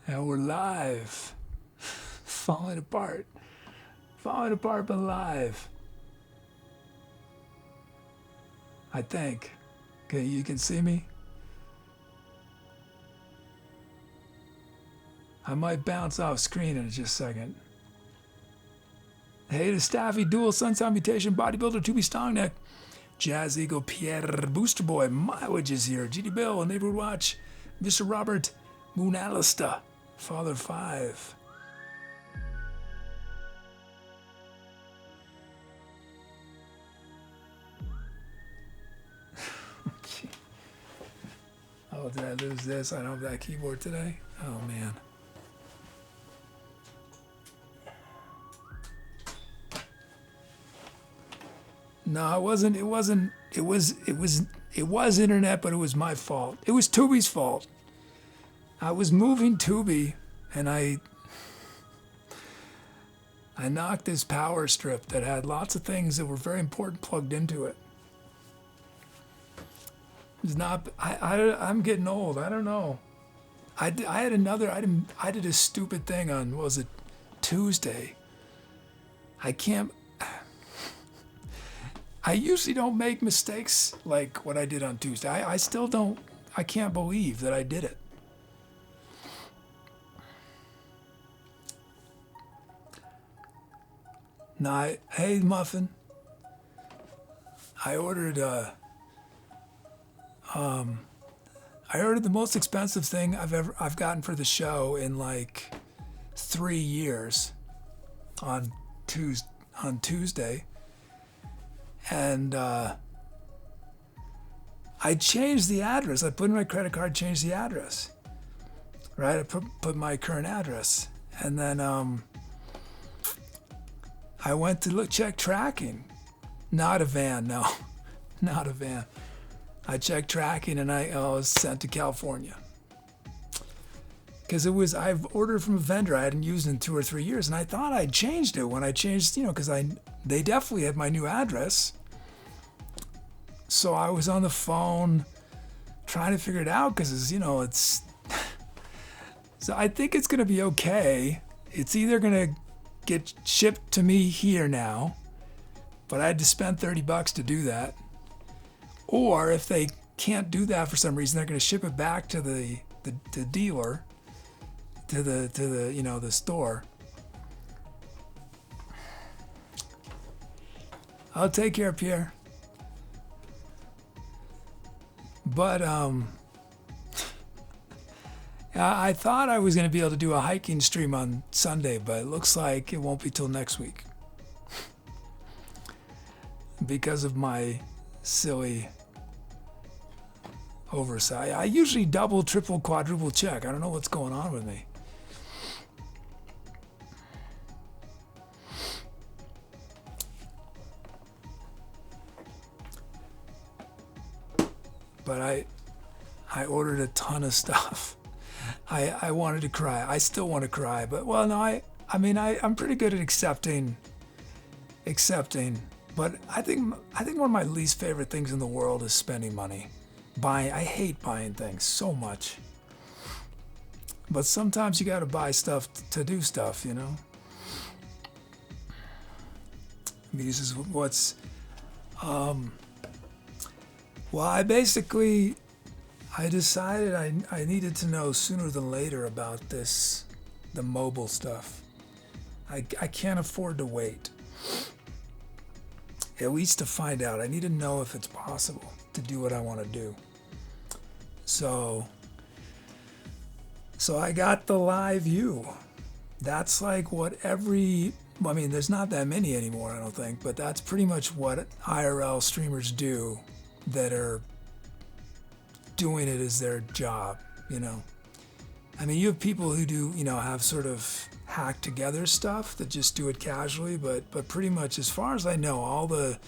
And we're live. Falling apart. Falling apart, but live. I think. Okay, you can see me? I might bounce off screen in just a second. Hey to Staffy, Dual, Sunsound Mutation, Bodybuilder, Tubi Stongneck, JazzyEagle, Pierre, Booster Boy, Mileage is here, GD Bill, Neighborhood Watch, Mr. Robert, Moon Alista, Father 5. Oh, did I lose this? I don't have that keyboard today. Oh man. No, it was internet, but it was my fault. It was Tubi's fault. I was moving Tubi and I knocked this power strip that had lots of things that were very important plugged into it. It's not, I'm getting old. I don't know. I did a stupid thing on, what was it, Tuesday. I usually don't make mistakes like what I did on Tuesday. I still don't, I can't believe that I did it. No, hey Muffin. I ordered the most expensive thing I've gotten for the show in like 3 years on Tuesday. And I changed the address. I put in my credit card, changed the address. Right? I put my current address. And then I went to check tracking. Not a van, no. Not a van. I checked tracking and I was sent to California. Because I've ordered from a vendor I hadn't used in 2 or 3 years, and I thought I'd changed it when I changed, because they definitely had my new address. So I was on the phone trying to figure it out because it's so I think it's gonna be okay. It's either gonna get shipped to me here now, but I had to spend $30 to do that. Or if they can't do that for some reason, they're gonna ship it back to the dealer, to the the store. I'll take care of Pierre. But I thought I was going to be able to do a hiking stream on Sunday, but it looks like it won't be till next week. Because of my silly oversight. I usually double, triple, quadruple check. I don't know what's going on with me. But I ordered a ton of stuff. I wanted to cry. I still want to cry, but well, no, I'm pretty good at accepting. But I think one of my least favorite things in the world is spending money. I hate buying things so much. But sometimes you got to buy stuff to do stuff, This is what's. Well, I decided I needed to know sooner than later about the mobile stuff. I can't afford to wait. At least to find out. I need to know if it's possible to do what I want to do. So I got the Live View. That's like what there's not that many anymore, I don't think, but that's pretty much what IRL streamers do that are doing it as their job, you have people who do, have sort of hacked together stuff that just do it casually, but pretty much as far as I know, all the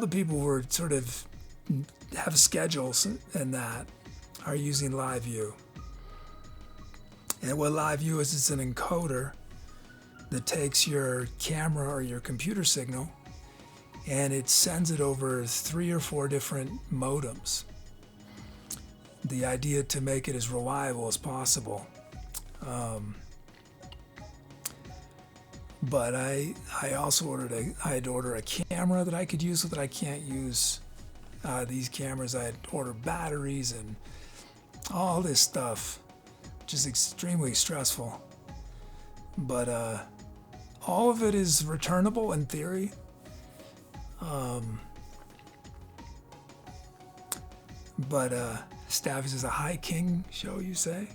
people who are sort of have schedules and that are using Live View. And what Live View is, it's an encoder that takes your camera or your computer signal and it sends it over 3 or 4 different modems. The idea to make it as reliable as possible. But I also I had to order a camera that I could use so that I can't use these cameras. I had to order batteries and all this stuff, which is extremely stressful. But all of it is returnable in theory. But Staffy's is a high king show, you say?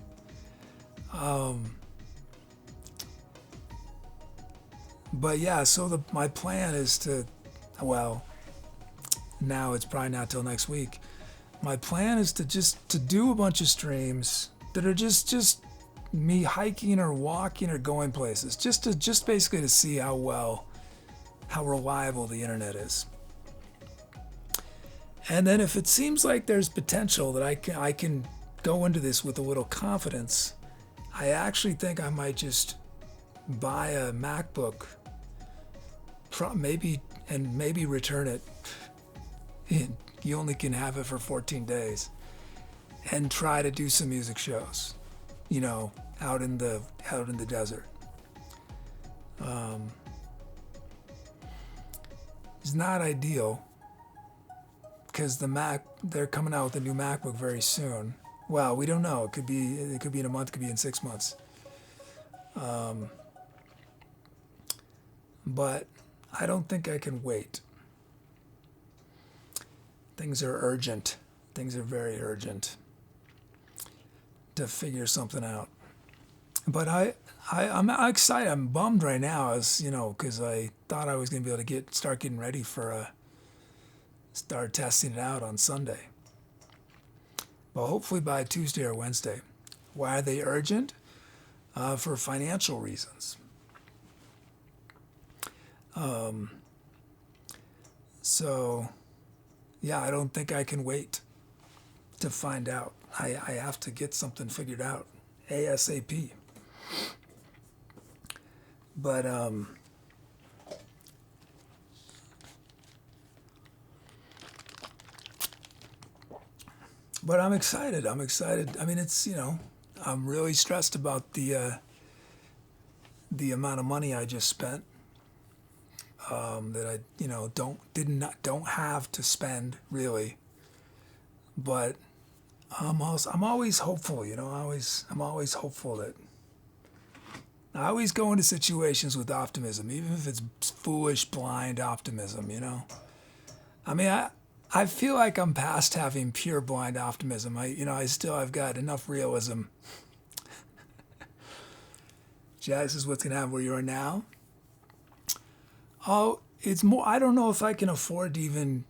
But yeah, so my plan is to, well, now it's probably not till next week. My plan is to do a bunch of streams that are just me hiking or walking or going places, just basically to see how reliable the internet is. And then if it seems like there's potential that I can go into this with a little confidence, I actually think I might just buy a MacBook, maybe return it. You only can have it for 14 days, and try to do some music shows, out in the desert. It's not ideal because they're coming out with a new MacBook very soon. Well, we don't know. It could be in a month. It could be in 6 months. But I don't think I can wait. Things are urgent. Things are very urgent to figure something out. But I'm excited. I'm bummed right now, because I thought I was going to be able to start getting ready start testing it out on Sunday. But hopefully by Tuesday or Wednesday. Why are they urgent? For financial reasons. So, yeah, I don't think I can wait to find out. I have to get something figured out ASAP. But I'm excited. I mean, it's, I'm really stressed about the amount of money I just spent. That I don't have to spend really, but I'm always hopeful. I'm always hopeful that I always go into situations with optimism, even if it's foolish, blind optimism. I mean, I feel like I'm past having pure blind optimism. I've got enough realism. Jazz is what's gonna happen where you are now. Oh, it's more, I don't know if I can afford to even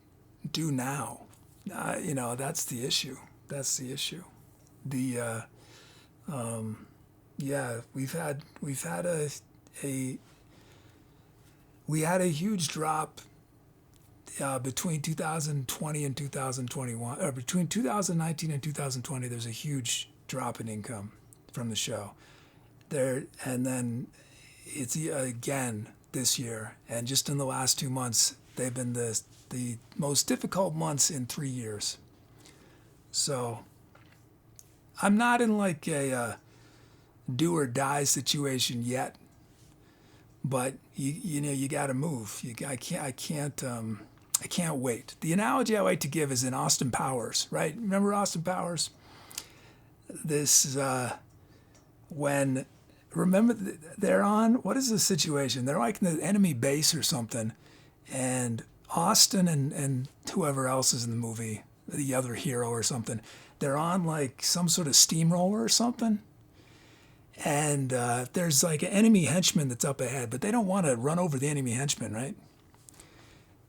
do now. That's the issue. Yeah, we had a huge drop between 2020 and 2021, or between 2019 and 2020. There's a huge drop in income from the show there, and then it's again this year, and just in the last 2 months, they've been the most difficult months in 3 years. So I'm not in like a do or die situation yet, but you got to move. I can't wait. The analogy I like to give is in Austin Powers, right? Remember Austin Powers? This is when. Remember, they're on, what is the situation? They're like in the enemy base or something, and Austin and whoever else is in the movie, the other hero or something, they're on like some sort of steamroller or something, and there's like an enemy henchman that's up ahead, but they don't want to run over the enemy henchman, right?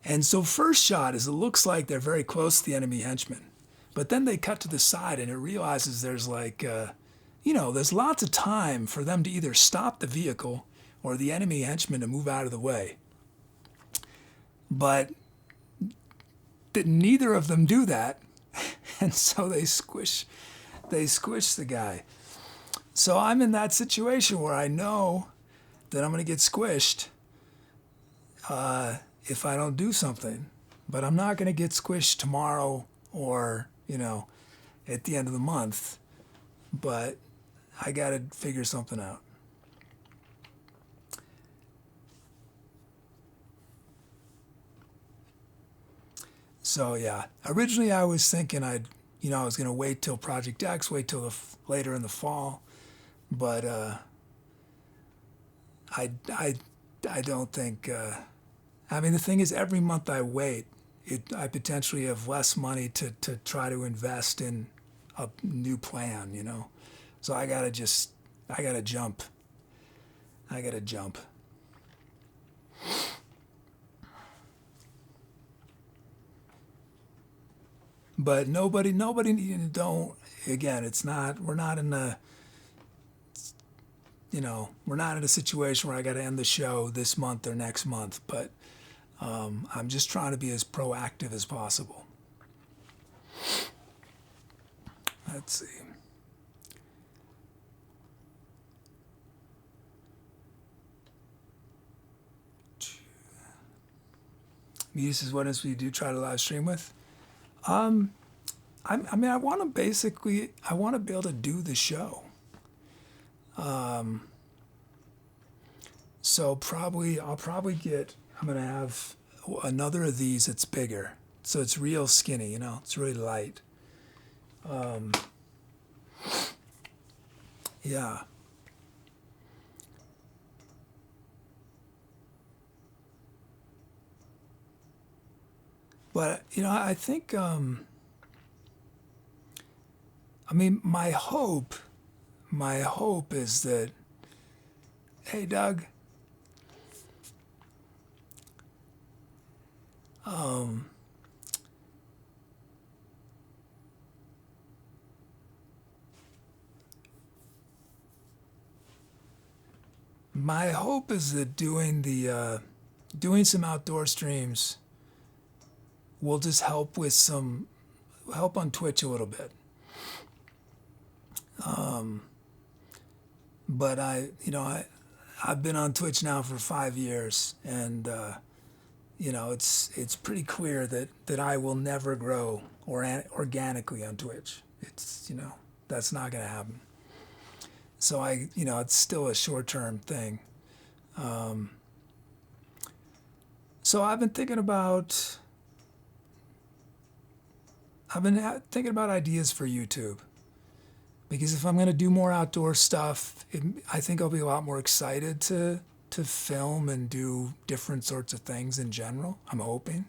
And so first shot is it looks like they're very close to the enemy henchman, but then they cut to the side and it realizes there's like... there's lots of time for them to either stop the vehicle or the enemy henchman to move out of the way. But neither of them do that, and so they squish the guy. So I'm in that situation where I know that I'm going to get squished if I don't do something. But I'm not going to get squished tomorrow or, at the end of the month. But I gotta figure something out. So yeah, originally I was thinking I was gonna wait till Project X, wait till later in the fall, but I don't think. I mean, the thing is, every month I wait, I potentially have less money to try to invest in a new plan. So I gotta jump. I gotta jump. But nobody, don't. Again, it's not. We're not in a. We're not in a situation where I got to end the show this month or next month. But I'm just trying to be as proactive as possible. Let's see. Muse is what else we do try to live stream with. I mean, I want to be able to do the show. So I'll probably I'm going to have another of these that's bigger. So it's real skinny, it's really light. Yeah. But, I think, I mean, my hope is that, hey, Doug, my hope is that doing some outdoor streams will just help on Twitch a little bit. But I've been on Twitch now for 5 years, and it's pretty clear that I will never grow organically on Twitch. It's that's not going to happen. So it's still a short-term thing. So I've been thinking about ideas for YouTube. Because if I'm going to do more outdoor stuff, I think I'll be a lot more excited to film and do different sorts of things in general. I'm hoping.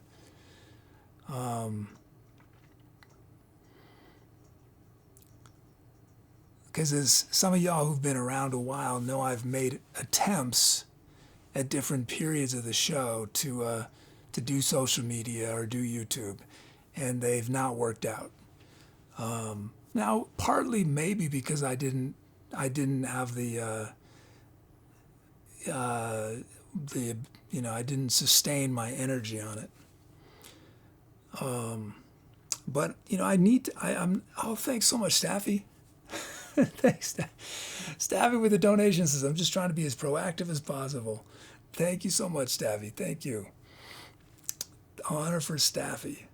Because as some of y'all who've been around a while know, I've made attempts at different periods of the show to do social media or do YouTube, and they've not worked out. Now, partly maybe because I didn't have I didn't sustain my energy on it. But I need to. Oh, thanks so much, Staffy. Thanks, Staffy, with the donations. I'm just trying to be as proactive as possible. Thank you so much, Staffy. Thank you. Honor for Staffy.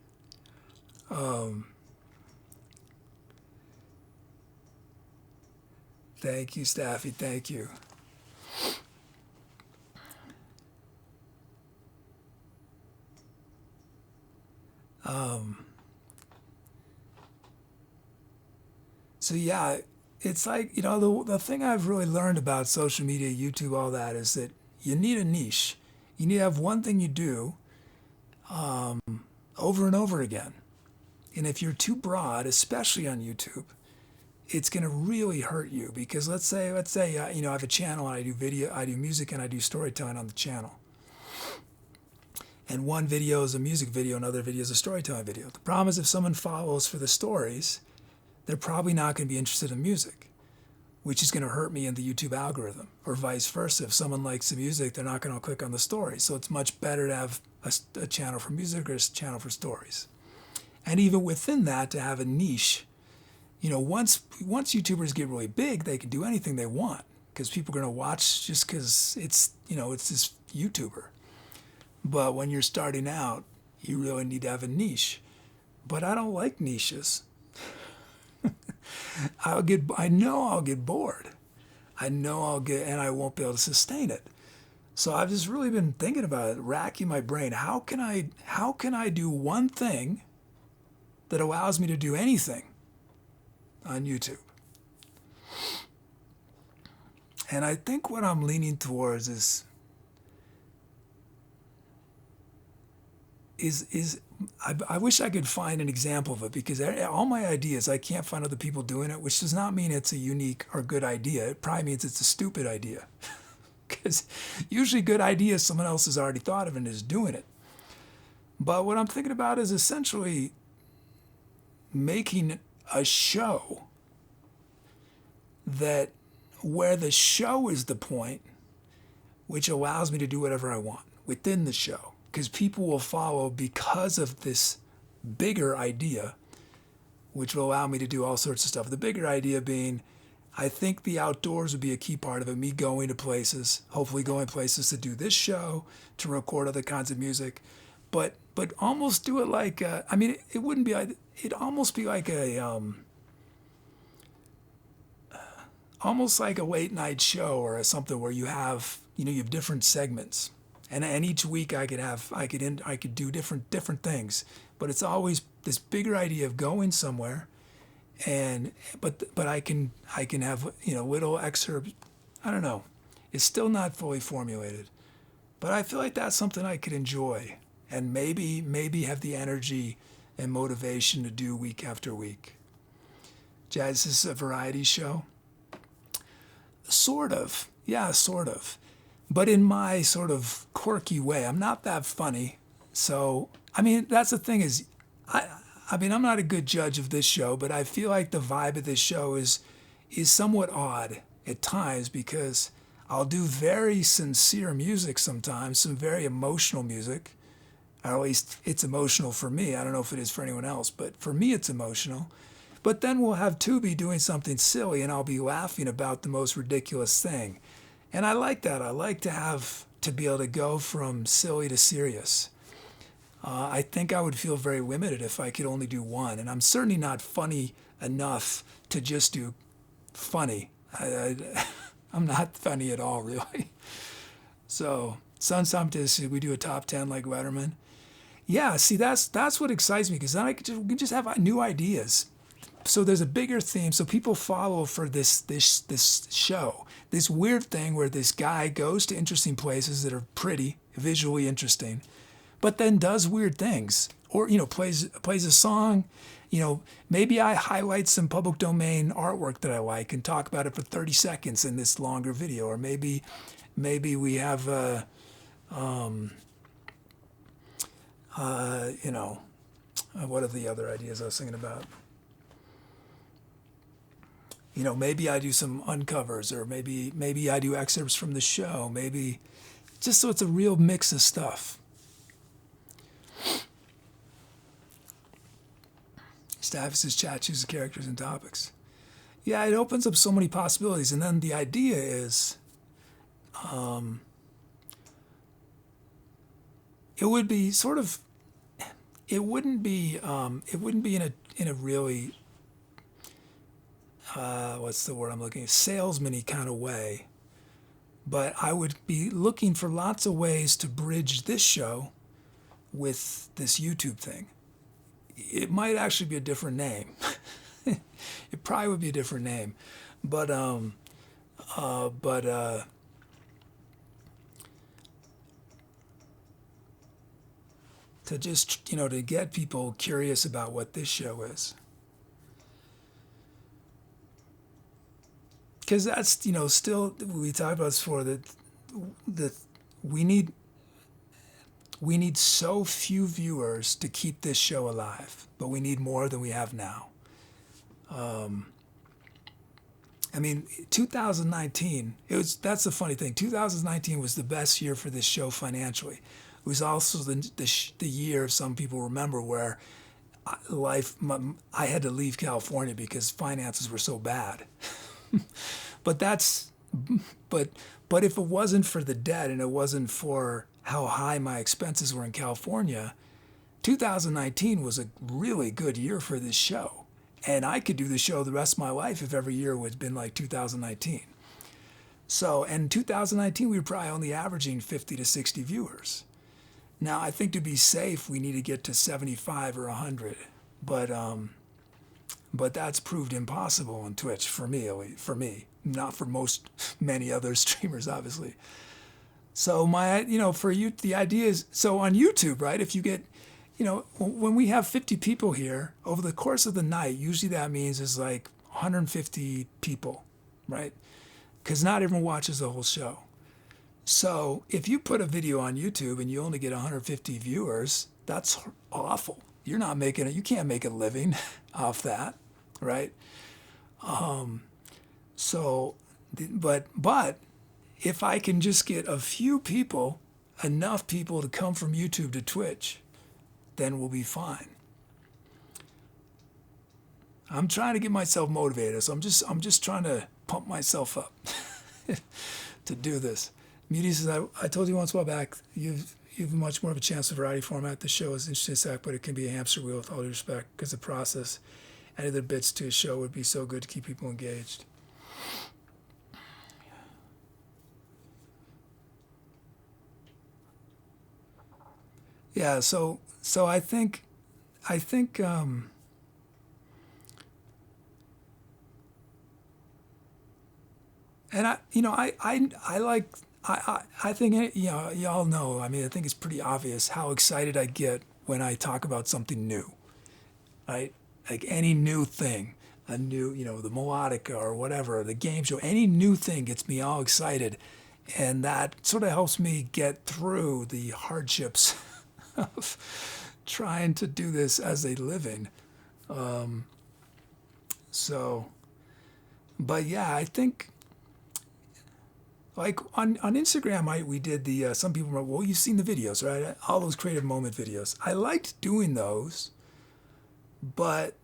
Thank you, Staffy. Thank you. So yeah, it's like, the thing I've really learned about social media, YouTube, all that, is that you need a niche. You need to have one thing you do over and over again. And if you're too broad, especially on YouTube, it's going to really hurt you. Because let's say I have a channel and I do video, I do music, and I do storytelling on the channel. And one video is a music video, another video is a storytelling video. The problem is if someone follows for the stories, they're probably not going to be interested in music, which is going to hurt me in the YouTube algorithm, or vice versa. If someone likes the music, they're not going to click on the story. So it's much better to have a channel for music or a channel for stories. And even within that, to have a niche. Once YouTubers get really big, they can do anything they want because people are going to watch just because it's this YouTuber. But when you're starting out, you really need to have a niche. But I don't like niches. I know I'll get bored. I know and I won't be able to sustain it. So I've just really been thinking about it, racking my brain. How can I do one thing that allows me to do anything on YouTube? And I think what I'm leaning towards is I wish I could find an example of it, because all my ideas, I can't find other people doing it, which does not mean it's a unique or good idea. It probably means it's a stupid idea. Because usually good ideas, someone else has already thought of and is doing it. But what I'm thinking about is essentially making a show where the show is the point, which allows me to do whatever I want within the show. Because people will follow because of this bigger idea, which will allow me to do all sorts of stuff. The bigger idea being, I think the outdoors would be a key part of it, me going to places, hopefully going places to do this show, to record other kinds of music, but almost do it like, it wouldn't be, it'd almost be like almost like a late night show or something where you have different segments. And each week I could do different things, but it's always this bigger idea of going somewhere, but I can have little excerpts. I don't know, it's still not fully formulated, but I feel like that's something I could enjoy and maybe have the energy and motivation to do week after week. Jazz is a variety show, sort of, yeah, sort of. But in my sort of quirky way. I'm not that funny. So, that's the thing is, I'm not a good judge of this show, but I feel like the vibe of this show is somewhat odd at times, because I'll do very sincere music sometimes, some very emotional music. Or at least it's emotional for me. I don't know if it is for anyone else, but for me it's emotional. But then we'll have Tubi doing something silly and I'll be laughing about the most ridiculous thing. And I like that. I like to be able to go from silly to serious. I think I would feel very limited if I could only do one. And I'm certainly not funny enough to just do funny. I'm not funny at all, really. So sometimes we do a top 10 like Letterman. Yeah, see, that's what excites me, because then we can just have new ideas. So there's a bigger theme. So people follow for this show, this weird thing where this guy goes to interesting places that are pretty, visually interesting, but then does weird things, or plays a song. Maybe I highlight some public domain artwork that I like and talk about it for 30 seconds in this longer video, or maybe we have what are the other ideas I was thinking about? Maybe I do some uncovers, or maybe I do excerpts from the show, maybe just so it's a real mix of stuff. Staffs' chat chooses characters and topics. Yeah, it opens up so many possibilities, and then the idea is, it would be sort of, it wouldn't be in a really, what's the word I'm looking at? Salesman-y kind of way. But I would be looking for lots of ways to bridge this show with this YouTube thing. It might actually be a different name. It probably would be a different name. But to just, to get people curious about what this show is. Because that's, still, we talked about this before, that we need so few viewers to keep this show alive, but we need more than we have now. 2019, that's the funny thing. 2019 was the best year for this show financially. It was also the year, some people remember, where I had to leave California because finances were so bad. But if it wasn't for the debt, and it wasn't for how high my expenses were in California, 2019 was a really good year for this show. And I could do the show the rest of my life if every year had been like 2019. So in 2019, we were probably only averaging 50 to 60 viewers. Now, I think to be safe, we need to get to 75 or 100. But that's proved impossible on Twitch for me, for me, not for many other streamers, obviously. So for you, the idea is, so on YouTube, right? If you get, when we have 50 people here over the course of the night, usually that means it's like 150 people, right? Because not everyone watches the whole show. So if you put a video on YouTube and you only get 150 viewers, that's awful. You're not making it. You can't make a living off that, right? But if I can just get a few people, enough people to come from YouTube to Twitch, then we'll be fine. I'm trying to get myself motivated, so I'm just trying to pump myself up to do this. Muty says, I told you once a while back, you've much more of a chance of variety format. The show is interesting, Zach, but it can be a hamster wheel with all due respect, because the process and other bits to a show would be so good to keep people engaged. Yeah, so I think and I think, y'all know, I mean, I think it's pretty obvious how excited I get when I talk about something new, right? Like any new thing, a new, the Melodica or whatever, the game show, any new thing gets me all excited. And that sort of helps me get through the hardships of trying to do this as a living. But yeah, I think, like on Instagram, we did the, some people were, well, you've seen the videos, right? All those creative moment videos. I liked doing those, but,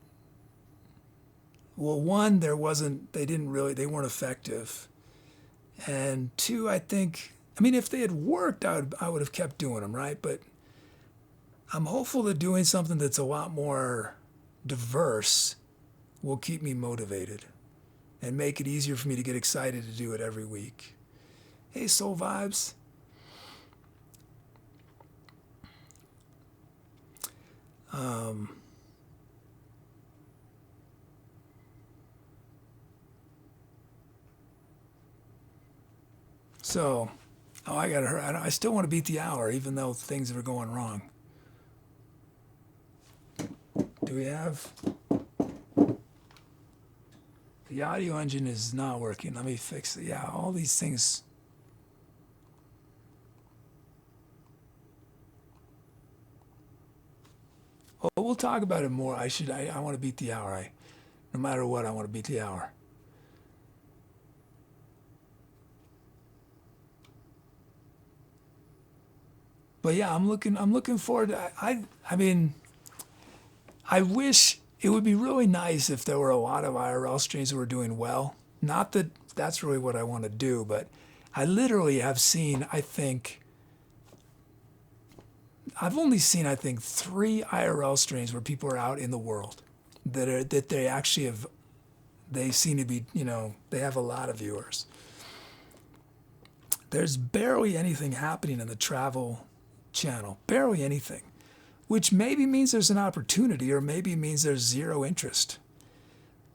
well, one, they weren't effective. And two, I mean, if they had worked, I would have kept doing them, right? But I'm hopeful that doing something that's a lot more diverse will keep me motivated and make it easier for me to get excited to do it every week. Hey, Soul Vibes. I gotta hurry. I still want to beat the hour, even though things are going wrong. Do we have... The audio engine is not working. Let me fix it. Yeah, all these things... Oh, we'll talk about it more. I want to beat the hour. No matter what, I want to beat the hour. But yeah, I'm looking forward to, I mean, I wish it would be really nice if there were a lot of IRL streams that were doing well. Not that that's really what I want to do, but I literally have seen, I've only seen, 3 IRL streams where people are out in the world that they actually have, they seem to be, they have a lot of viewers. There's barely anything happening in the travel channel, barely anything, which maybe means there's an opportunity or maybe means there's zero interest.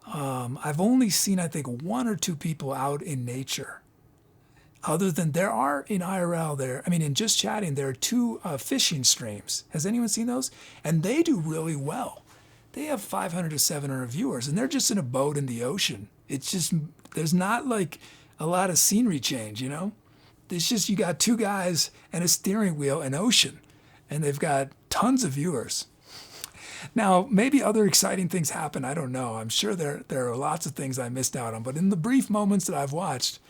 I've only seen, 1 or 2 people out in nature. Other than there are in IRL there, in Just Chatting, there are 2 fishing streams. Has anyone seen those? And they do really well. They have 500 to 700 viewers, and they're just in a boat in the ocean. It's just, there's not like a lot of scenery change, It's just, you got 2 guys and a steering wheel and ocean, and they've got tons of viewers. Now, maybe other exciting things happen. I don't know. I'm sure there are lots of things I missed out on, but in the brief moments that I've watched,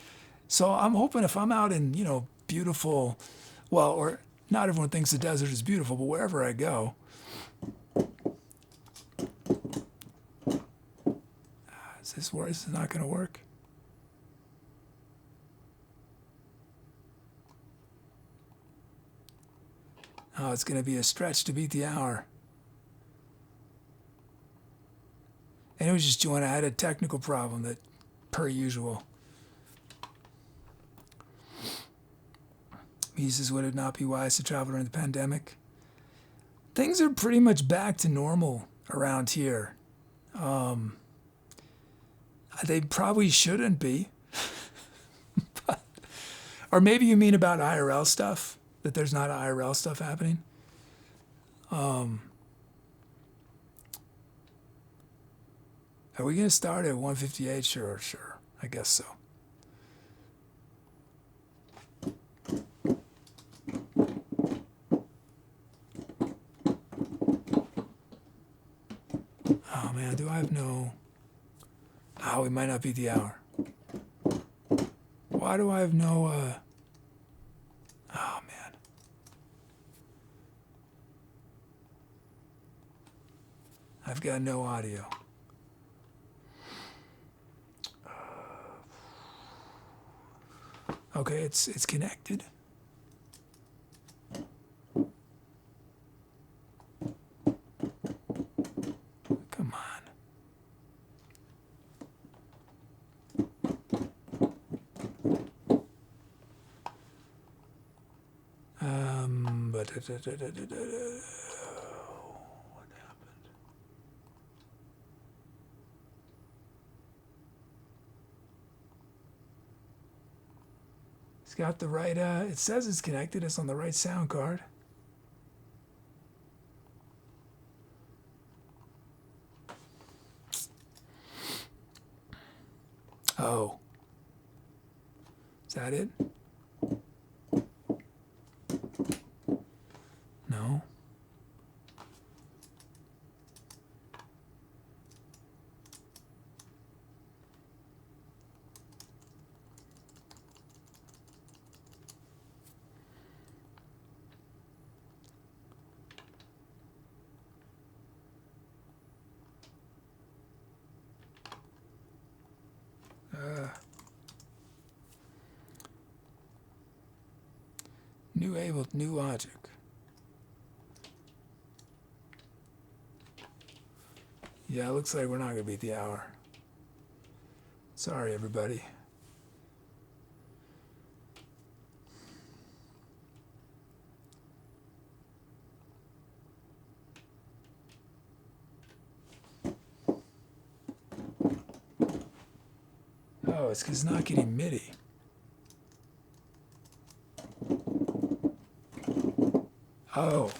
so I'm hoping if I'm out in, beautiful, well, or not everyone thinks the desert is beautiful, but wherever I go. Is this not going to work? Oh, it's going to be a stretch to beat the hour. And it was just when I had a technical problem that, per usual. He says, would it not be wise to travel during the pandemic? Things are pretty much back to normal around here. They probably shouldn't be. Or maybe you mean about IRL stuff, that there's not IRL stuff happening. Are we going to start at 158? Sure. I guess so. Oh, man, do I have no... Oh, we might not beat the hour. Why do I have no... Oh, man. I've got no audio. Okay, it's connected. Come on. What happened? It's got the right, it says it's connected. It's on the right sound card. Oh. Is that it? No. New logic. Yeah, it looks like we're not going to beat the hour. Sorry, everybody. Oh, it's because it's not getting MIDI. Oh.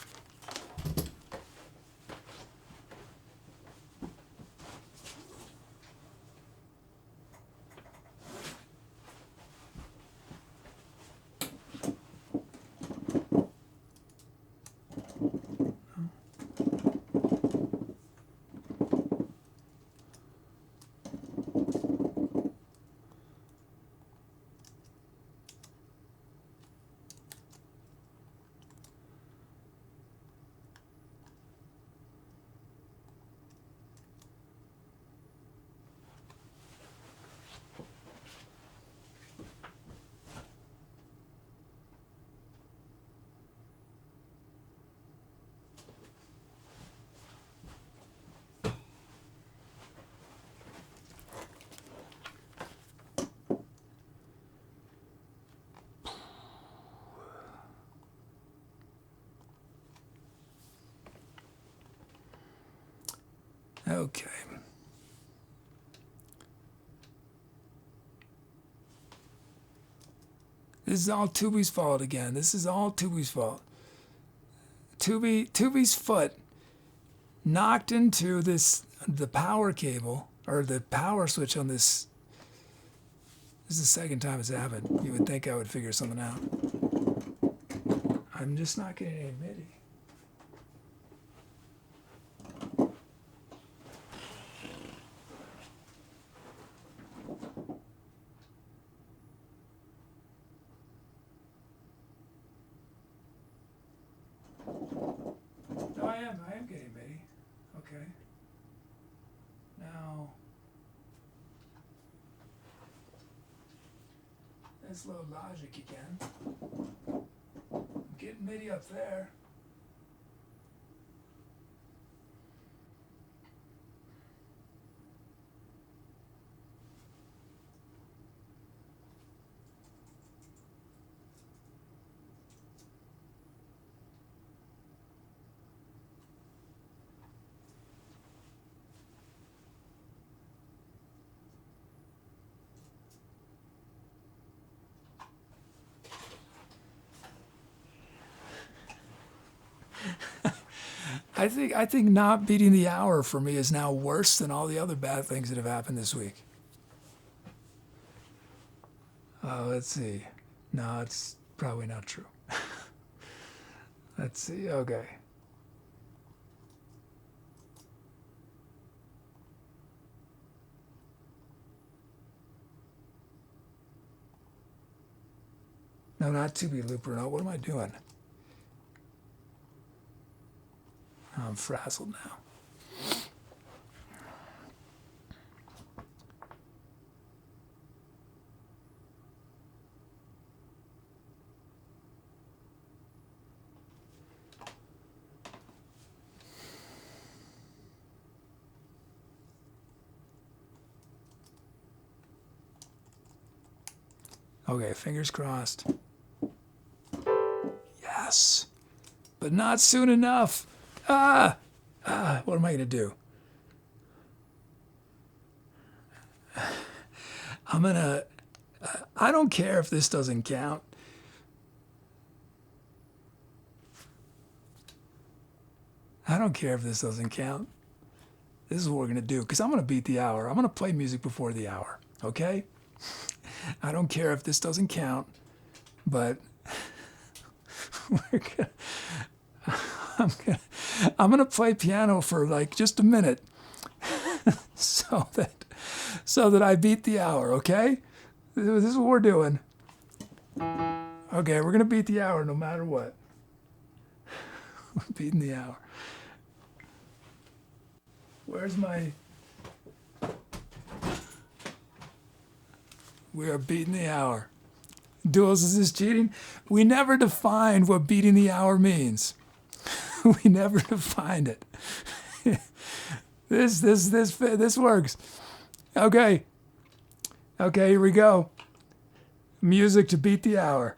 Okay. This is all Tubi's fault again. This is all Tubi's fault. Tubi's foot knocked into the power cable, or the power switch on this. This is the second time it's happened. You would think I would figure something out. I'm just not getting any MIDI. I am getting MIDI. Okay. Now, let's load Logic again. I'm getting MIDI up there. I think not beating the hour for me is now worse than all the other bad things that have happened this week. Let's see. No, it's probably not true. Let's see. Okay. No, not to be looper. No, what am I doing? I'm frazzled now. Okay, fingers crossed. Yes, but not soon enough. What am I going to do? I don't care if this doesn't count. I don't care if this doesn't count. This is what we're going to do, because I'm going to beat the hour. I'm going to play music before the hour, okay? I don't care if this doesn't count, but I'm gonna play piano for like just a minute, so that I beat the hour. Okay, this is what we're doing. Okay, we're gonna beat the hour no matter what. We're beating the hour. Where's my? We are beating the hour. Duels, is this cheating? We never defined what beating the hour means. We never defined it. This works. Okay. Okay, here we go. Music to beat the hour.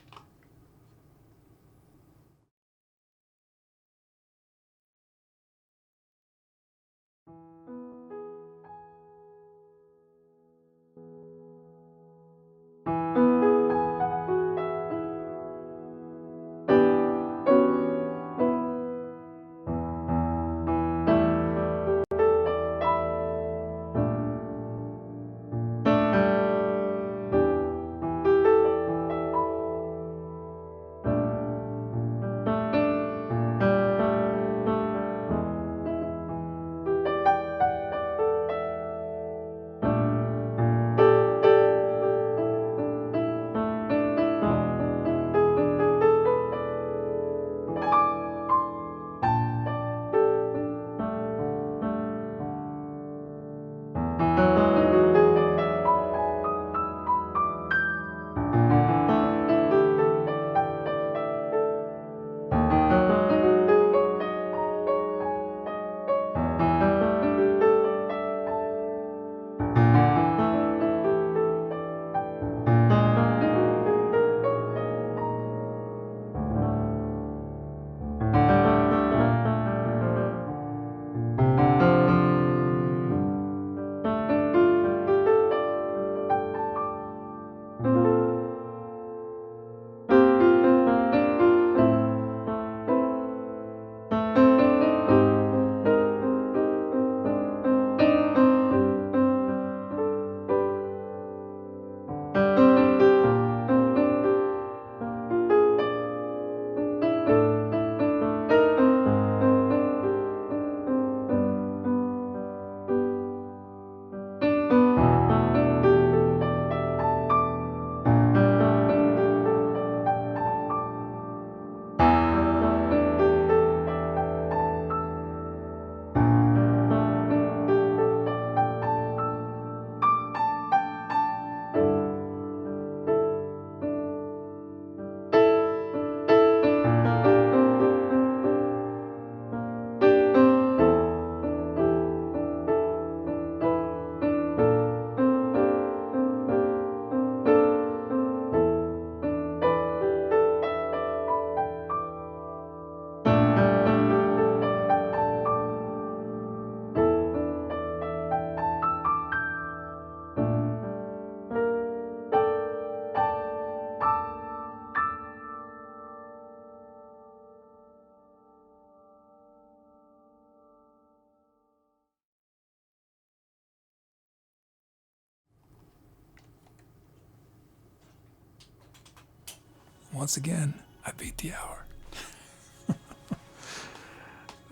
once again, I beat the hour.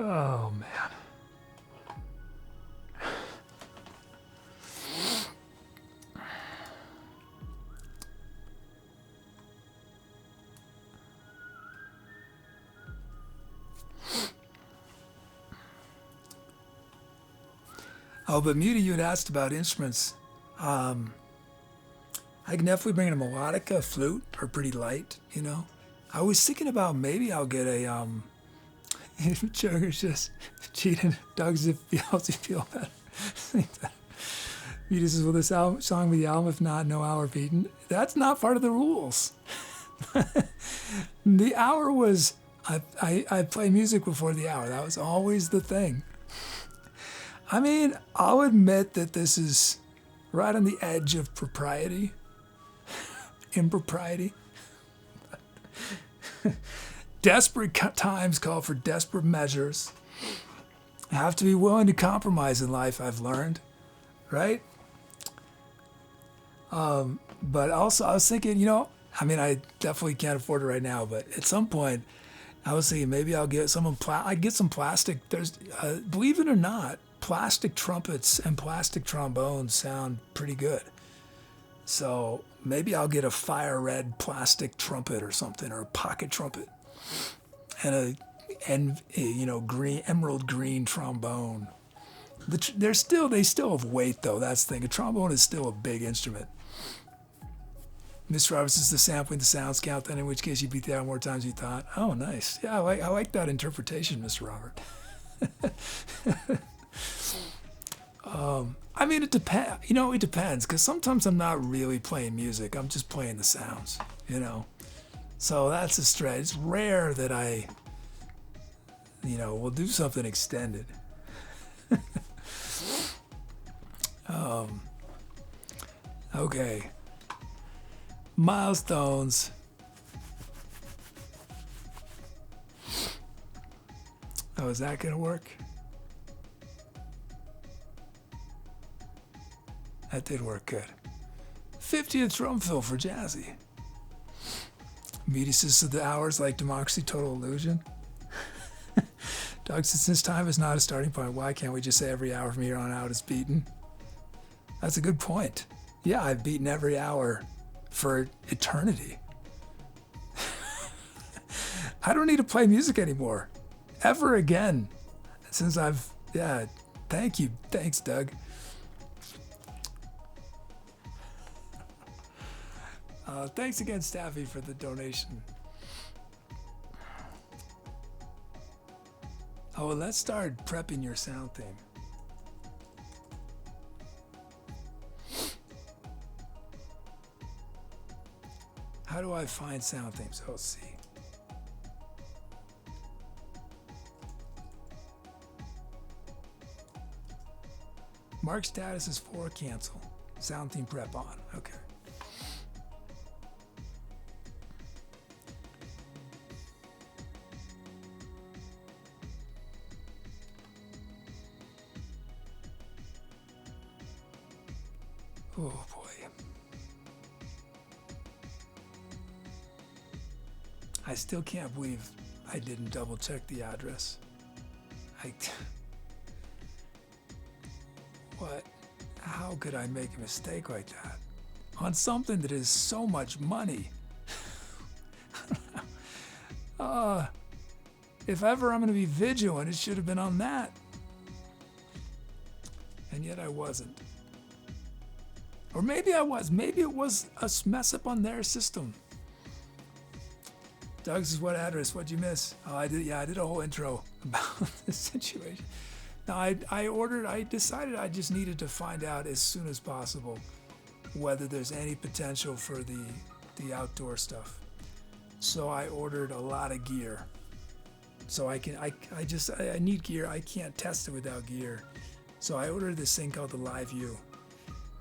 Oh, man. Oh, but Muty, you had asked about instruments. I can definitely bring in a melodica, flute, are pretty light, you know. I was thinking about maybe I'll get a Joker's just cheating. Doug's if he helps you feel better. Muty says, will this song be the album? If not, no hour beaten. That's not part of the rules. The hour was I play music before the hour. That was always the thing. I mean, I'll admit that this is right on the edge of propriety, impropriety. Desperate times call for desperate measures. I have to be willing to compromise in life, I've learned, right? But also, I was thinking, you know, I mean, I definitely can't afford it right now, but at some point, I was thinking maybe I'll get some plastic. There's, believe it or not, plastic trumpets and plastic trombones sound pretty good. So maybe I'll get a fire red plastic trumpet or something, or a pocket trumpet, and a green, emerald green trombone. They still have weight though. That's the thing. A trombone is still a big instrument. Mr. Roberts is the sampling the sounds count, then in which case you beat the hour more times than you thought. Oh, nice. Yeah, I like that interpretation, Mr. Robert. I mean, it depends. You know, it depends, because sometimes I'm not really playing music. I'm just playing the sounds, you know. So that's a stretch. It's rare that I, will do something extended. Okay. Milestones. Oh, is that going to work? That did work good. 50th drum fill for Jazzy. Meaty says, so the hours like democracy, total illusion. Doug says, since time is not a starting point, why can't we just say every hour from here on out is beaten? That's a good point. Yeah, I've beaten every hour for eternity. I don't need to play music anymore. Ever again. Since thank you. Thanks, Doug. Thanks again, Staffy, for the donation. Oh, well, let's start prepping your sound theme. How do I find sound themes? Oh, let's see. Mark status is 4 cancel. Sound theme prep on. Okay. Oh boy. I still can't believe I didn't double check the address. What? How could I make a mistake like that? On something that is so much money. If ever I'm going to be vigilant, it should have been on that. And yet I wasn't. Or maybe I was. Maybe it was a mess up on their system. Doug says, what address? What'd you miss? Oh, I did a whole intro about this situation. Now, I decided I just needed to find out as soon as possible whether there's any potential for the outdoor stuff. So I ordered a lot of gear. So I need gear. I can't test it without gear. So I ordered this thing called the Live View,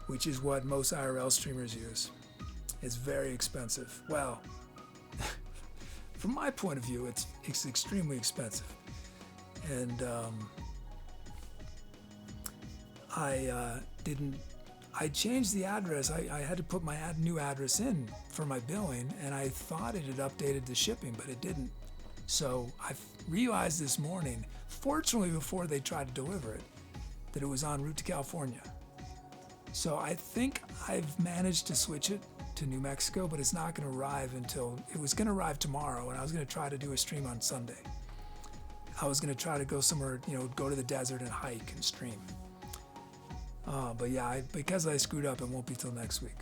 which is what most IRL streamers use. It's very expensive. Well, from my point of view, it's extremely expensive. And I changed the address. I had to put my new address in for my billing, and I thought it had updated the shipping, but it didn't. So I realized this morning, fortunately before they tried to deliver it, that it was en route to California. So I think I've managed to switch it to New Mexico, but it's not going to arrive until, it was going to arrive tomorrow, and I was going to try to do a stream on Sunday. I was going to try to go somewhere, go to the desert and hike and stream. But yeah, because I screwed up, it won't be till next week.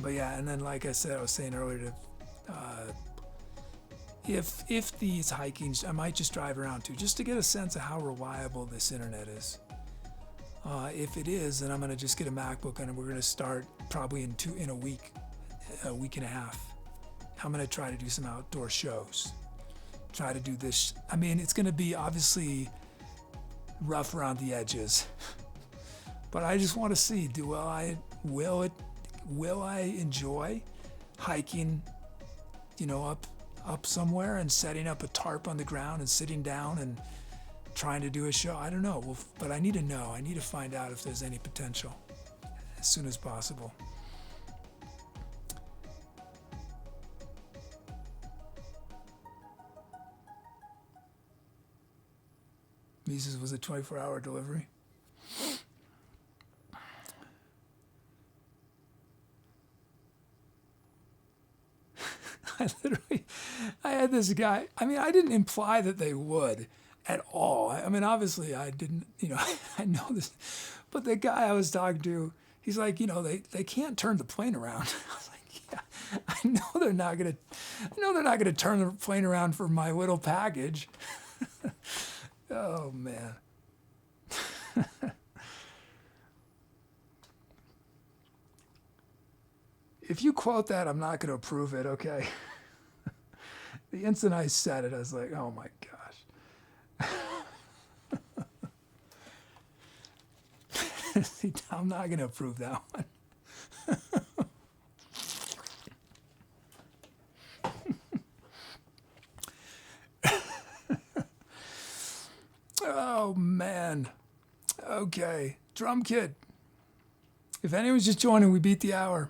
But yeah, and then like I said, I was saying earlier, if these hiking, I might just drive around too, just to get a sense of how reliable this internet is. If it is, then I'm going to just get a MacBook, and we're going to start probably in a week and a half. I'm going to try to do some outdoor shows. Try to do this. I mean, it's going to be obviously rough around the edges, but I just want to see, will I enjoy hiking, up somewhere and setting up a tarp on the ground and sitting down and trying to do a show? I don't know. Well, but I need to know. I need to find out if there's any potential as soon as possible. Mises was a 24-hour delivery. I had this guy. I mean, I didn't imply that they would at all. I mean, obviously I didn't, I know this, but the guy I was talking to, he's like, they can't turn the plane around. I was like, yeah, I know they're not gonna turn the plane around for my little package. Oh man. If you quote that, I'm not going to approve it, okay? The instant I said it, I was like, oh my gosh. See, I'm not going to approve that one. Oh man. Okay. Drum kit. If anyone's just joining, we beat the hour.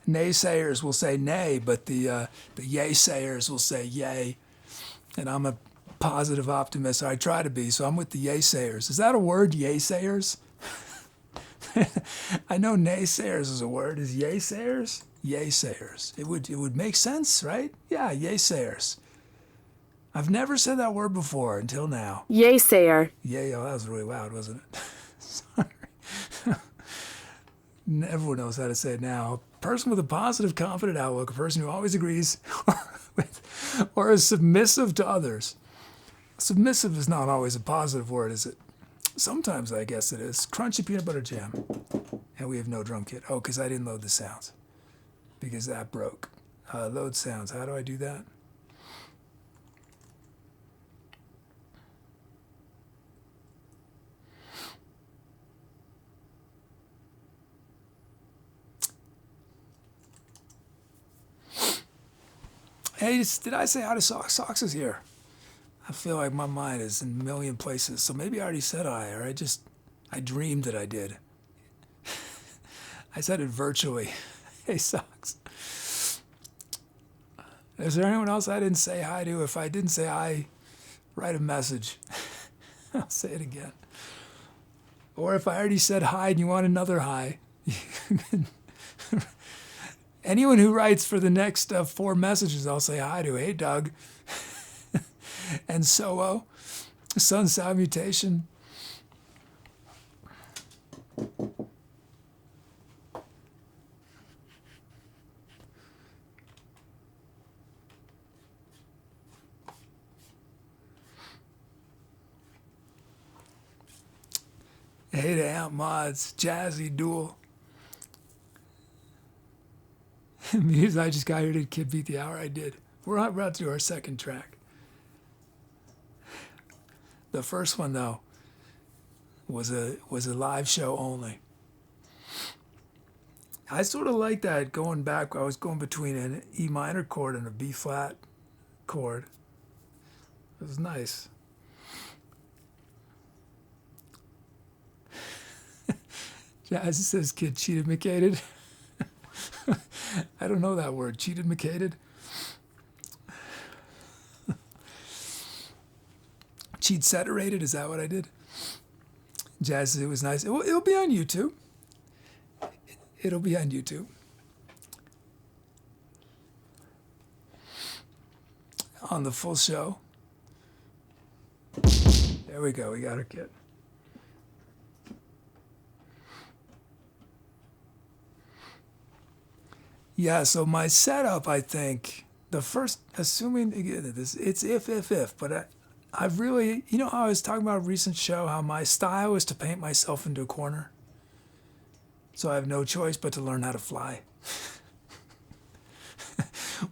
Naysayers will say nay, but the yay-sayers will say yay. And I'm a positive optimist, or I try to be, so I'm with the yay-sayers. Is that a word, yay-sayers? I know naysayers is a word. Is yay-sayers? Yay-sayers. It would make sense, right? Yeah, yay-sayers. I've never said that word before until now. Yay-sayer. Yay, oh, that was really loud, wasn't it? Sorry. Everyone knows how to say it now. A person with a positive, confident outlook, a person who always agrees or is submissive to others. Submissive is not always a positive word, is it? Sometimes I guess it is. Crunchy peanut butter jam. And we have no drum kit. Oh, because I didn't load the sounds. Because that broke. Load sounds. How do I do that? Hey, did I say hi to Socks? Socks is here. I feel like my mind is in a million places, so maybe I already said hi, or I dreamed that I did. I said it virtually. Hey, Socks. Is there anyone else I didn't say hi to? If I didn't say hi, write a message. I'll say it again. Or if I already said hi and you want another hi, anyone who writes for the next 4 messages, I'll say hi to. Hey, Doug. And Sowo. Sun Sound Mutation. Hey to Amp Mods. Jazzy Duel. Muse, I just got here. Did Kid beat the hour? I did. We're about to do our second track. The first one, though, was a live show only. I sort of like that going back. I was going between an E minor chord and a B flat chord. It was nice. Jazzy says kid cheated McCated. I don't know that word. Cheated McCated. Cheat saturated, is that what I did? Jazz, it was nice. It'll be on YouTube. It'll be on YouTube. On the full show. There we go. We got our kit. Yeah, so my setup, I think, the first, assuming this, it's if, but I've really, you know how I was talking about a recent show, how my style is to paint myself into a corner? So I have no choice but to learn how to fly.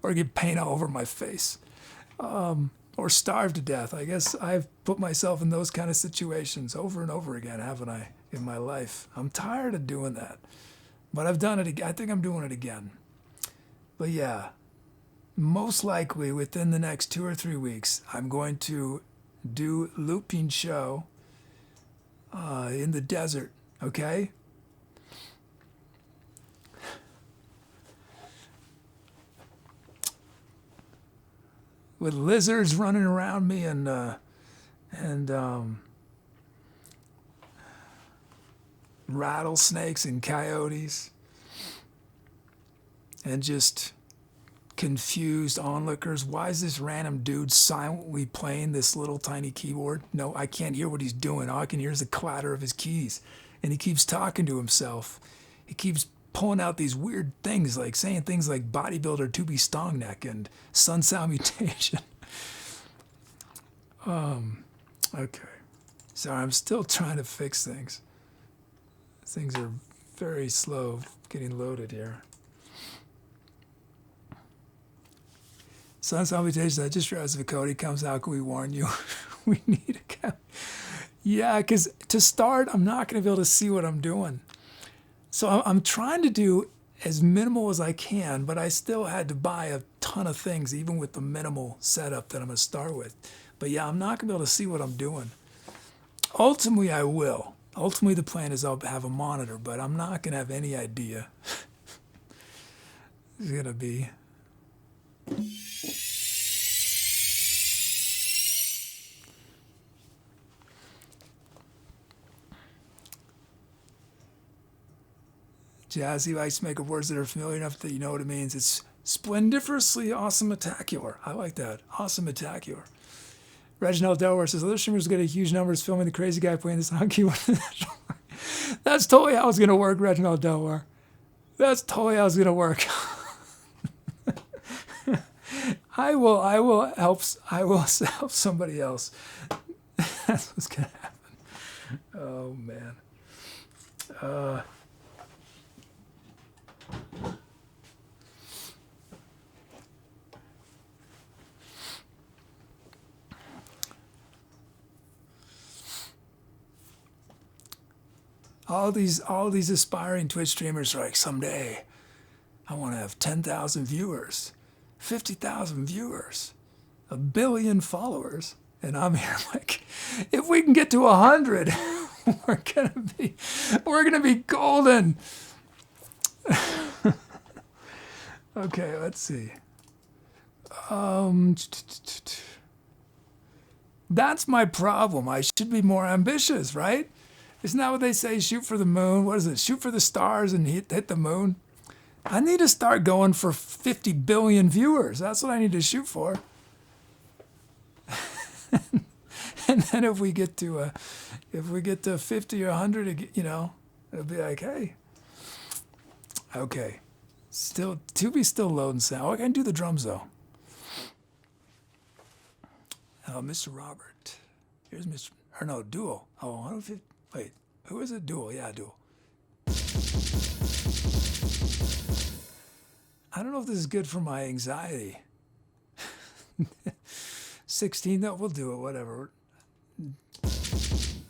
Or get paint all over my face. Or starve to death. I guess I've put myself in those kind of situations over and over again, haven't I, in my life? I'm tired of doing that. But I've done it again. I think I'm doing it again. But yeah, most likely within the next 2 or 3 weeks, I'm going to do looping show in the desert, okay? With lizards running around me and rattlesnakes and coyotes. And just confused onlookers. Why is this random dude silently playing this little tiny keyboard? No, I can't hear what he's doing. All I can hear is the clatter of his keys. And he keeps talking to himself. He keeps pulling out these weird things, like saying things like bodybuilder to be Stongneck and sun salutation. Okay. Sorry, I'm still trying to fix things. Things are very slow getting loaded here. Sun salutation, I just realized if a Cody comes out, can we warn you? We need a cap. Yeah, because to start, I'm not going to be able to see what I'm doing. So I'm trying to do as minimal as I can, but I still had to buy a ton of things, even with the minimal setup that I'm going to start with. But yeah, I'm not going to be able to see what I'm doing. Ultimately, I will. Ultimately, the plan is I'll have a monitor, but I'm not going to have any idea. It's going to be... Jazzy likes to make up words that are familiar enough that you know what it means. It's splendiferously awesome-atacular. I like that. Awesome-atacular. Reginald Delaware says, other streamers get a huge numbers filming the crazy guy playing this on keyboard. That's totally how it's going to work, Reginald Delaware. That's totally how it's going to work. I will help somebody else. That's what's going to happen. Oh, man. All these aspiring Twitch streamers are like, someday I want to have 10,000 viewers, 50,000 viewers, 1 billion followers. And I'm here like, if we can get to 100, we're gonna be golden. Okay, let's see. That's my problem. I should be more ambitious, right? Isn't that what they say? Shoot for the moon. What is it? Shoot for the stars and hit the moon. I need to start going for 50 billion viewers. That's what I need to shoot for. And then if we get to 50 or 100, you know, it'll be like, hey, okay, Tubi's still loading sound. Oh, I can do the drums though. Oh, Mr. Robert. Here's Mr. Or no, Dual. Oh, 150. Wait, who is it? Dual. Yeah, Dual. I don't know if this is good for my anxiety. 16, no, we'll do it, whatever.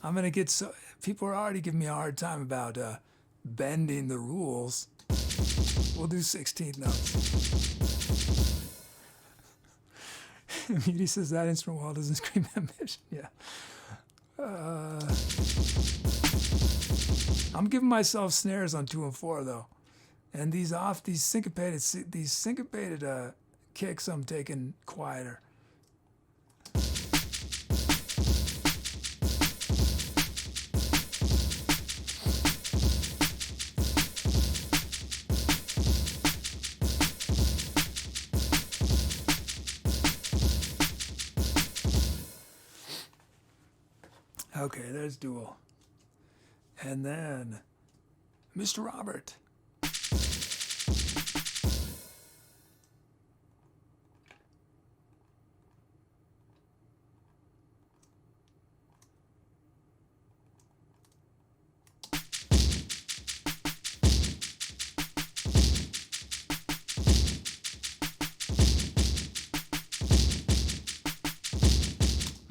I'm going to get so... People are already giving me a hard time about bending the rules. We'll do 16 notes. Beauty says that instrument wall doesn't scream ambition. Yeah. I'm giving myself snares on 2 and 4 though, and these syncopated kicks I'm taking quieter. Okay, there's dual. And then Mr. Robert.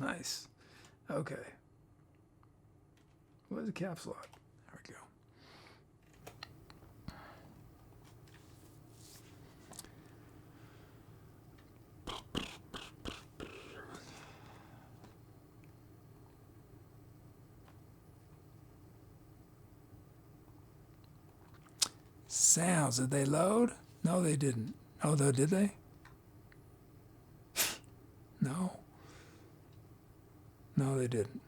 Nice. Okay. Where's the caps lock? There we go. Sounds, did they load? No, they didn't. Oh, though, did they? No. No, they didn't.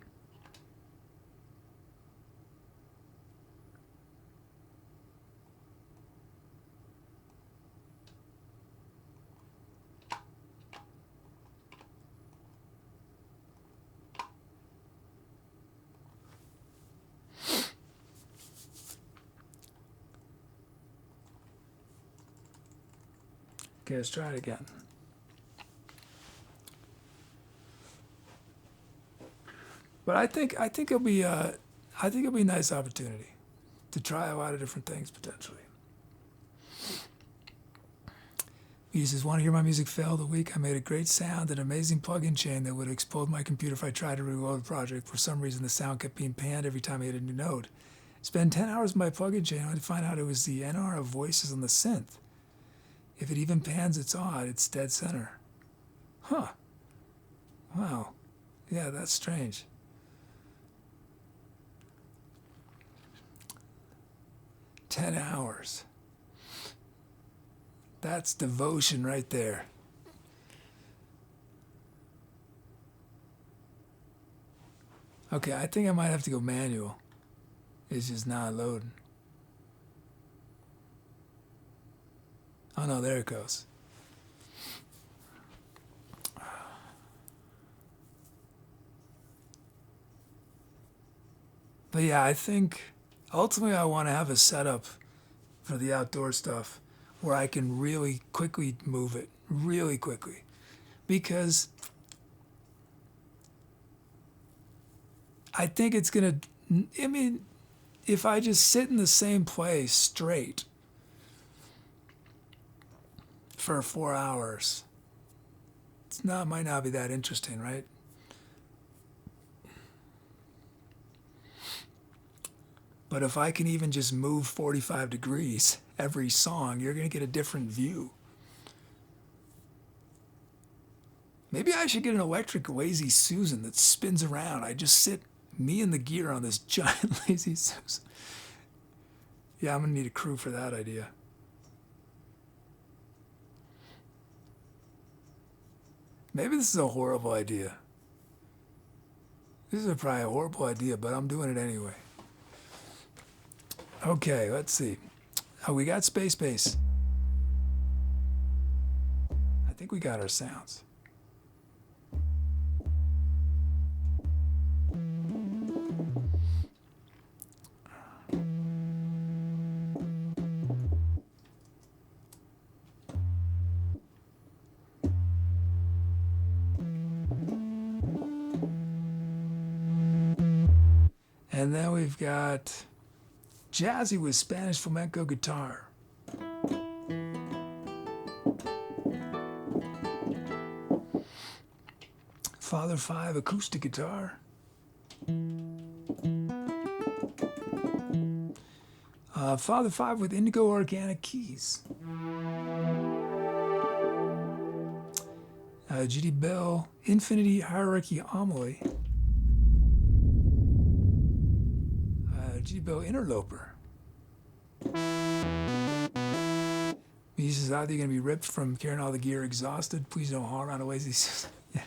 Okay, let's try it again. But I think it'll be a nice opportunity to try a lot of different things potentially. He says, "Want to hear my music fail the week? I made a great sound, an amazing plug-in chain that would explode my computer if I tried to reload the project. For some reason, the sound kept being panned every time I hit a new note. Spent 10 hours with my plug-in chain only to find out it was the NR of voices on the synth. If it even pans, it's odd. It's dead center." Huh. Wow. Yeah, that's strange. $10. That's devotion right there. Okay, I think I might have to go manual. It's just not loading. Oh no, there it goes. But yeah, I think ultimately I want to have a setup for the outdoor stuff where I can really quickly move it, really quickly. Because I think it's going to, I mean, if I just sit in the same place straight for 4 hours, might not be that interesting, right? But if I can even just move 45 degrees every song, you're going to get a different view. Maybe I should get an electric Lazy Susan that spins around. I just sit, me and the gear, on this giant Lazy Susan. Yeah, I'm going to need a crew for that idea. Maybe this is a horrible idea. This is probably a horrible idea, but I'm doing it anyway. Okay, let's see. Oh, we got space bass. I think we got our sounds. And then we've got Jazzy with Spanish flamenco guitar. Father 5 acoustic guitar. Father 5 with indigo organic keys. GD Bell Infinity Hierarchy Amelie. Jibo Interloper. He says, either you're going to be ripped from carrying all the gear exhausted. Please don't haul around a lazy. Yeah.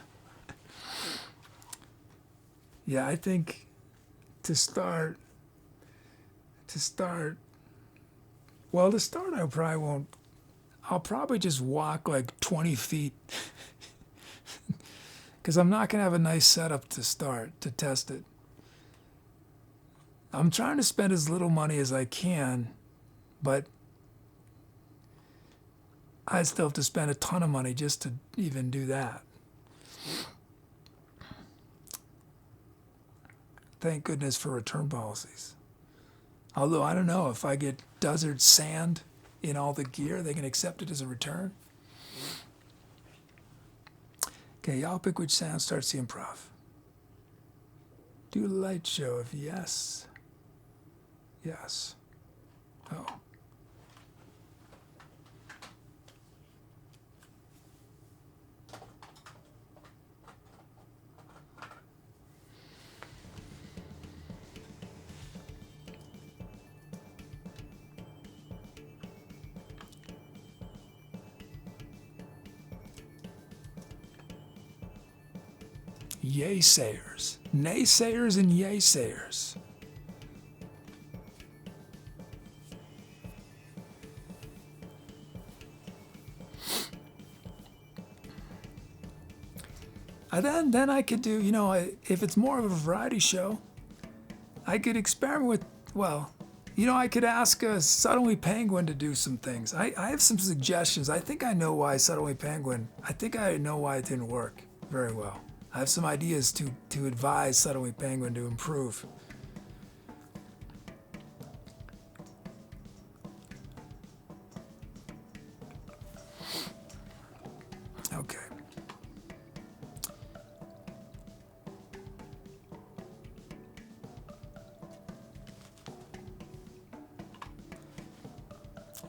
Yeah, I think to start, well, to start, I probably won't. I'll probably just walk like 20 feet because I'm not going to have a nice setup to start, to test it. I'm trying to spend as little money as I can, but I still have to spend a ton of money just to even do that. Thank goodness for return policies. Although I don't know, if I get desert sand in all the gear, they can accept it as a return. Okay, y'all pick which sound starts the improv. Do a light show if yes. Yes. Oh. Yay-sayers. Naysayers and yay-sayers. Then I could do, if it's more of a variety show, I could experiment with, I could ask Suddenly Penguin to do some things. I have some suggestions. I think I know why Suddenly Penguin, I think I know why it didn't work very well. I have some ideas to advise Suddenly Penguin to improve. Okay.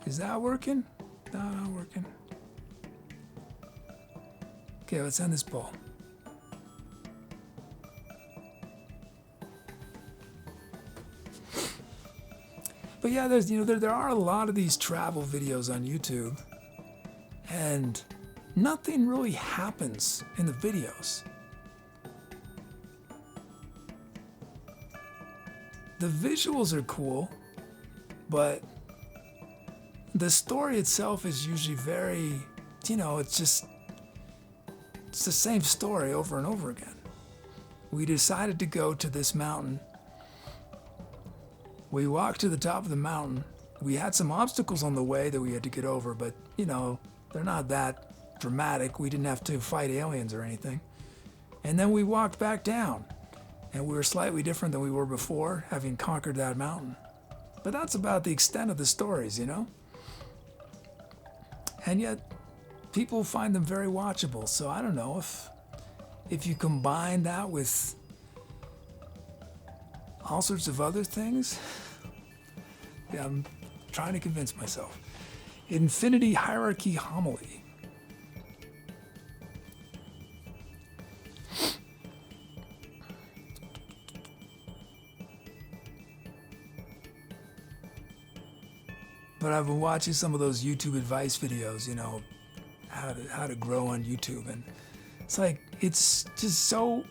Is that working? No, not working. Okay, let's end this poll. But yeah, there's there are a lot of these travel videos on YouTube, and nothing really happens in the videos. The visuals are cool, but the story itself is usually very, it's the same story over and over again. We decided to go to this mountain. We walked to the top of the mountain. We had some obstacles on the way that we had to get over, but, they're not that dramatic. We didn't have to fight aliens or anything. And then we walked back down, and we were slightly different than we were before, having conquered that mountain. But that's about the extent of the stories, And yet, people find them very watchable. So I don't know if you combine that with all sorts of other things. Yeah, I'm trying to convince myself. Infinity Hierarchy Homily. But I've been watching some of those YouTube advice videos, how to grow on YouTube, and it's like it's just so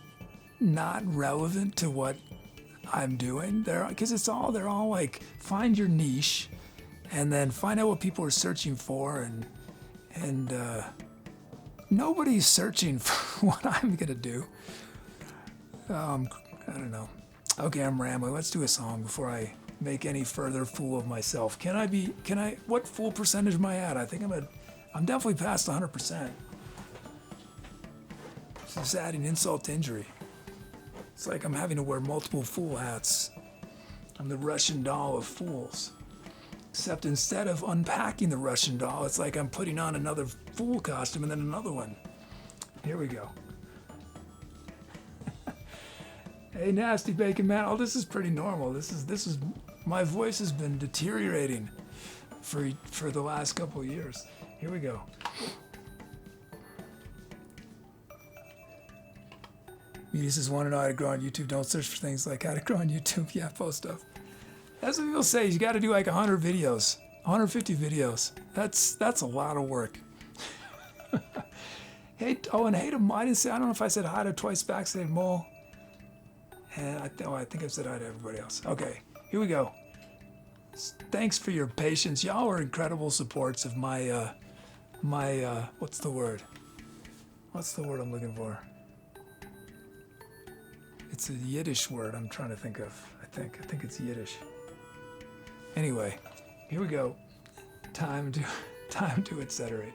not relevant to what I'm doing there, because they're all like, find your niche and then find out what people are searching for, and nobody's searching for what I'm gonna do. I don't know. Okay, I'm rambling. Let's do a song before I make any further fool of myself. What fool percentage am I at? I think I'm definitely past 100%. This is adding insult to injury. It's like I'm having to wear multiple fool hats. I'm the Russian doll of fools. Except instead of unpacking the Russian doll, it's like I'm putting on another fool costume and then another one. Here we go. Hey, Nasty Bacon Man. Oh, this is pretty normal. This is my voice has been deteriorating for the last couple of years. Here we go. Mutis says, want to know how to grow on YouTube? Don't search for things like how to grow on YouTube. Yeah, post stuff. That's what people say. You got to do like 100 videos, 150 videos. That's a lot of work. Hey, oh, and hey to I didn't say. I don't know if I said hi to Twice Backstage Mole. And I think I've said hi to everybody else. Okay, here we go. Thanks for your patience. Y'all are incredible supports of my what's the word? What's the word I'm looking for? It's a Yiddish word I'm trying to think of. I think it's Yiddish. Anyway, here we go. Time to etceterate.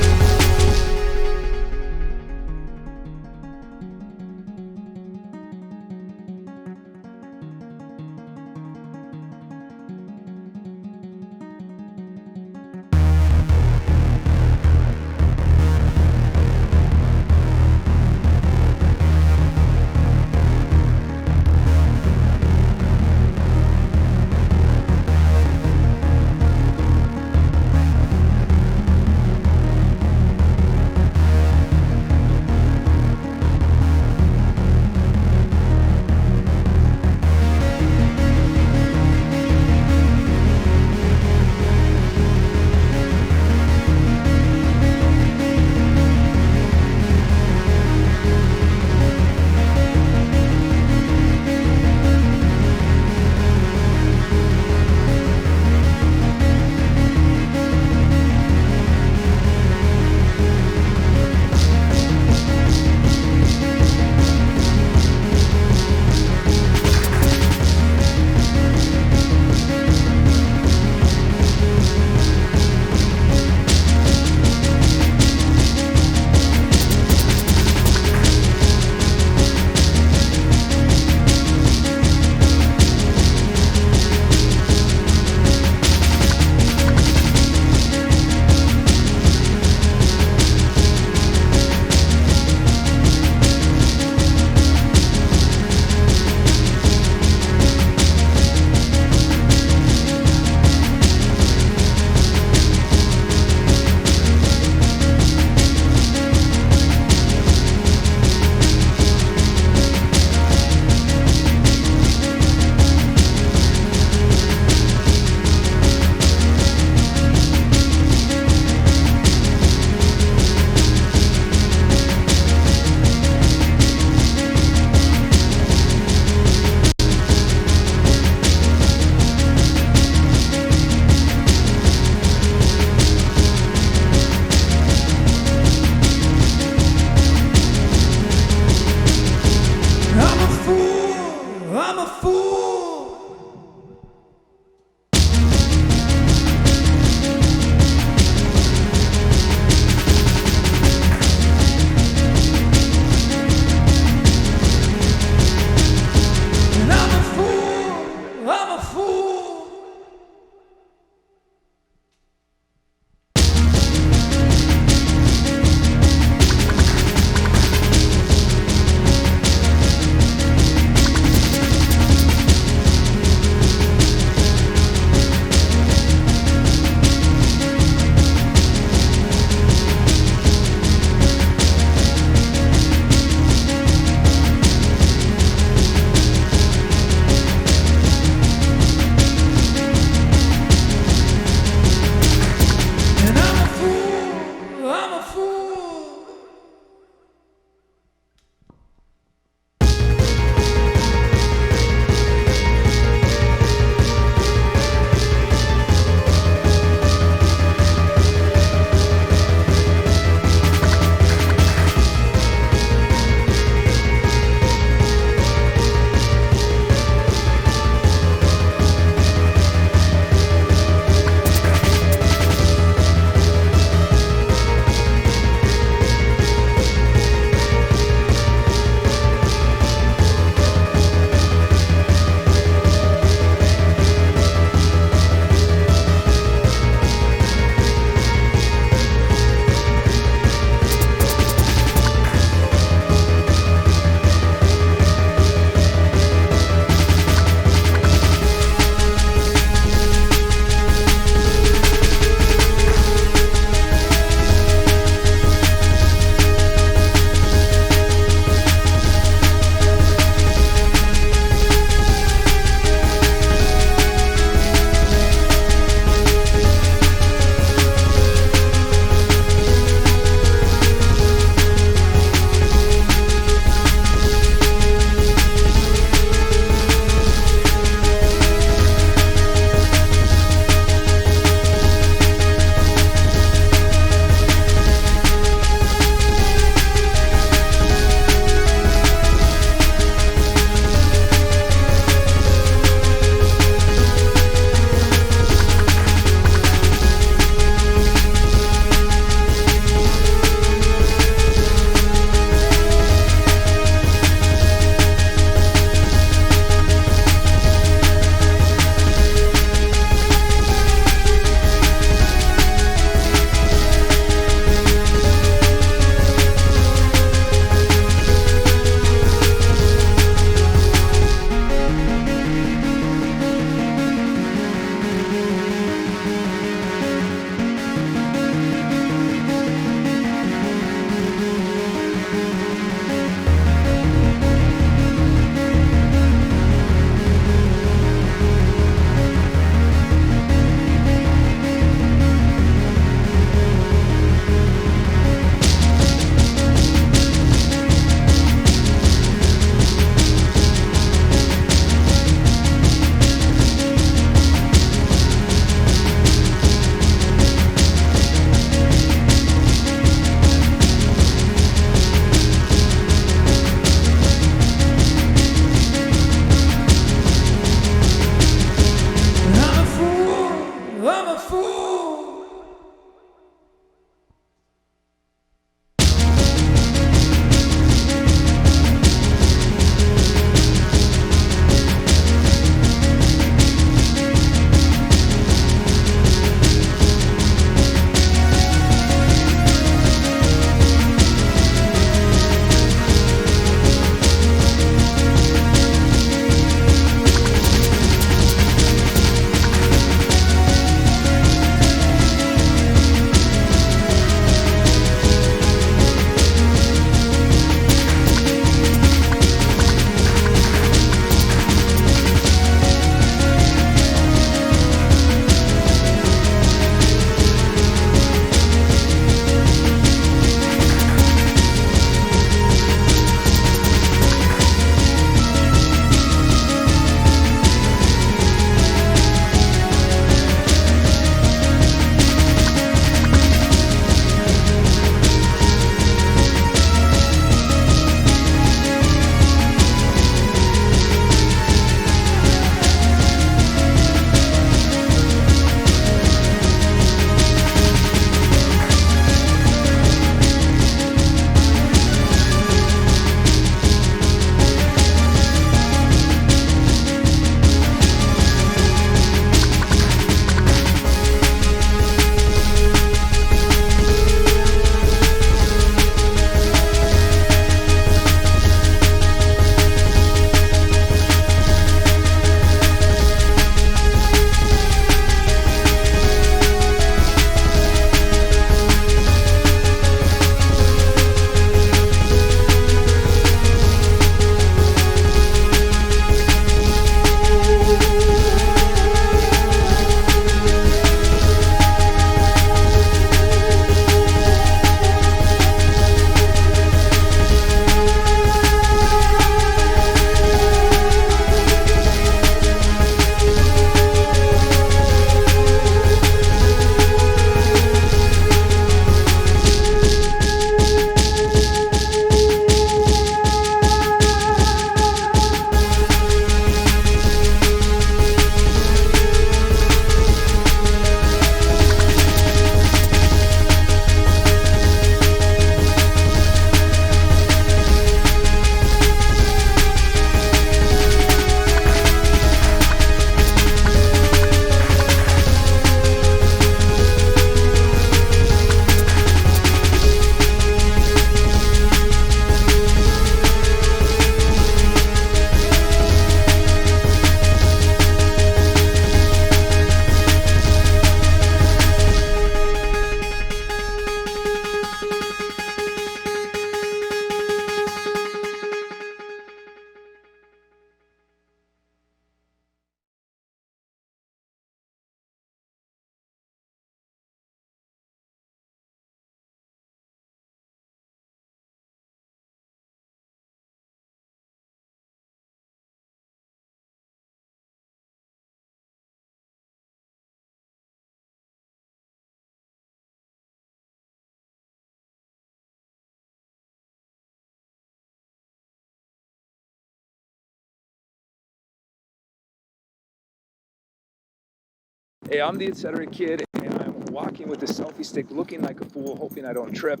Hey, I'm the Etc. Kid, and I'm walking with a selfie stick looking like a fool, hoping I don't trip.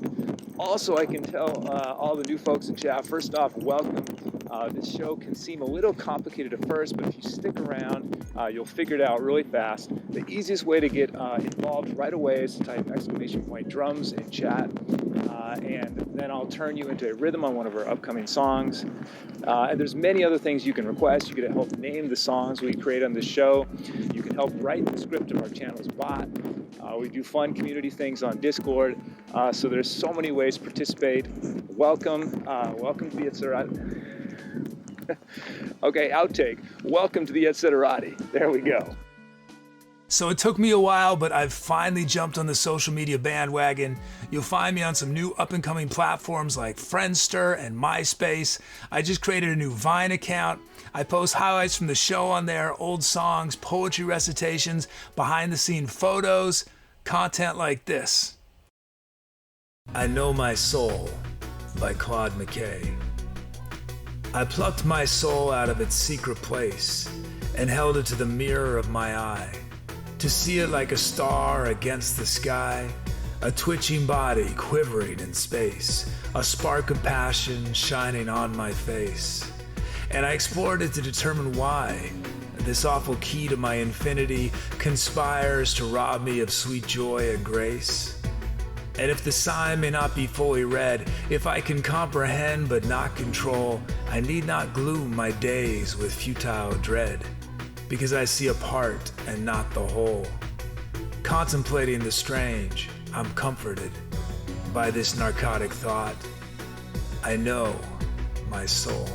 Also, I can tell all the new folks in chat, first off, welcome. This show can seem a little complicated at first, but if you stick around, you'll figure it out really fast. The easiest way to get involved right away is to type !drums in chat, and then I'll turn you into a rhythm on one of our upcoming songs. And there's many other things you can request. You can help name the songs we create on this show. You can help write the script of our channel's bot. We do fun community things on Discord. So there's so many ways to participate. Welcome. Welcome to the Etserati. Okay, outtake. Welcome to the Etserati. There we go. So it took me a while, but I've finally jumped on the social media bandwagon. You'll find me on some new up-and-coming platforms like Friendster and MySpace. I just created a new Vine account. I post highlights from the show on there, old songs, poetry recitations, behind-the-scene photos, content like this. I Know My Soul by Claude McKay. I plucked my soul out of its secret place and held it to the mirror of my eye. To see it like a star against the sky, a twitching body quivering in space, a spark of passion shining on my face. And I explored it to determine why this awful key to my infinity conspires to rob me of sweet joy and grace. And if the sign may not be fully read, if I can comprehend but not control, I need not gloom my days with futile dread. Because I see a part and not the whole. Contemplating the strange, I'm comforted by this narcotic thought. I know my soul.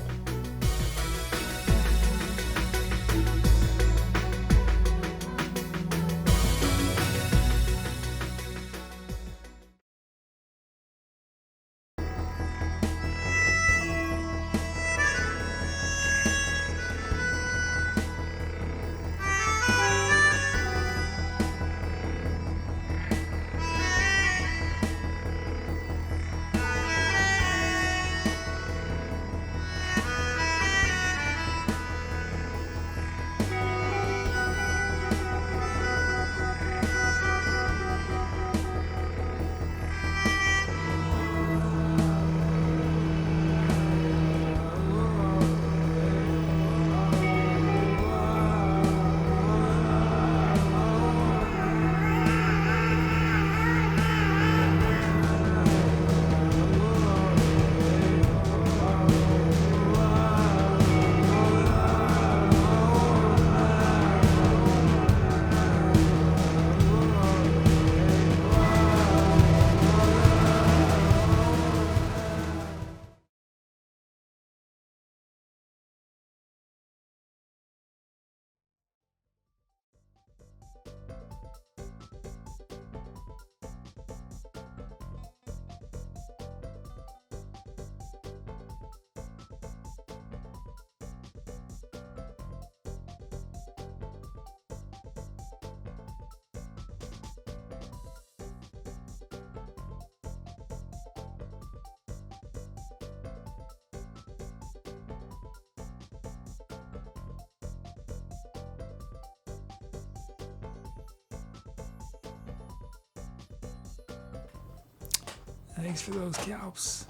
Thanks for those calps.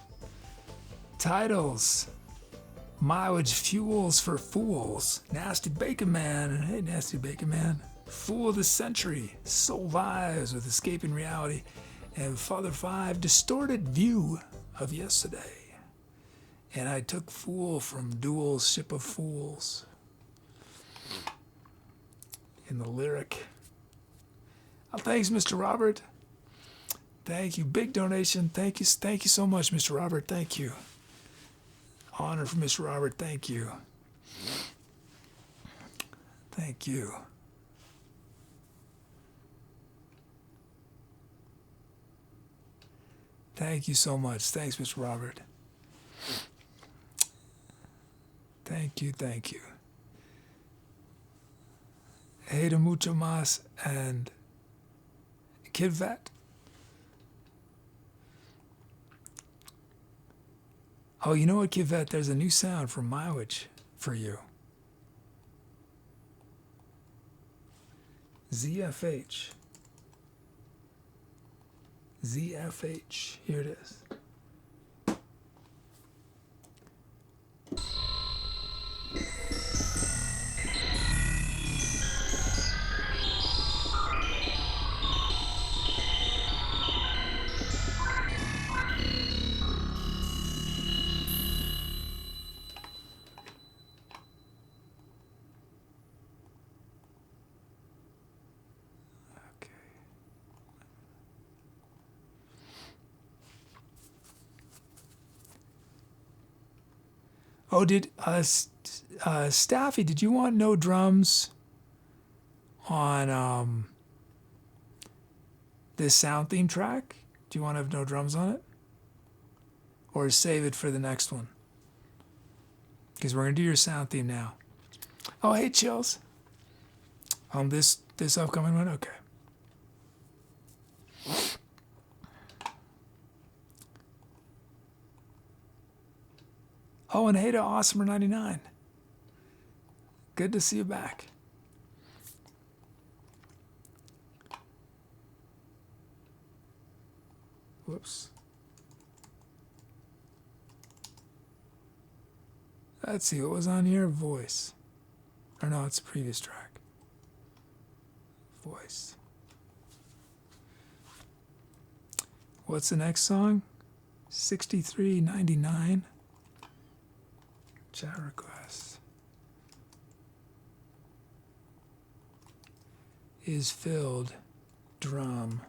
Titles. Mileage Fuels for Fools. Nasty Bacon Man. Hey, Nasty Bacon Man. Fool of the Century. Soul Lives with Escaping Reality. And Father 5, Distorted View of Yesterday. And I took Fool from Duel's Ship of Fools. In the lyric. Oh, thanks, Mr. Robert. Thank you. Big donation. Thank you so much, Mr. Robert. Thank you. Honor for Mr. Robert. Thank you. Thank you. Thank you so much. Thanks, Mr. Robert. Thank you. Thank you. Hey to Mucho Mas and Kid Vet. Oh, you know what, Kid Vet? There's a new sound from Mileage for you. ZFH. ZFH. Here it is. Oh, did Staffy? Did you want no drums on this sound theme track? Do you want to have no drums on it, or save it for the next one? Because we're gonna do your sound theme now. Oh, hey, Chills. This upcoming one, okay. Oh, and hey to Awesomer99. Good to see you back. Whoops. Let's see, what was on here? Voice. Or no, it's the previous track. Voice. What's the next song? 6399. Chat request is filled drum.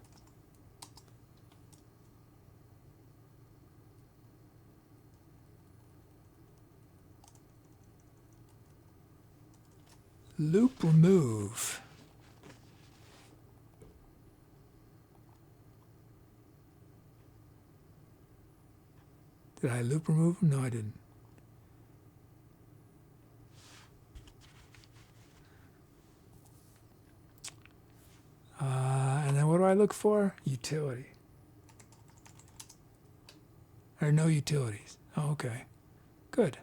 Loop remove. Did I loop remove him? No, I didn't. And then what do I look for? Utility. Or no utilities. Oh, okay. Good.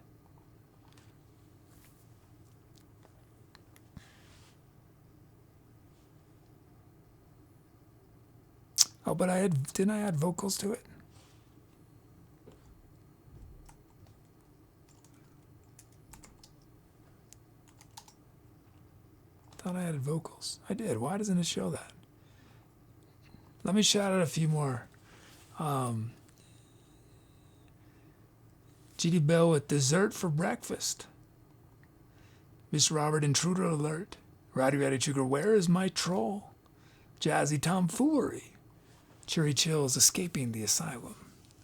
Oh, but didn't I add vocals to it? Thought I added vocals. I did. Why doesn't it show that? Let me shout out a few more. GD Bill with dessert for breakfast. Miss Robert Intruder Alert. Rowdy Rowdy Chuger, where is my troll? Jazzy Tomfoolery. Cherry Chills escaping the asylum.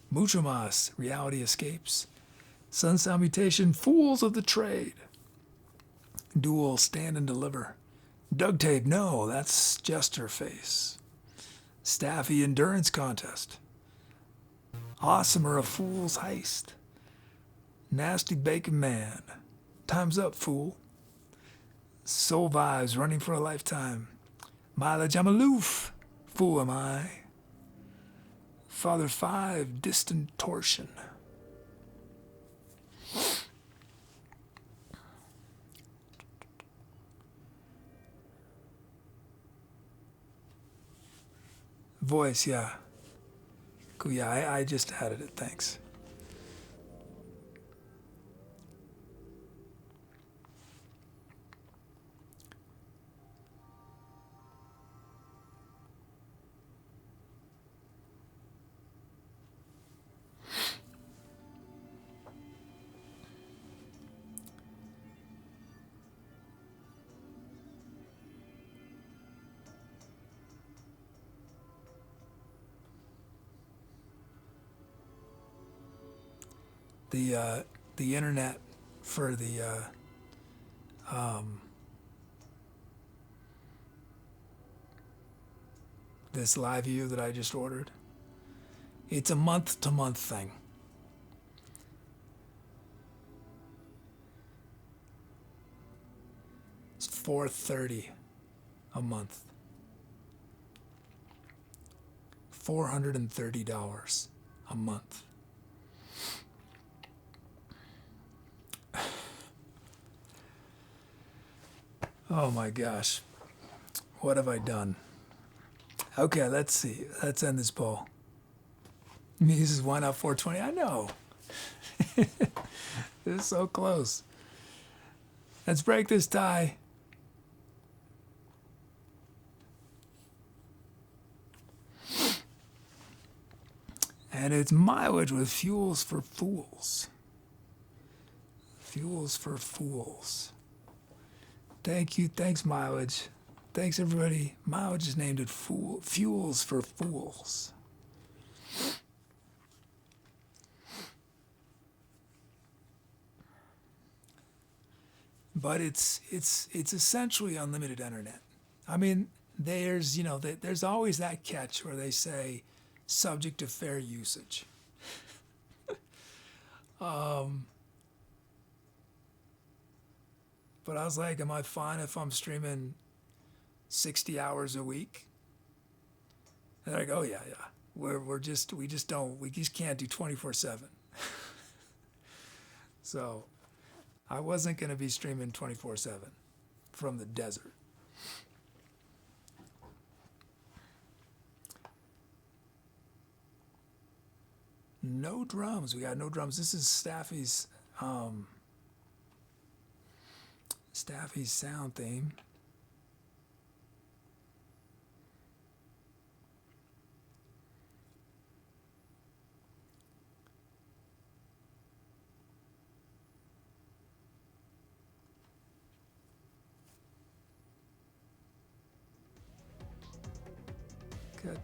Mucho Mas, reality escapes. Sun Salutation, fools of the trade. Duel, stand and deliver. Duct tape, no, that's Jester face. Staffy endurance contest. Awesomer a fool's heist. Nasty bacon man. Time's up, fool. Soul vibes running for a lifetime. Mileage, I'm aloof. Fool am I. Father 5, distant torsion. Voice, yeah. Cool, yeah, I just added it, thanks. The internet for the this live view that I just ordered. It's a month-to-month thing. It's $430 a month. $430 a month. Oh my gosh. What have I done? Okay, let's see. Let's end this poll. Muses 1 out 420. I know. This is so close. Let's break this tie. And it's Mileage with Fuels for Fools. Fuels for Fools. Thank you. Thanks, Mileage. Thanks, everybody. Mileage is named it Fuels for Fools. But it's essentially unlimited internet. I mean, there's always that catch where they say subject to fair usage. But I was like, am I fine if I'm streaming 60 hours a week? And they're like, oh yeah. We just can't do 24/7. So I wasn't going to be streaming 24/7 from the desert. No drums. We got no drums. This is Staffy's sound theme. Got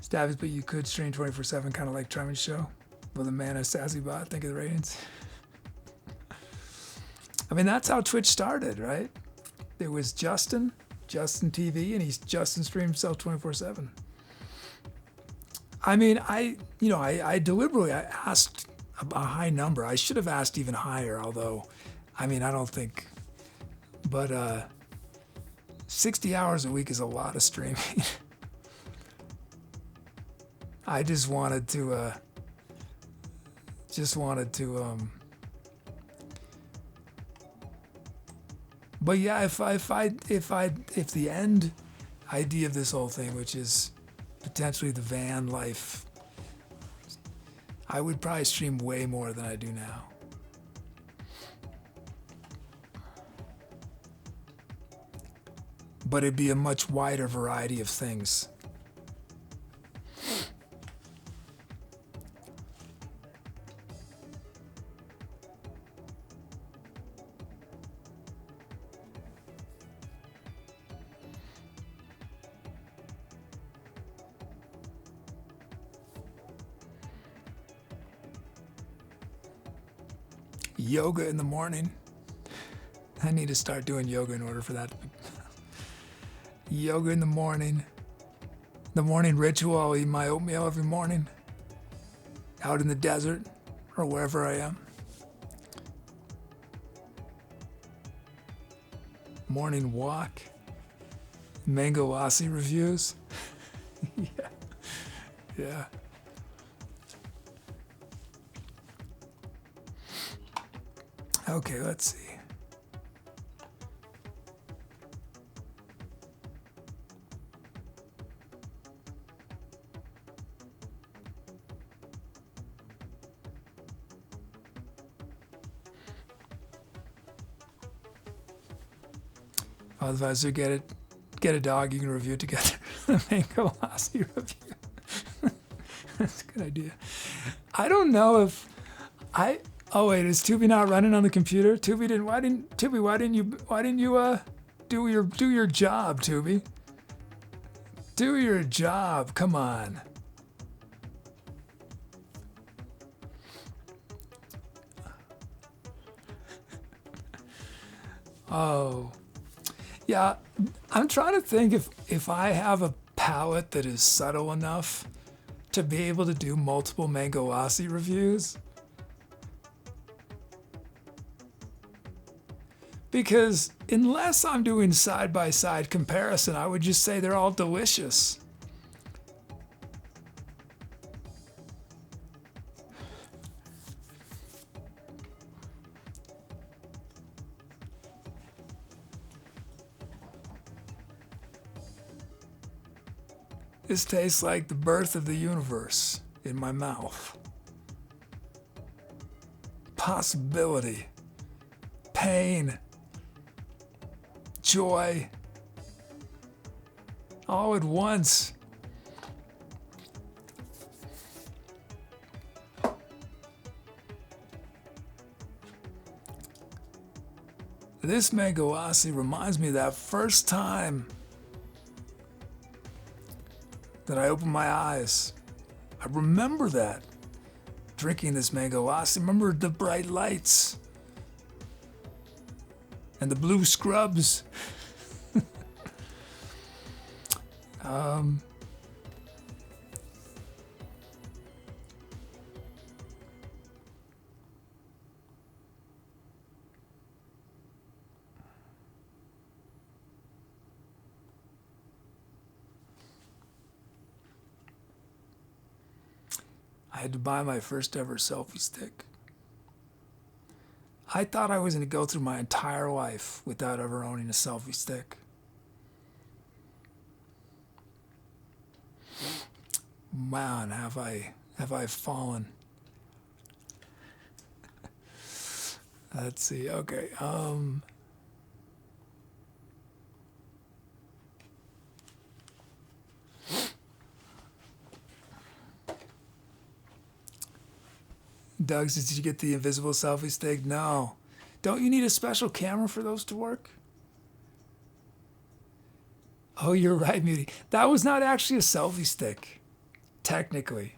Stabbies, but you could stream 24/7, kind of like Trumpet Show with a man as Sassy Bot. Think of the ratings. I mean, that's how Twitch started, right? It was Justin TV, and Justin streamed himself 24/7. I mean, I deliberately asked a high number. I should have asked even higher, although, I mean, I don't think, but 60 hours a week is a lot of streaming. I just wanted to but yeah, if the end idea of this whole thing, which is potentially the van life, I would probably stream way more than I do now. But it'd be a much wider variety of things. Yoga in the morning. I need to start doing yoga in order for that. Yoga in the morning. The morning ritual, I'll eat my oatmeal every morning. Out in the desert or wherever I am. Morning walk. Mango lassi reviews. Yeah. Okay, let's see. Otherwise, get a dog you can review together. The Mango lassi review. That's a good idea. I don't know if I. Oh wait, is Tubi not running on the computer? Why didn't you do your job, Tubi? Do your job. Come on. Oh. Yeah, I'm trying to think if I have a palette that is subtle enough to be able to do multiple Mango lassi reviews. Because unless I'm doing side-by-side comparison, I would just say they're all delicious. This tastes like the birth of the universe in my mouth. Possibility, pain, joy, all at once. This mango lassi reminds me of that first time that I opened my eyes. I remember that, drinking this mango lassi. Remember the bright lights and the blue scrubs. I had to buy my first ever selfie stick. I thought I was going to go through my entire life without ever owning a selfie stick. Man, have I fallen. Let's see. Okay. Doug, did you get the invisible selfie stick? No. Don't you need a special camera for those to work? Oh, you're right, Muty. That was not actually a selfie stick, technically.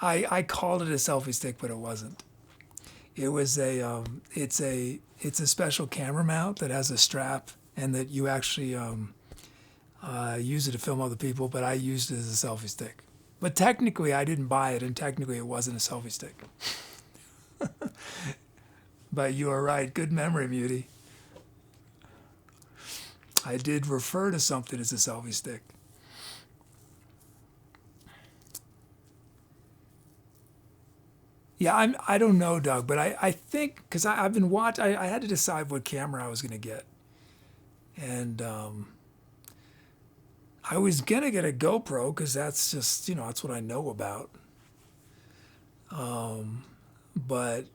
I called it a selfie stick, but it wasn't. It was it's a special camera mount that has a strap, and that you actually use it to film other people, but I used it as a selfie stick. But technically, I didn't buy it, and technically, it wasn't a selfie stick. But you are right. Good memory, Muty. I did refer to something as a selfie stick. Yeah, I don't know, Doug, but I think, because I've been watching, I had to decide what camera I was going to get. And I was going to get a GoPro, because that's just, that's what I know about. But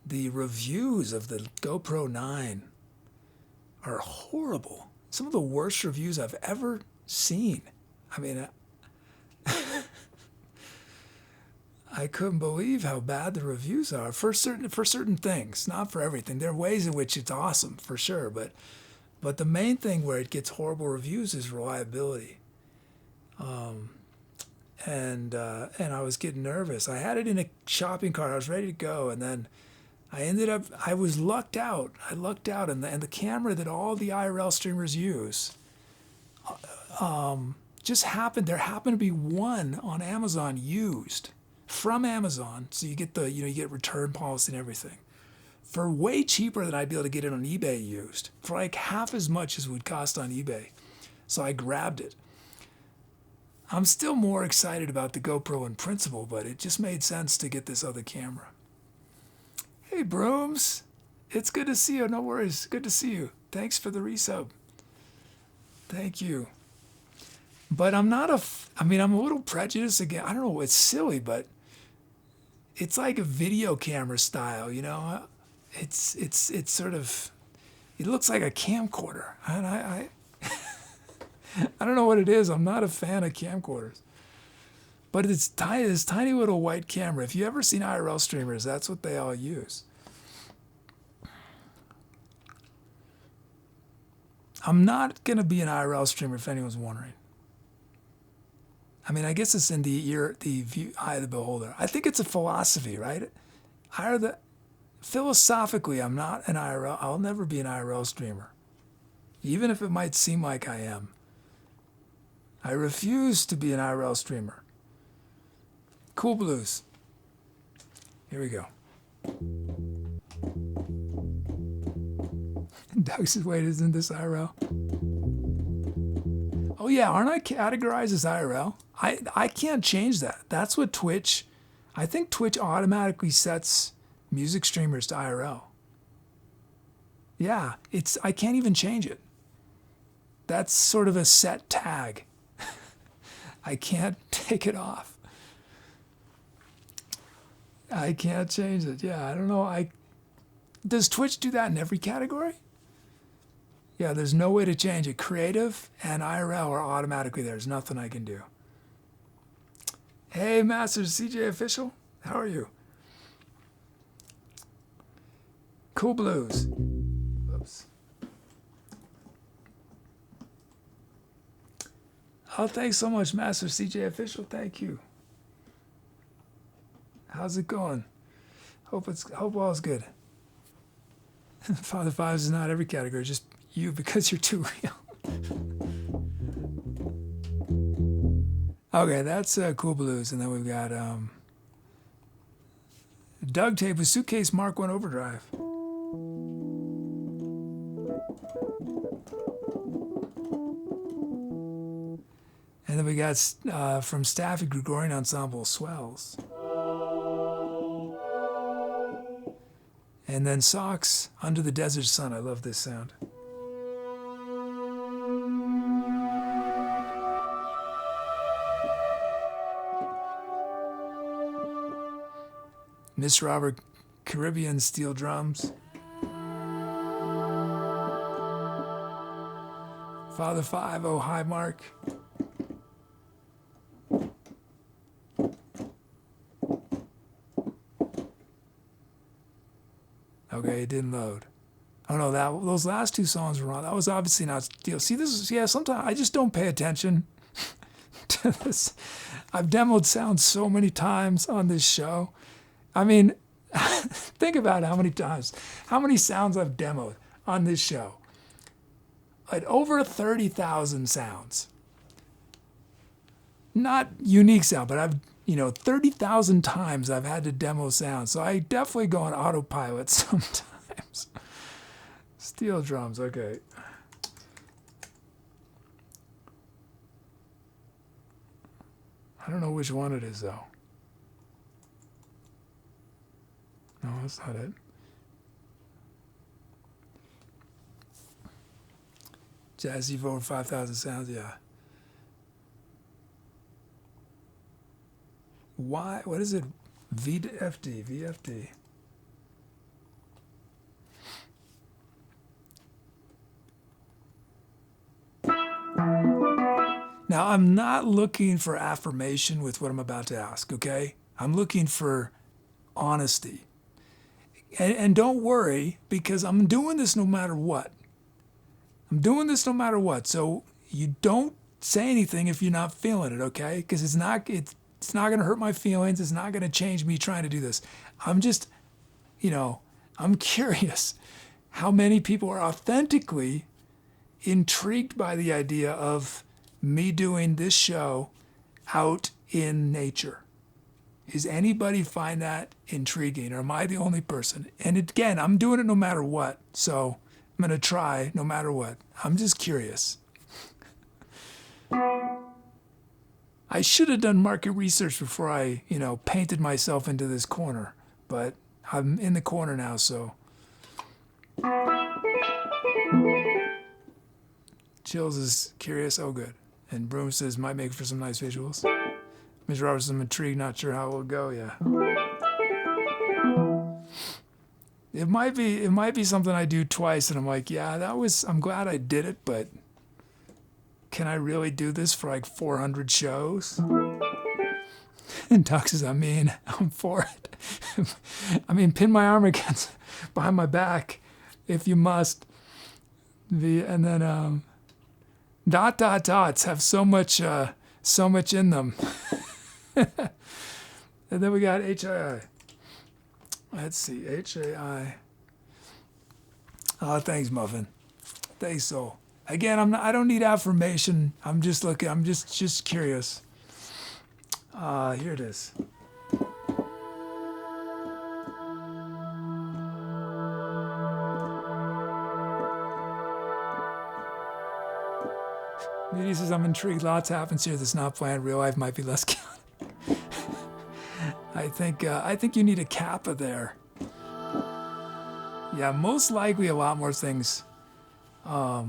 the reviews of the GoPro 9 are horrible. Some of the worst reviews I've ever seen. I mean, I couldn't believe how bad the reviews are for certain things, not for everything. There are ways in which it's awesome, for sure, but the main thing where it gets horrible reviews is reliability. And I was getting nervous. I had it in a shopping cart. I was ready to go, and then I was lucked out. I lucked out, and the camera that all the IRL streamers use, just happened. There happened to be one on Amazon used from Amazon, so you get you get return policy and everything for way cheaper than I'd be able to get it on eBay used, for like half as much as it would cost on eBay. So I grabbed it. I'm still more excited about the GoPro in principle, but it just made sense to get this other camera. Hey, Brooms. It's good to see you. No worries. Good to see you. Thanks for the resub. Thank you. But I'm not I'm a little prejudiced again. I don't know. It's silly, but it's like a video camera style, It's sort of, it looks like a camcorder. And I don't know what it is. I'm not a fan of camcorders. But it's tiny, this tiny little white camera. If you ever seen IRL streamers, that's what they all use. I'm not going to be an IRL streamer, if anyone's wondering. I mean, I guess it's in the eye of the beholder. I think it's a philosophy, right? Philosophically, I'm not an IRL. I'll never be an IRL streamer, even if it might seem like I am. I refuse to be an IRL streamer. Cool Blues. Here we go. Doug says, wait, isn't this IRL? Oh yeah, aren't I categorized as IRL? I can't change that. That's what Twitch, I think Twitch automatically sets music streamers to IRL. Yeah, I can't even change it. That's sort of a set tag. I can't take it off. I can't change it. Yeah, I don't know. Does Twitch do that in every category? Yeah, there's no way to change it. Creative and IRL are automatically there. There's nothing I can do. Hey, Masters CJ Official. How are you? Cool Blues. Oops. Oh, thanks so much, Master CJ Official. Thank you. How's it going? Hope all's good. Father Fives is not every category, just you because you're too real. Okay, that's Cool Blues, and then we've got Doug Tape with Suitcase Mark 1 Overdrive. And then we got from Staffy Gregorian Ensemble, Swells. And then Socks, Under the Desert Sun. I love this sound. Miss Robert, Caribbean Steel Drums. Father Five, Oh Hi Mark. Okay, it didn't load. Oh no, those last two songs were wrong. That was obviously not Steel. See, this is, yeah, sometimes I just don't pay attention to this. I've demoed sounds so many times on this show. I mean, think about how many sounds I've demoed on this show. Like over 30,000 sounds. Not unique sound, but I've 30,000 times I've had to demo sound. So I definitely go on autopilot sometimes. Steel drums, okay. I don't know which one it is though. No, that's not it. Jazzy over 5,000 sounds, yeah. Why? What is it? VFD, VFD. Now, I'm not looking for affirmation with what I'm about to ask, okay? I'm looking for honesty. And don't worry, because I'm doing this no matter what. I'm doing this no matter what. So you don't say anything if you're not feeling it, okay? Because it's not going to hurt my feelings. It's not going to change me trying to do this. I'm just, I'm curious how many people are authentically intrigued by the idea of me doing this show out in nature. Does anybody find that intriguing, or am I the only person? And again, I'm doing it no matter what, so I'm going to try no matter what. I'm just curious. I should have done market research before I, painted myself into this corner, but I'm in the corner now, so. Chills is curious, oh good. And Broom says, might make for some nice visuals. Ms. Roberts, I'm intrigued, not sure how it will go, yeah. It might be something I do twice, and I'm like, yeah, I'm glad I did it, but can I really do this for like 400 shows? And Doc says, I'm for it. Pin my arm against behind my back if you must. And then dots have so much in them. And then we got HAI. Let's see, HAI. Oh, thanks, Muffin. Thanks, Soul. Again, I don't need affirmation. I'm just looking. I'm just curious. Here it is. Katie says, I'm intrigued. Lots happens here that's not planned. Real life might be less chaotic. I think you need a kappa there. Yeah, most likely a lot more things. What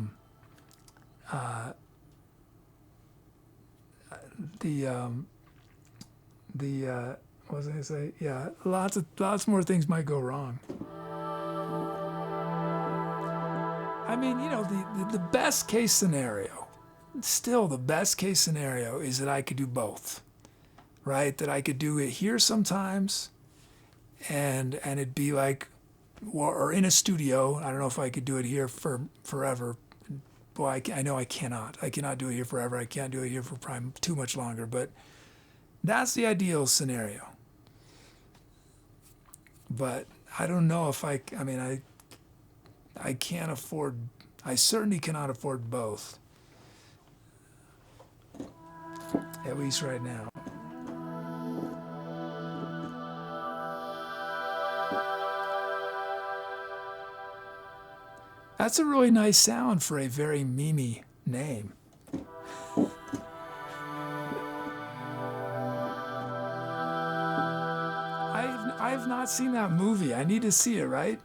was I gonna say? Yeah, lots more things might go wrong. I mean, you know, the best case scenario, still the best case scenario is that I could do both, right? That I could do it here sometimes, and it'd be like, or in a studio. I don't know if I could do it here for forever. Boy, I know I cannot. I cannot do it here forever. I can't do it here for probably too much longer. But that's the ideal scenario. But I don't know if I mean, I can't afford, I certainly cannot afford both. At least right now. That's a really nice sound for a very memey name. I've not seen that movie. I need to see it, right?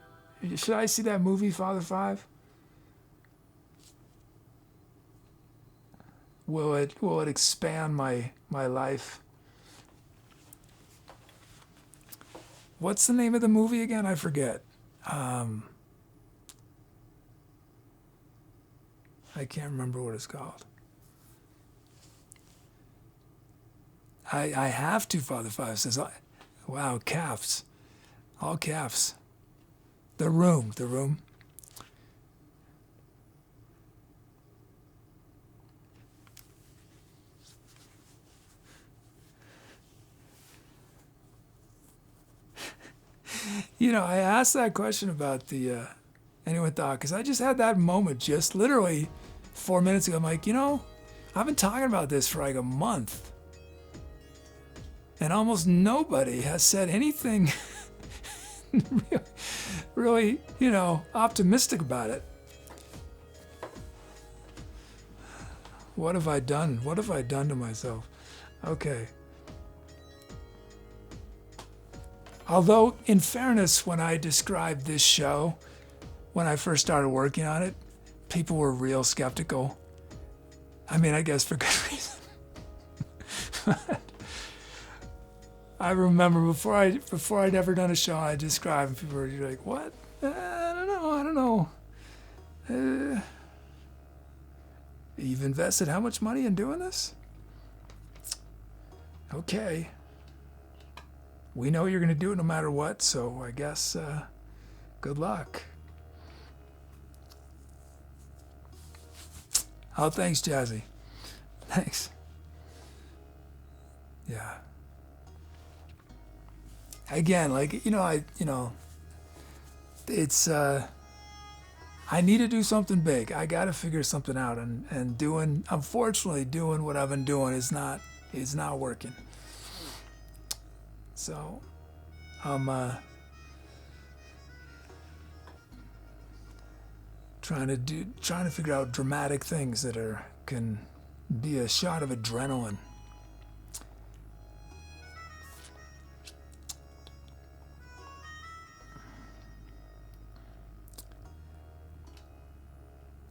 Should I see that movie, Father Five? Will it expand my life? What's the name of the movie again? I forget. I can't remember what it's called. I have to, Father Five says. Wow, caps. All caps. The Room. You know, I asked that question about the anyone thought, because I just had that moment just literally 4 minutes ago. I'm like, you know, I've been talking about this for like a month. And almost nobody has said anything really, you know, optimistic about it. What have I done? What have I done to myself? Okay. Although, in fairness, when I described this show, when I first started working on it, people were real skeptical. I mean, I guess for good reason. I remember before I'd ever done a show, I described, and people were like, "What? I don't know. You've invested how much money in doing this? Okay. We know you're going to do it no matter what, so I guess good luck." Oh, thanks, Jazzy. Thanks. Yeah. Again, like, it's, I need to do something big. I got to figure something out, and unfortunately, doing what I've been doing is not working. So, I'm, trying to figure out dramatic things that can be a shot of adrenaline.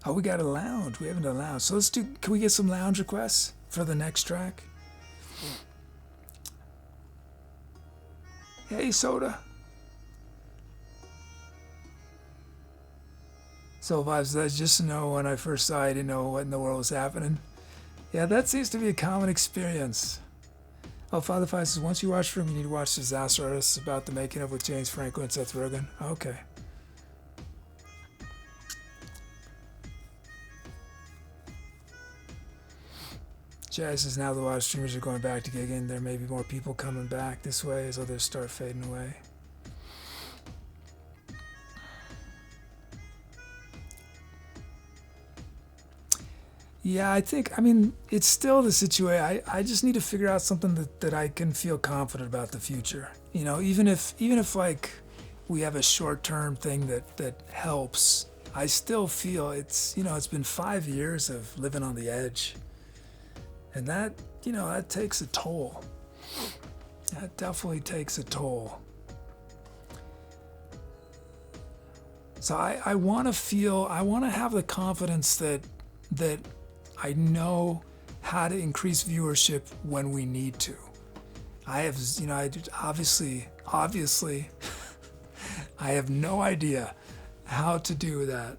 Oh, we got a lounge. We haven't done a lounge. So can we get some lounge requests for the next track? Hey, Soda. So vibes, that's just to know when I first saw it, I didn't know what in the world was happening. Yeah, that seems to be a common experience. Oh, Father Five says, once you watch Room, you need to watch Disaster Artists about the making of with James Franco and Seth Rogen. Okay. Jazz says, now that a lot of streamers are going back to gigging, there may be more people coming back this way as others start fading away. Yeah, I mean, it's still the situation. I just need to figure out something that I can feel confident about the future. You know, even if like we have a short-term thing that helps, I still feel it's been 5 years of living on the edge. And that, that takes a toll. That definitely takes a toll. So I want to have the confidence that I know how to increase viewership when we need to. I have, obviously, I have no idea how to do that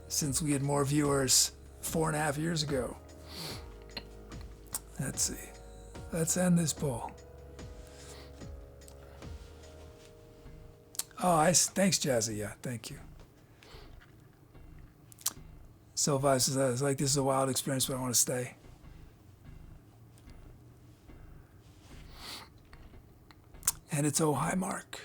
since we had more viewers 4.5 years ago. Let's see. Let's end this poll. Oh, thanks, Jazzy. Yeah, thank you. Sylvia says, like, this is a wild experience, but I want to stay. And it's oh hi, Mark.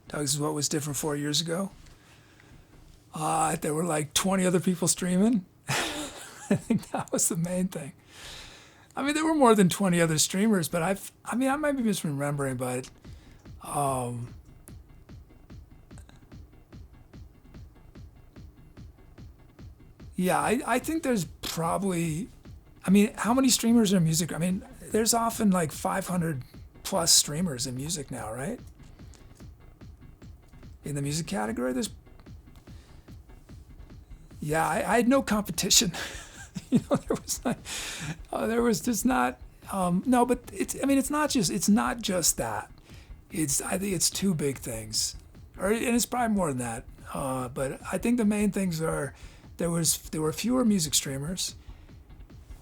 Doug says, what was different 4 years ago? There were like 20 other people streaming. I think that was the main thing. I mean, there were more than 20 other streamers, but I might be misremembering, but yeah, I think there's probably, how many streamers are in music? I mean, there's often like 500 plus streamers in music now, right? In the music category, I had no competition. There was just not. No, but it's not just that. I think it's two big things, and it's probably more than that. But I think the main things are there were fewer music streamers,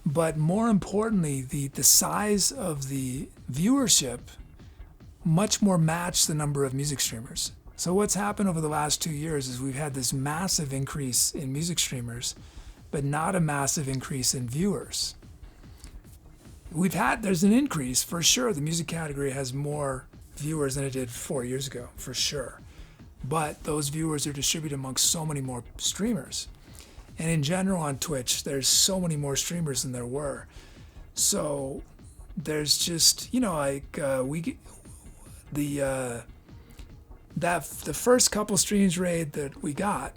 but more importantly, the size of the viewership much more matched the number of music streamers. So what's happened over the last 2 years is we've had this massive increase in music streamers, but not a massive increase in viewers. There's an increase for sure. The music category has more viewers than it did 4 years ago, for sure. But those viewers are distributed amongst so many more streamers. And in general on Twitch, there's so many more streamers than there were. So there's just, the first couple streams raid that we got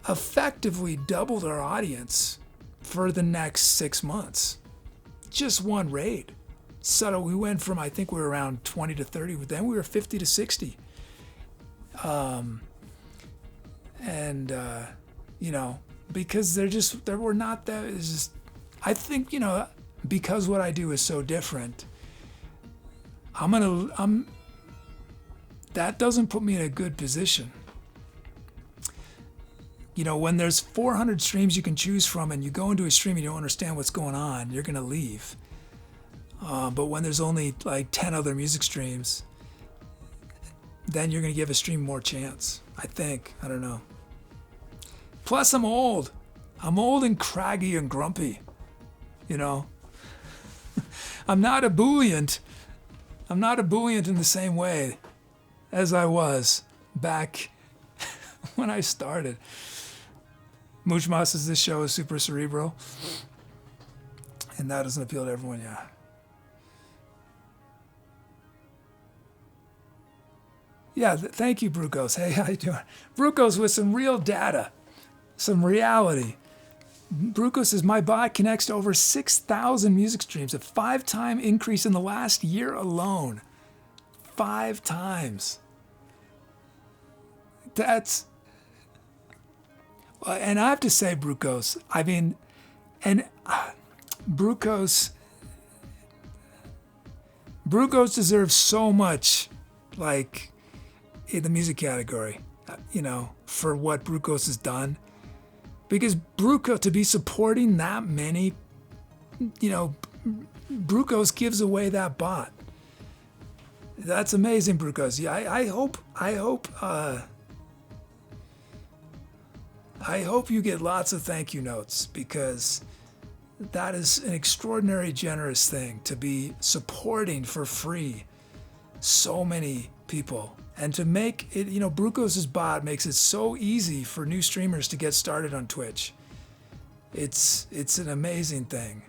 effectively doubled our audience for the next 6 months. Just one raid. So we went from, I think we were around 20 to 30, but then we were 50 to 60. Because there were not that, it's just, I think, because what I do is so different, that doesn't put me in a good position. When there's 400 streams you can choose from and you go into a stream and you don't understand what's going on, you're going to leave. But when there's only like 10 other music streams, then you're going to give a stream more chance, I think. I don't know. Plus, I'm old. I'm old and craggy and grumpy. I'm not ebullient. I'm not ebullient in the same way as I was back when I started. Muchmas says this show is super cerebral. And that doesn't appeal to everyone, yeah. Yeah, thank you, Brucos. Hey, how you doing? Brucos with some real data, some reality. Brucos says, my bot connects to over 6,000 music streams, a 5-time increase in the last year alone. 5 times. That's, and I have to say, Brucos, Brucos deserves so much, like, in the music category, for what Brucos has done. Because to be supporting that many, Brucos gives away that bot. That's amazing, Brucos. Yeah, I hope you get lots of thank you notes, because that is an extraordinary, generous thing to be supporting for free so many people. And to make it, Brucos' bot makes it so easy for new streamers to get started on Twitch. It's an amazing thing.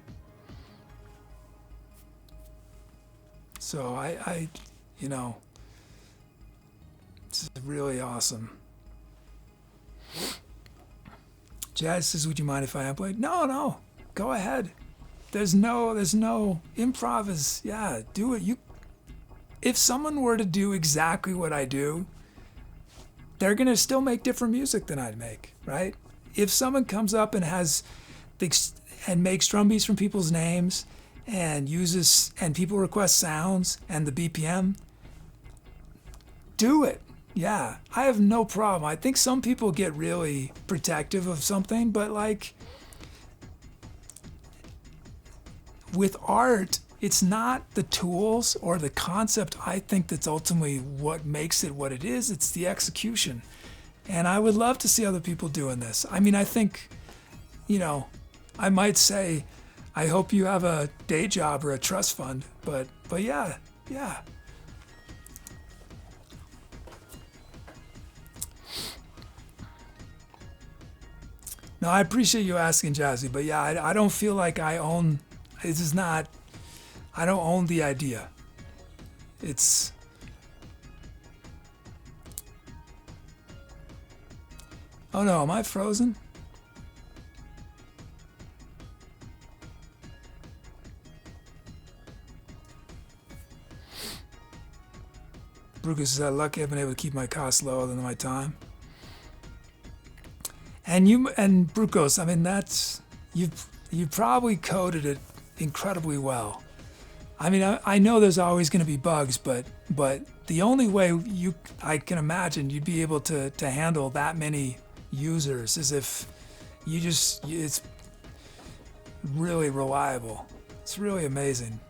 So you know, it's really awesome. Jazz says, would you mind if I unplayed? No, go ahead. There's no improv is, yeah, do it. If someone were to do exactly what I do, they're going to still make different music than I'd make, right? If someone comes up and makes drum beats from people's names and people request sounds and the BPM, do it. Yeah, I have no problem. I think some people get really protective of something, but like with art, it's not the tools or the concept, I think, that's ultimately what makes it what it is. It's the execution. And I would love to see other people doing this. I mean, I think, you know, I might say, I hope you have a day job or a trust fund, but yeah. No, I appreciate you asking, Jazzy, but yeah, I don't feel like I own, I don't own the idea. It's, oh no, am I frozen? Brucus is that lucky I've been able to keep my costs lower than my time. And Brucos, I mean, that's, you probably coded it incredibly well. I mean, I know there's always going to be bugs, but the only way I can imagine you'd be able to handle that many users is if it's really reliable. It's really amazing.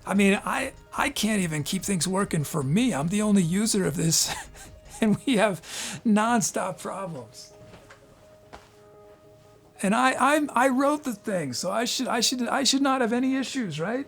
I mean, I can't even keep things working for me. I'm the only user of this. And we have nonstop problems. And I wrote the thing, so I should not have any issues, right?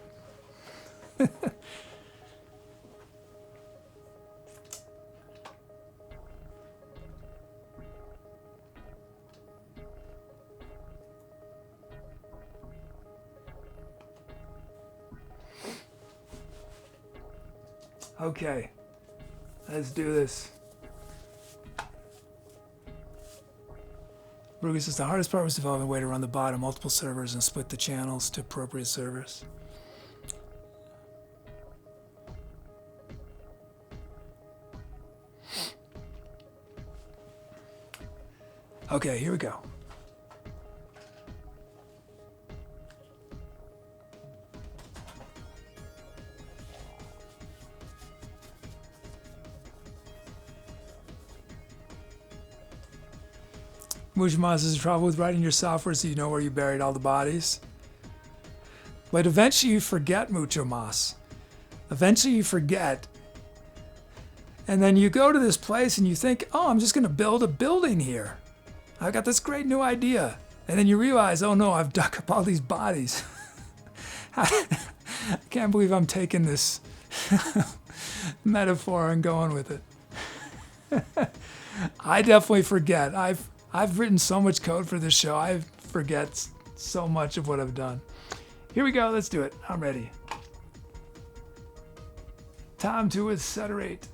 Okay, let's do this. Rugi says the hardest part was developing a way to run the bot on multiple servers and split the channels to appropriate servers. Okay, here we go. Mujmas is trouble with writing your software so you know where you buried all the bodies. But eventually you forget, Mucho Mas. Eventually you forget. And then you go to this place and you think, oh, I'm just going to build a building here. I've got this great new idea. And then you realize, oh no, I've dug up all these bodies. I can't believe I'm taking this metaphor and going with it. I definitely forget. I've written so much code for this show, I forget so much of what I've done. Here we go, let's do it. I'm ready. Time to accelerate.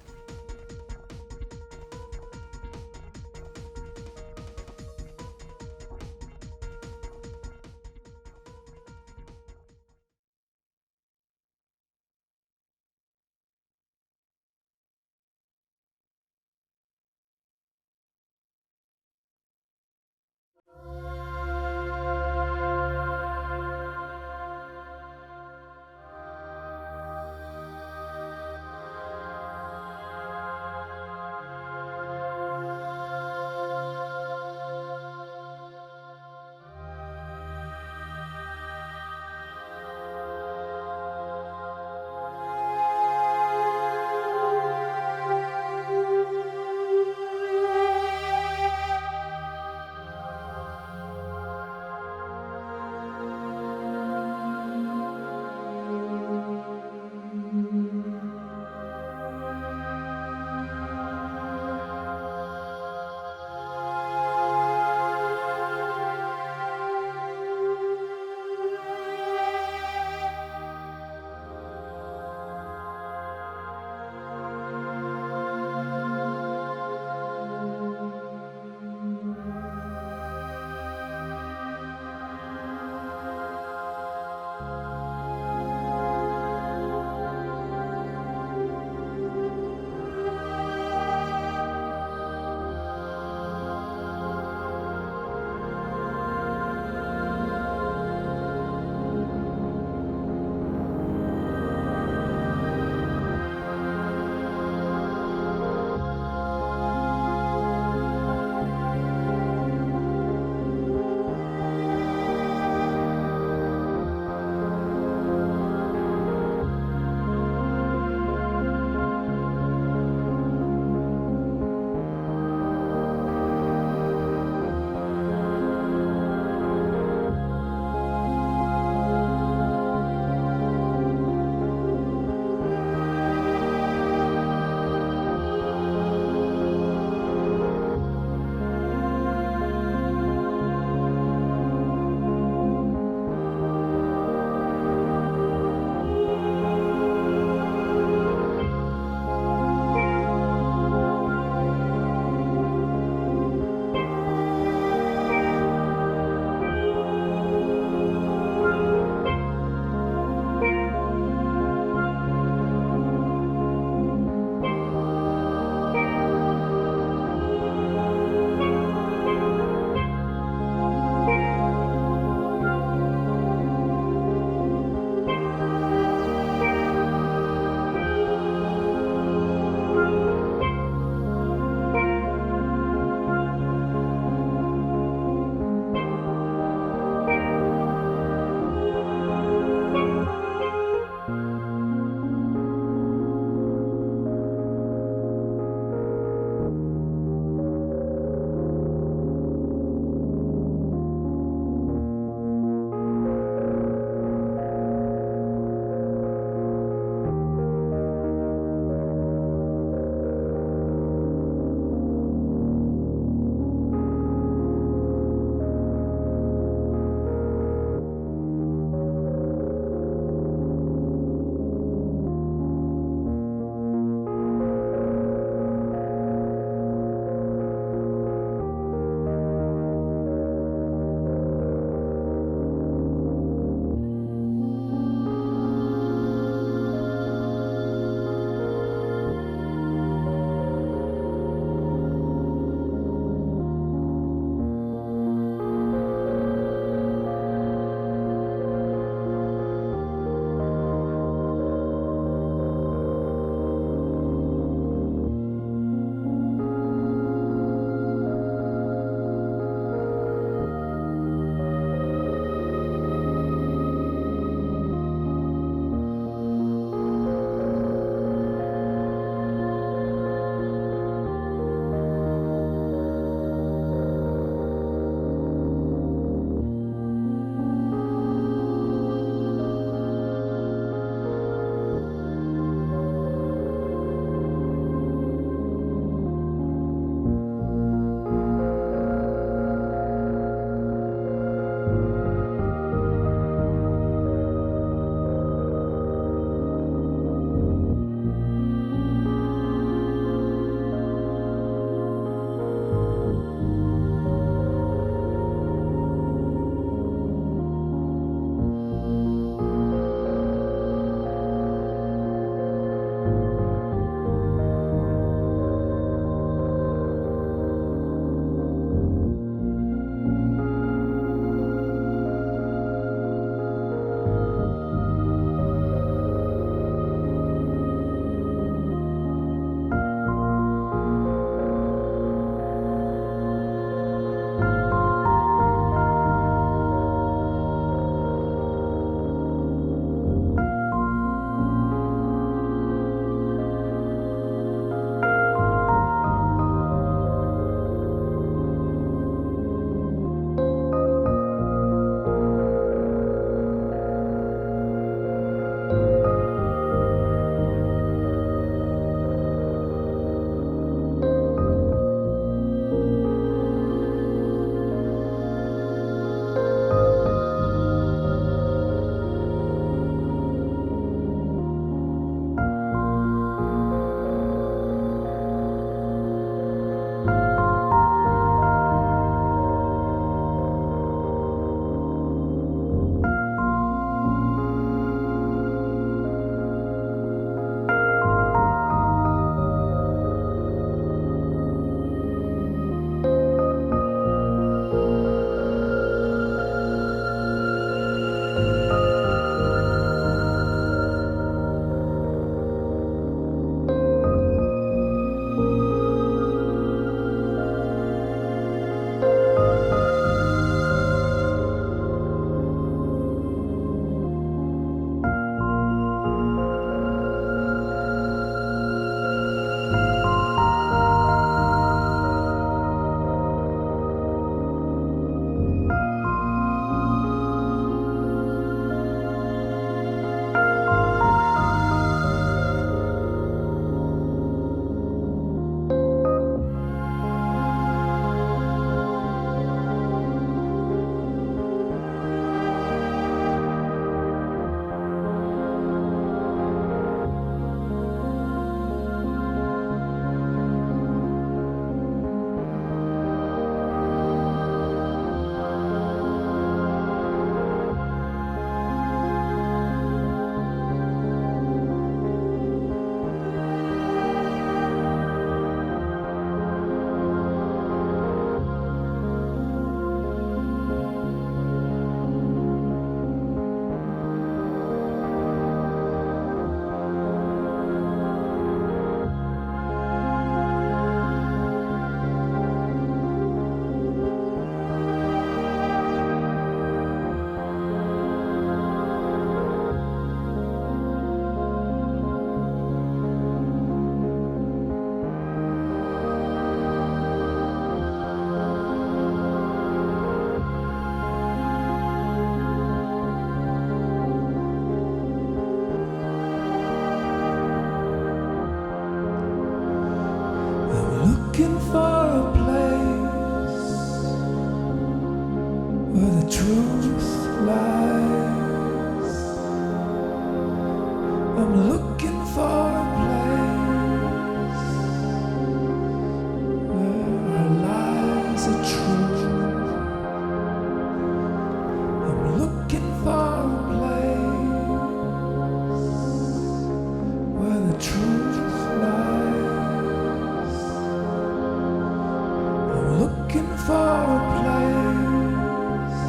looking for a place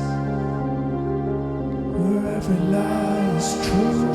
where every lie is true.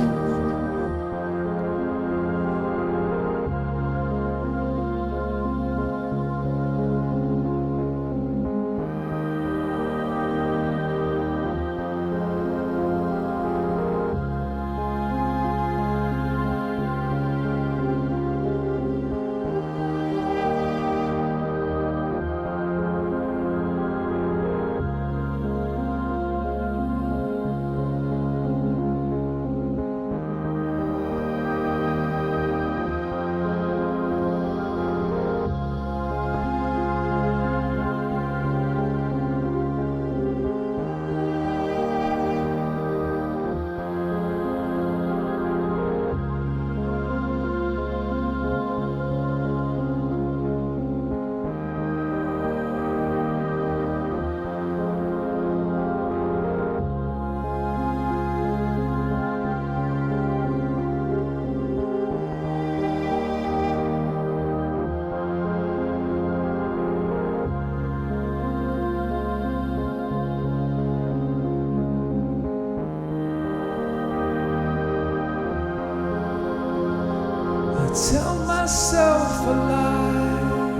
Tell myself a lie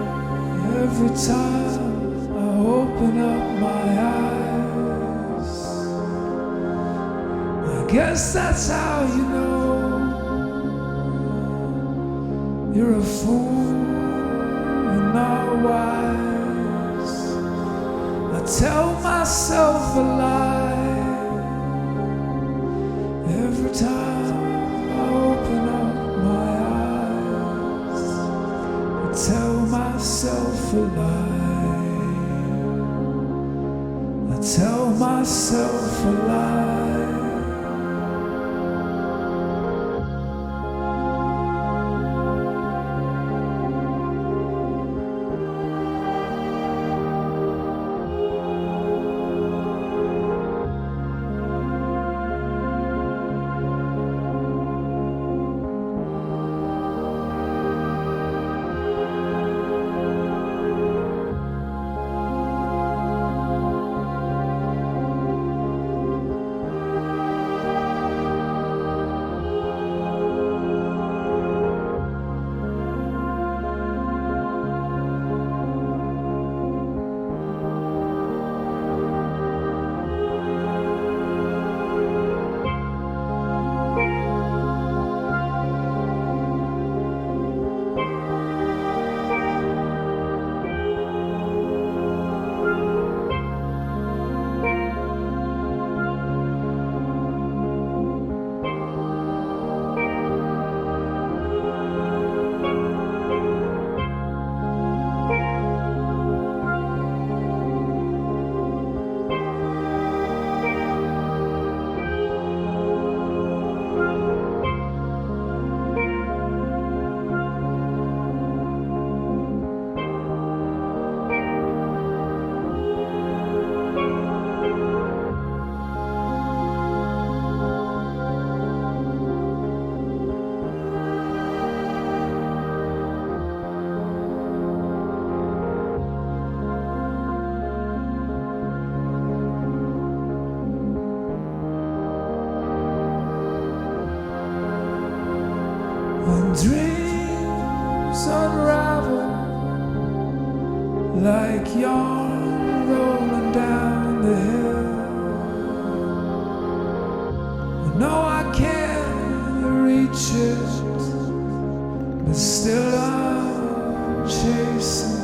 every time I open up my eyes. I guess that's how you know you're a fool and not wise. I tell myself a lie every time I open up my eyes. Tell myself a lie. I tell myself a lie. Dreams unravel like yarn rolling down the hill. I know I can't reach it, but still I'm chasing.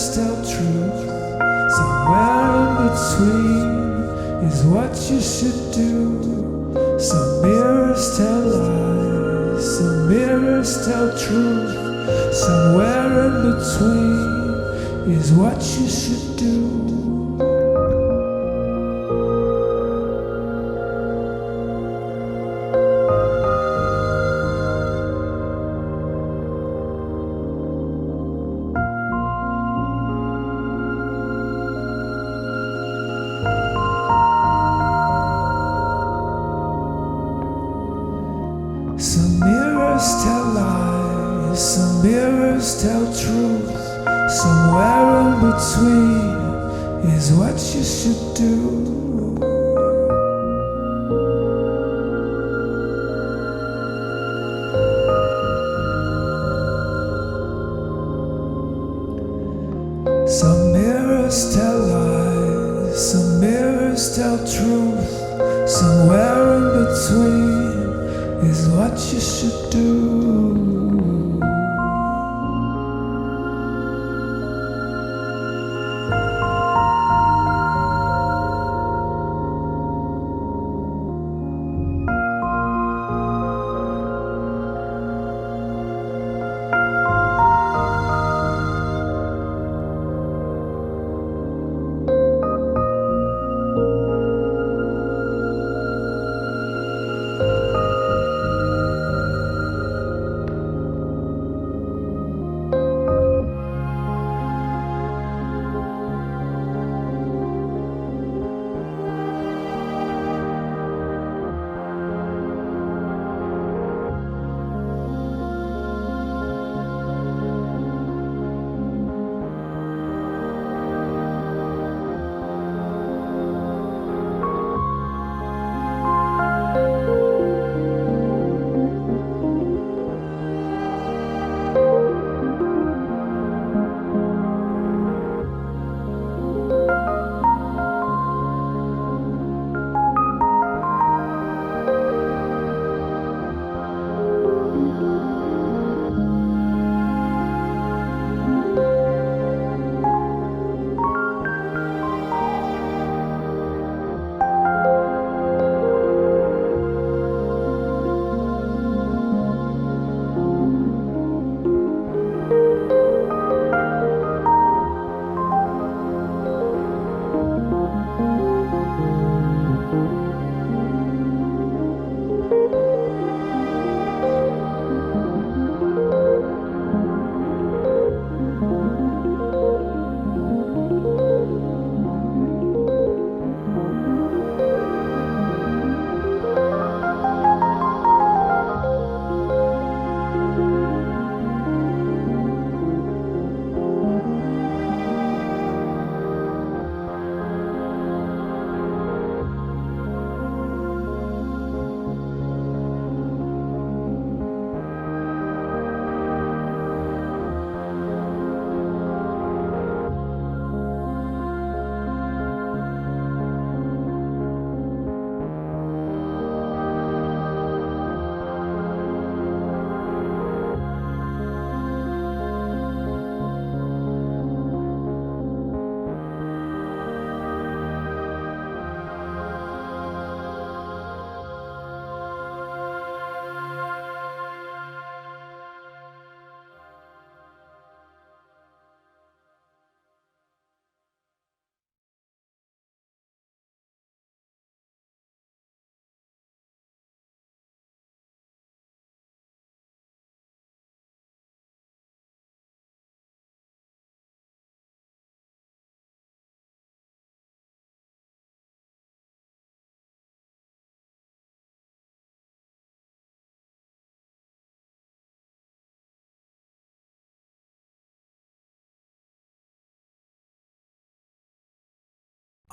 mirrors tell truth. Somewhere in between is what you should do. Some mirrors tell lies, some mirrors tell truth. Somewhere in between is what you should do. Some mirrors tell lies, some mirrors tell truth. Somewhere in between is what you should do. Some mirrors tell lies, some mirrors tell truth. Somewhere in between is what you should do.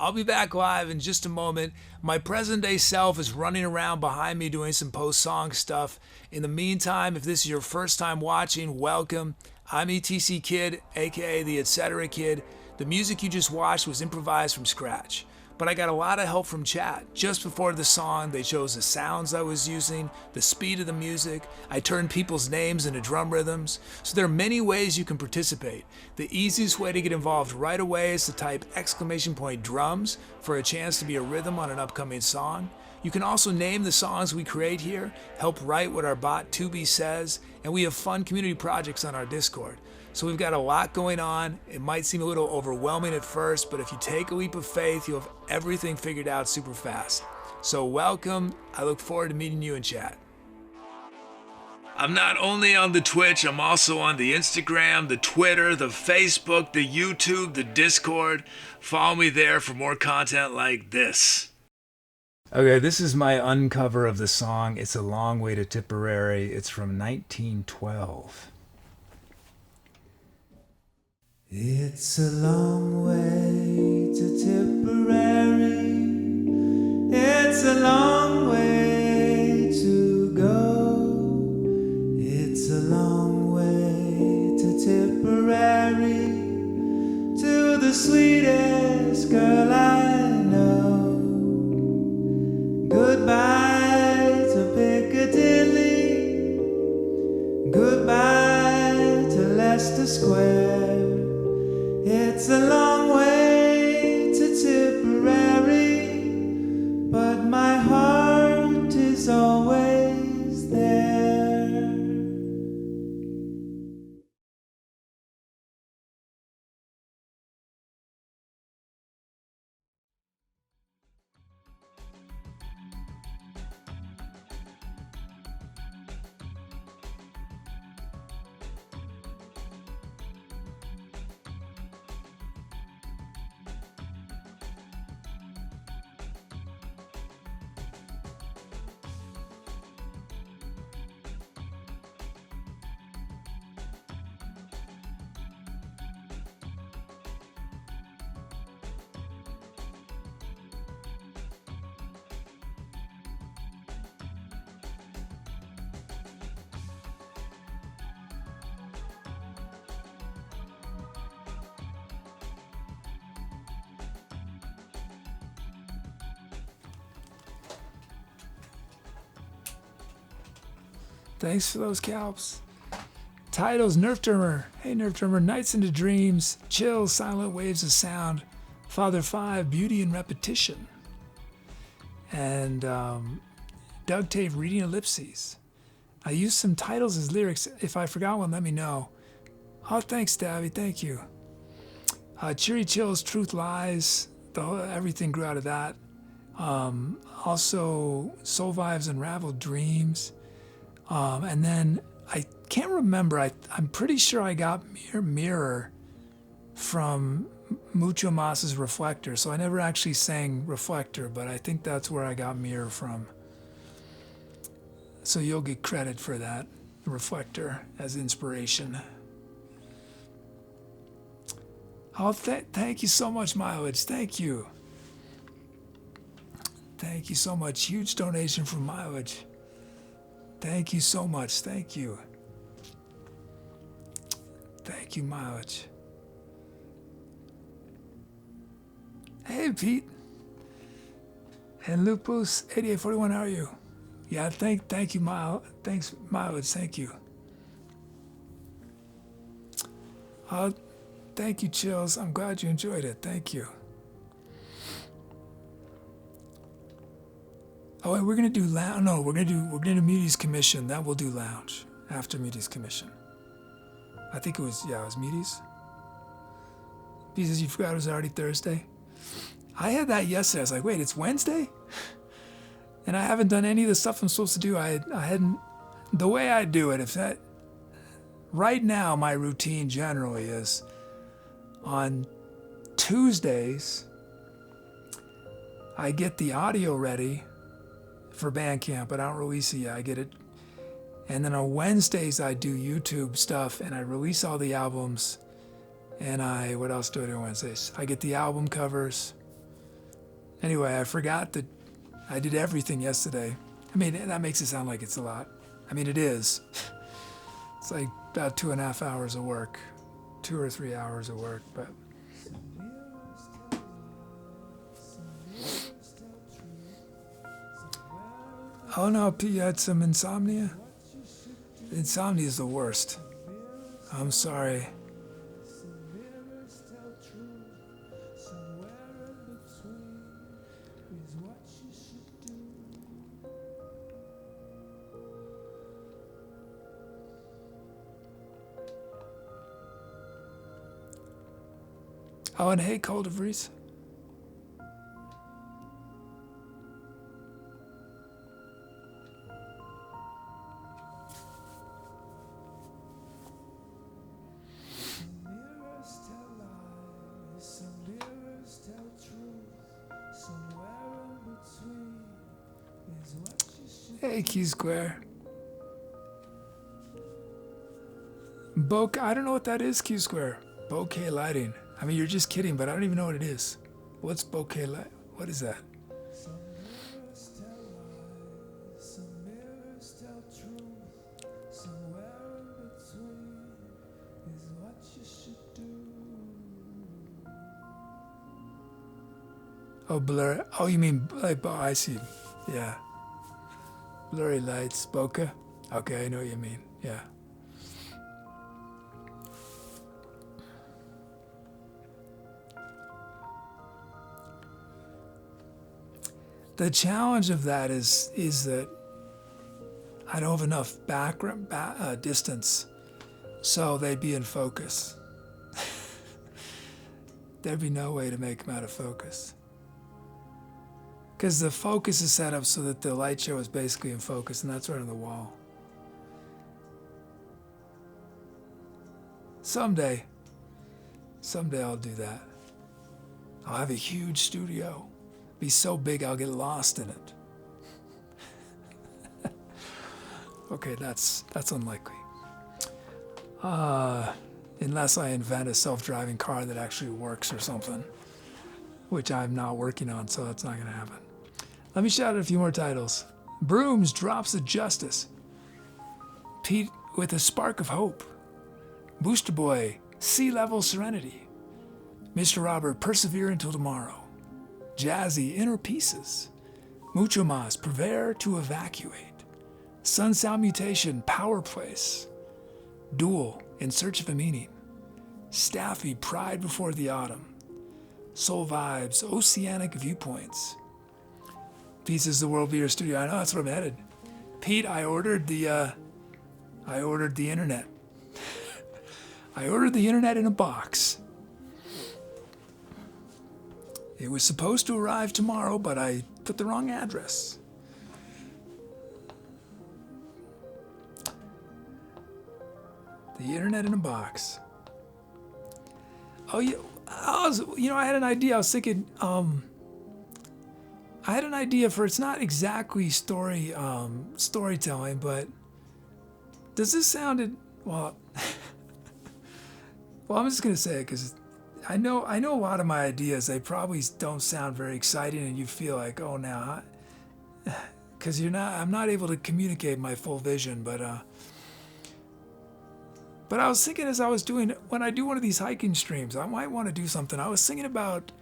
I'll be back live in just a moment. My present day self is running around behind me doing some post-song stuff. In the meantime, if this is your first time watching, welcome. I'm ETC Kid, aka the Etc. Kid. The music you just watched was improvised from scratch. but I got a lot of help from chat. Just before the song, they chose the sounds I was using, the speed of the music. I turned people's names into drum rhythms. So there are many ways you can participate. The easiest way to get involved right away is to type !drums for a chance to be a rhythm on an upcoming song. You can also name the songs we create here, help write what our bot 2B says, and we have fun community projects on our Discord. So we've got a lot going on. It might seem a little overwhelming at first, but if you take a leap of faith, you'll have everything figured out super fast. So welcome. I look forward to meeting you in chat. I'm not only on the Twitch, I'm also on the Instagram, the Twitter, the Facebook, the YouTube, the Discord. Follow me there for more content like this. Okay, this is my uncover of the song It's a Long Way to Tipperary. It's from 1912. It's a long way to Tipperary. It's a long way to go. It's a long way to Tipperary, to the sweetest girl I know. Goodbye to Piccadilly. Goodbye to Leicester Square. It's a long way to Tipperary, but my heart is always there. Thanks for those calps. Titles, Nerf Drummer. Hey, Nerf Drummer. Nights into Dreams. Chill, Silent Waves of Sound. Father 5, Beauty and Repetition. And Doug Tave, Reading Ellipses. I used some titles as lyrics. If I forgot one, let me know. Oh, thanks, Davy. Thank you. Cheery Chills, Truth Lies. Everything grew out of that. Also, Soul Vibes, Unraveled Dreams. And then I can't remember. I'm pretty sure I got Mirror from Mucho Mas's Reflector. So I never actually sang Reflector, but I think that's where I got Mirror from. So you'll get credit for that, Reflector, as inspiration. Oh, thank you so much, Mileage. Thank you. Thank you so much. Huge donation from Mileage. Thank you so much. Thank you. Thank you, Mileage. Hey, Pete. And Lupus 8841, how are you? Yeah, thank you, Thanks, Mileage. Thank you. Thank you, Chills. I'm glad you enjoyed it. Thank you. Oh, and we're gonna do lounge. No, we're gonna do Muty's Commission. Then we'll do lounge after Muty's Commission. I think it was Muty's. Because you forgot it was already Thursday. I had that yesterday. I was like, wait, it's Wednesday, and I haven't done any of the stuff I'm supposed to do. I hadn't. The way I do it, right now, my routine generally is on Tuesdays. I get the audio ready for Bandcamp, but I don't release it yet. I get it. And then on Wednesdays, I do YouTube stuff, and I release all the albums. And what else do I do on Wednesdays? I get the album covers. Anyway, I forgot that I did everything yesterday. I mean, that makes it sound like it's a lot. I mean, it is. It's like about 2.5 hours of work, 2 or 3 hours of work, but. Oh no, you had some insomnia? Insomnia is the worst. I'm sorry. Oh, and hey, Cold DeVries. Hey, Q Square. Bokeh, I don't know what that is, Q Square. Bokeh lighting. I mean, you're just kidding, but I don't even know what it is. What's bokeh light? What is that? Oh, blur. Oh, you mean like? Oh, I see. Yeah. Blurry lights, bokeh. Okay, I know what you mean. Yeah. The challenge of that is that I don't have enough background distance, so they'd be in focus. There'd be no way to make them out of focus. Because the focus is set up so that the light show is basically in focus, and that's right on the wall. Someday I'll do that. I'll have a huge studio. Be so big I'll get lost in it. Okay, that's unlikely. Unless I invent a self-driving car that actually works or something, which I'm not working on, so that's not going to happen. Let me shout out a few more titles. Brooms drops of justice. Pete with a spark of hope. Booster Boy, sea level serenity. Mr. Robert, persevere until tomorrow. Jazzy, inner pieces. Muchomas, prepare to evacuate. Sun Sound Mutation, power place. Duel, in search of a meaning. Staffy, pride before the autumn. Soul Vibes, oceanic viewpoints. Pieces of the World Beer Studio. I know that's where I'm headed. Pete, I ordered the internet. I ordered the internet in a box. It was supposed to arrive tomorrow, but I put the wrong address. The internet in a box. Oh, yeah. I had an idea. I was thinking, I had an idea for, it's not exactly storytelling, but does this sound, well, I'm just going to say it because I know a lot of my ideas, they probably don't sound very exciting and you feel like, oh, now, because I'm not able to communicate my full vision, but I was thinking when I do one of these hiking streams, I might want to do something. I was thinking about,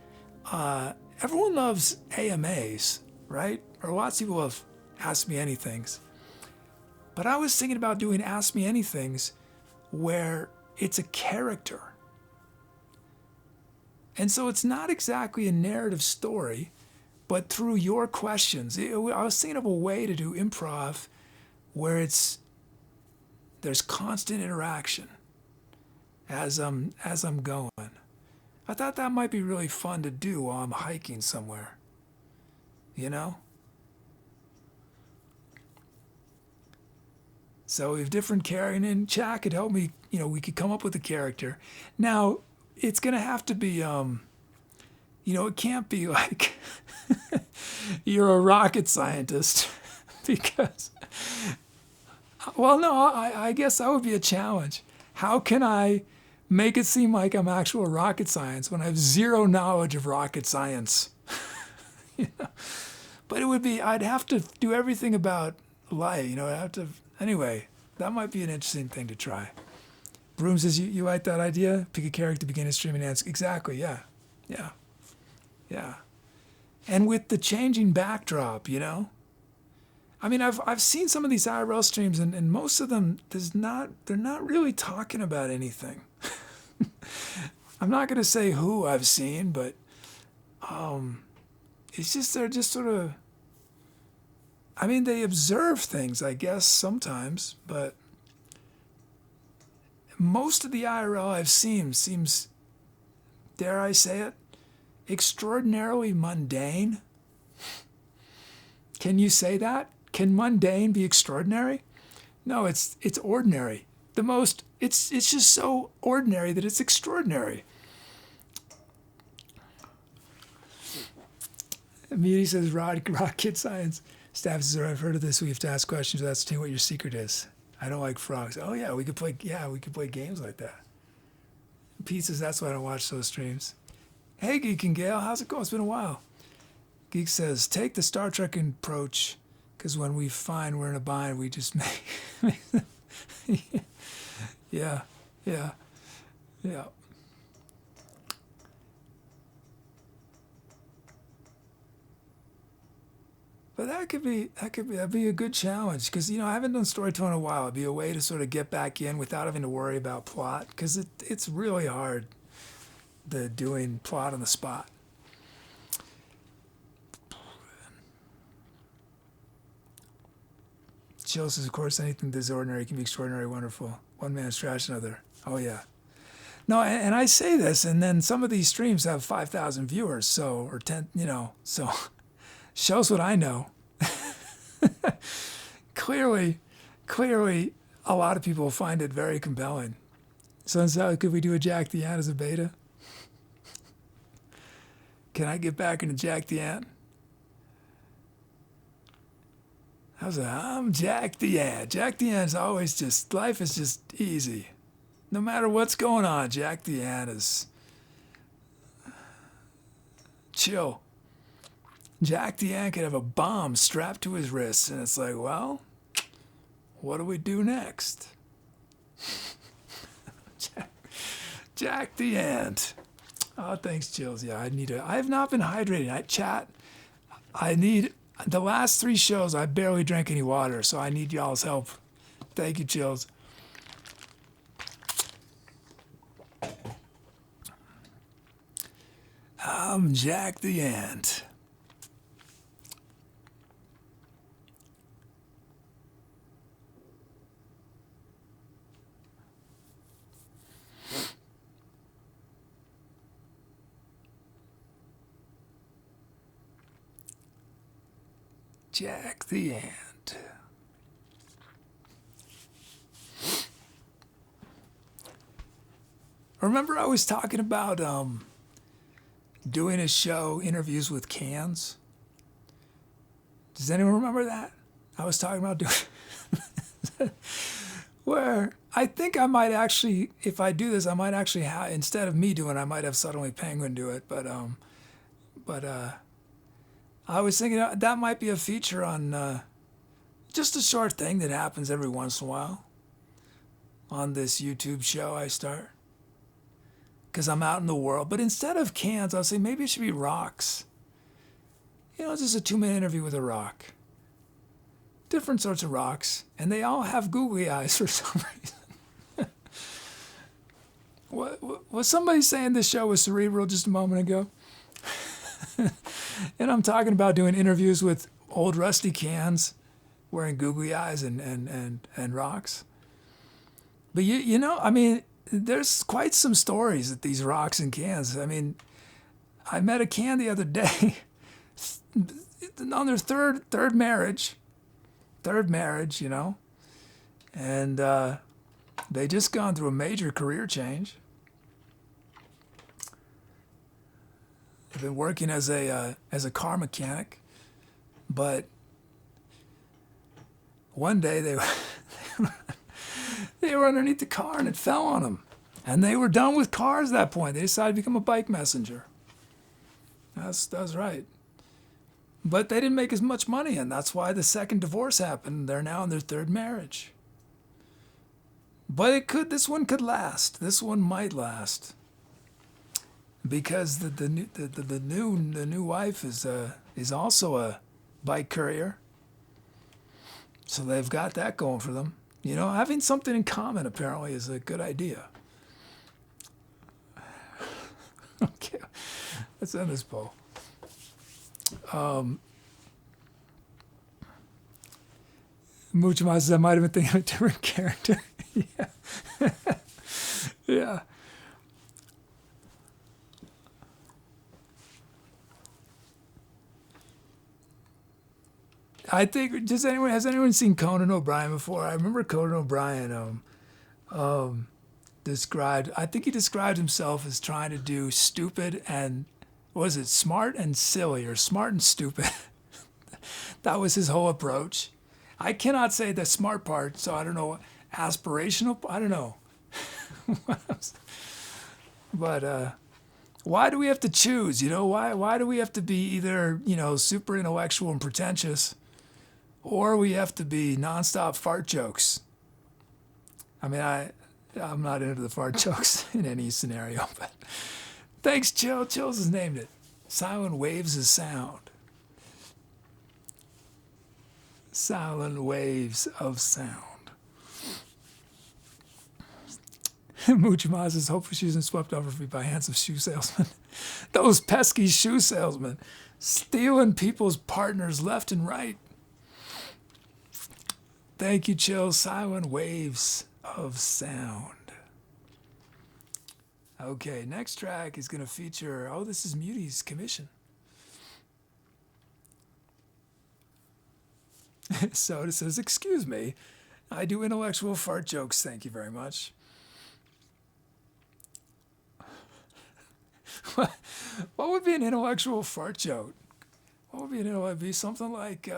everyone loves AMAs, right? Or lots of people have Ask Me Anythings. But I was thinking about doing Ask Me Anythings where it's a character. And so it's not exactly a narrative story, but through your questions. I was thinking of a way to do improv where there's constant interaction as I'm going. I thought that might be really fun to do while I'm hiking somewhere. You know? So we have different characters, and chat could help me, we could come up with a character. Now, it's going to have to be, it can't be like you're a rocket scientist because, well, no, I guess that would be a challenge. How can I make it seem like I'm actual rocket science when I have zero knowledge of rocket science? But I'd have to do everything about light, anyway, that might be an interesting thing to try. Broom says, you like that idea? Pick a character, begin a stream and answer. Exactly, yeah. And with the changing backdrop, I mean, I've seen some of these IRL streams, and most of them they're not really talking about anything. I'm not gonna say who I've seen, but it's just they're just sort of. I mean, they observe things, I guess, sometimes, but most of the IRL I've seen seems, dare I say it, extraordinarily mundane. Can you say that? Can mundane be extraordinary? No, it's ordinary. It's just so ordinary that it's extraordinary. Meaty says, Rock Kid Science. Staff says, I've heard of this. We have to ask questions to ascertain what your secret is. I don't like frogs. Oh yeah, we could play games like that. Pete says, that's why I don't watch those streams. Hey, Geek and Gail, how's it going? It's been a while. Geek says, take the Star Trek approach, because when we find we're in a bind, we just make yeah. But that'd be a good challenge, because I haven't done storytelling in a while. It'd be a way to sort of get back in without having to worry about plot, because it's really hard, doing plot on the spot. Chill says, of course, anything that's ordinary can be extraordinary, wonderful. One man's trash another. Oh yeah. No, and I say this, and then some of these streams have 5,000 viewers, or 10, so shows what I know. Clearly, a lot of people find it very compelling. So could we do a Jack the Ant as a beta? Can I get back into Jack the Ant? I'm Jack the Ant. Jack the Ant is always just, life is just easy. No matter what's going on, Jack the Ant is chill. Jack the Ant could have a bomb strapped to his wrist, and it's like, well, what do we do next? Jack the Ant. Oh, thanks, Chills. Yeah, I have not been hydrating. The last 3 shows, I barely drank any water, so I need y'all's help. Thank you, Chills. I'm Jack the Ant. Jack the Ant. Remember I was talking about doing a show, interviews with cans? Does anyone remember that? I was talking about doing where I think I might actually, if I do this, I might actually have, instead of me doing it, I might have Suddenly Penguin do it, but I was thinking that might be a feature on just a short thing that happens every once in a while on this YouTube show I start. Because I'm out in the world. But instead of cans, I'll say maybe it should be rocks. Just a 2-minute interview with a rock. Different sorts of rocks. And they all have googly eyes for some reason. Was somebody saying this show was cerebral just a moment ago? And I'm talking about doing interviews with old rusty cans wearing googly eyes and rocks. But I mean, there's quite some stories at these rocks and cans. I mean, I met a can the other day on their third marriage, and they just gone through a major career change. I've been working as a car mechanic, but one day they were underneath the car and it fell on them, and they were done with cars at that point. They decided to become a bike messenger. That's right. But they didn't make as much money, and that's why the second divorce happened. They're now in their 3rd marriage. But this one could last. This one might last. Because the new wife is also a bike courier. So they've got that going for them. You know, having something in common apparently is a good idea. Okay, let's end this poll. Muchas, I might have been thinking of a different character. Yeah. Yeah. I think, has anyone seen Conan O'Brien before? I remember Conan O'Brien described himself as trying to do stupid and, was it smart and silly or smart and stupid? That was his whole approach. I cannot say the smart part, so I don't know, aspirational, I don't know. But why do we have to choose? You know, why do we have to be either, you know, super intellectual and pretentious, or we have to be nonstop fart jokes? I mean, I'm not into the fart jokes in any scenario, but thanks, Chill. Chills has named it. Silent Waves of Sound. Silent Waves of Sound. Muchas says, hopefully she isn't swept over by handsome shoe salesmen. Those pesky shoe salesmen stealing people's partners left and right. Thank you, Chill. Silent Waves of Sound. Okay, next track is going to feature, this is Muty's commission. So it says, excuse me, I do intellectual fart jokes, thank you very much. What would be an intellectual fart joke? What would be an intellectual? It'd be something like,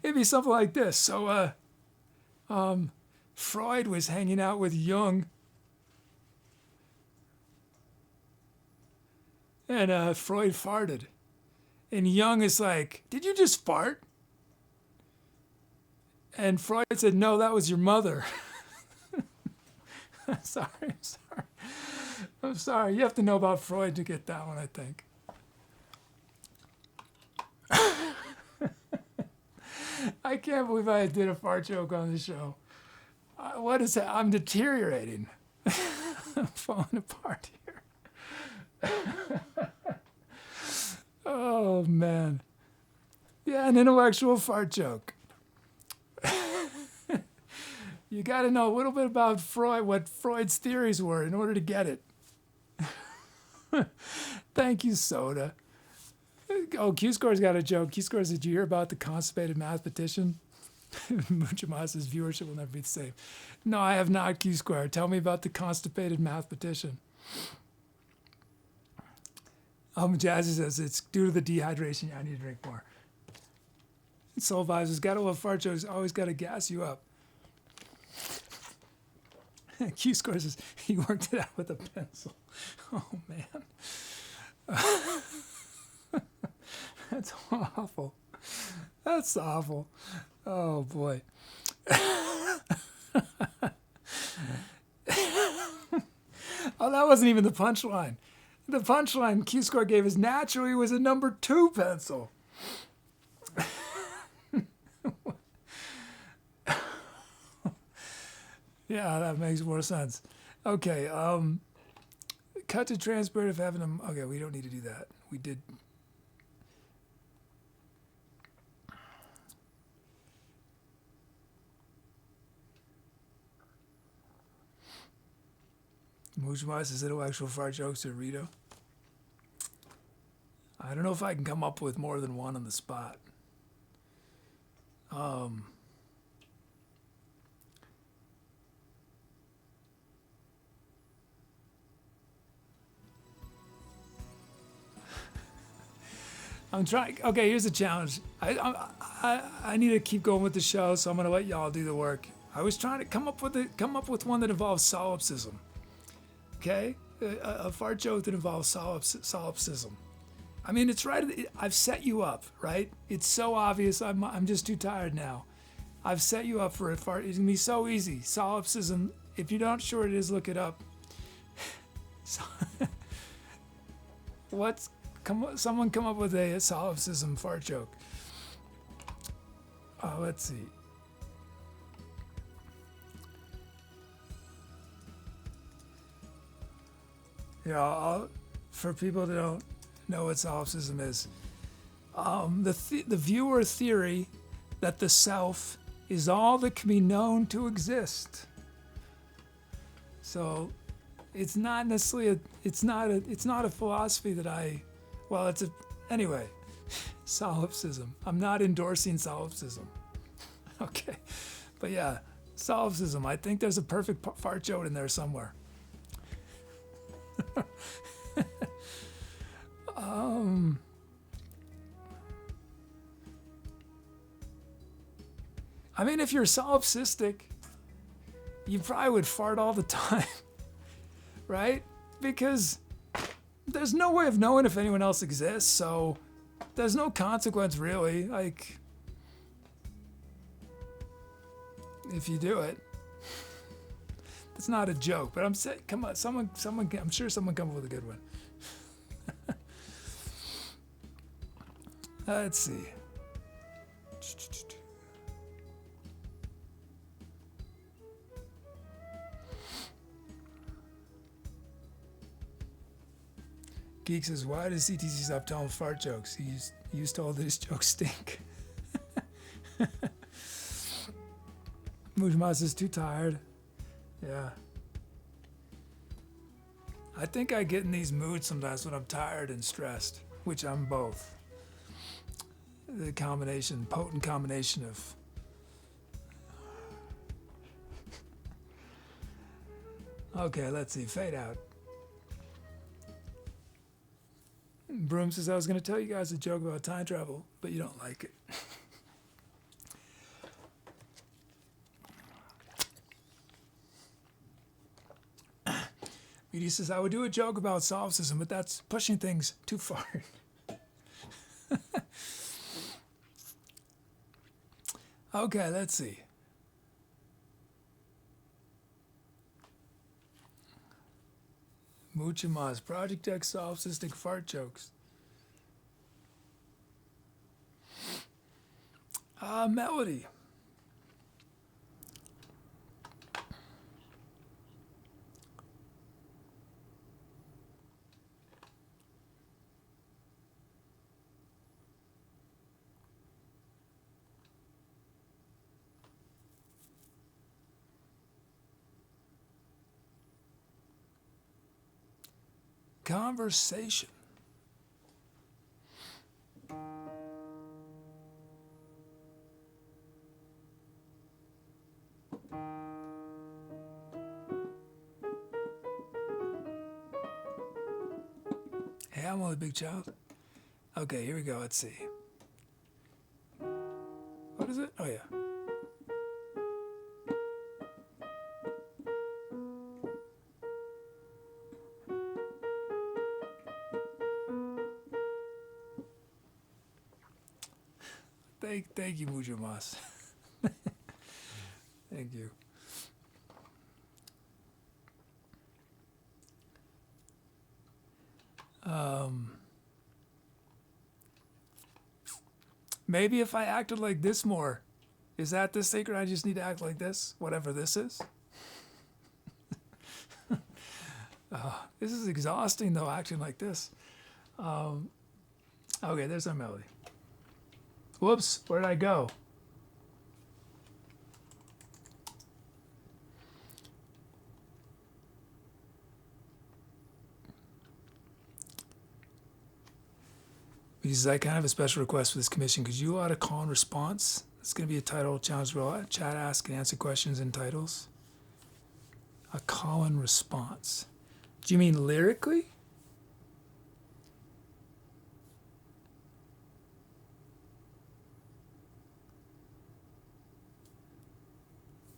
it'd be something like this. So, Freud was hanging out with Jung, and Freud farted, and Jung is like, "Did you just fart?" And Freud said, "No, that was your mother." I'm sorry. You have to know about Freud to get that one, I think. I can't believe I did a fart joke on the show. What is that? I'm deteriorating. I'm falling apart here. Oh, man. Yeah, an intellectual fart joke. You got to know a little bit about Freud, what Freud's theories were in order to get it. Thank you, Soda. Oh, Q-Score's got a joke. Q-Score, did you hear about the constipated mathematician? Muchamasa's viewership will never be the same. No, I have not, Q-Square. Tell me about the constipated mathematician. Jazzy says, it's due to the dehydration. I need to drink more. Soul Vibes has got to love fart jokes. Always got to gas you up. Q-Score says, he worked it out with a pencil. Oh, man. That's awful. That's awful. Oh, boy. Oh, that wasn't even the punchline. The punchline Q-Score gave us naturally was a number 2 pencil. Yeah, that makes more sense. Okay, cut to transparent if having them. Okay, we don't need to do that. We did. Mushmas is intellectual fart jokes to Rito. I don't know if I can come up with more than one on the spot. I'm trying. Okay, here's the challenge. I need to keep going with the show, so I'm gonna let y'all do the work. I was trying to come up with one that involves solipsism. Okay, a fart joke that involves solipsism. I mean, it's right. I've set you up, right? It's so obvious. I'm just too tired now. I've set you up for a fart. It's gonna be so easy. Solipsism. If you're not sure what it is, look it up. Someone come up with a solipsism fart joke. Let's see. Yeah, for people that don't know what solipsism is, the viewer theory that the self is all that can be known to exist. So, it's not necessarily it's not a philosophy that anyway, solipsism. I'm not endorsing solipsism. Okay, but yeah, solipsism. I think there's a perfect fart joke in there somewhere. I mean, if you're solipsistic, you probably would fart all the time, right? Because there's no way of knowing if anyone else exists, so there's no consequence really, like, if you do it. It's not a joke, but I'm saying, come on, someone, I'm sure someone come up with a good one. Let's see. Geek says, why does CTC stop telling fart jokes? He used to all his jokes stink. Mujmas is too tired. Yeah. I think I get in these moods sometimes when I'm tired and stressed, which I'm both. The potent combination of okay, let's see, fade out. Broom says, I was going to tell you guys a joke about time travel, but you don't like it. Edie says, I would do a joke about solipsism, but that's pushing things too far. Okay, let's see. Muchamas, Project X solipsistic fart jokes. Melody. Conversation. Hey, I'm only a big child. Okay, here we go. Let's see. What is it? Oh, yeah. Thank you, Mujo Mas. Thank you. Maybe if I acted like this more, is that the secret? I just need to act like this, whatever this is. This is exhausting though, acting like this. Okay, there's our melody. Whoops, where did I go? Because I kind of have a special request for this commission. Could you add a call and response? It's going to be a title challenge where chat, ask, and answer questions in titles. A call and response. Do you mean lyrically?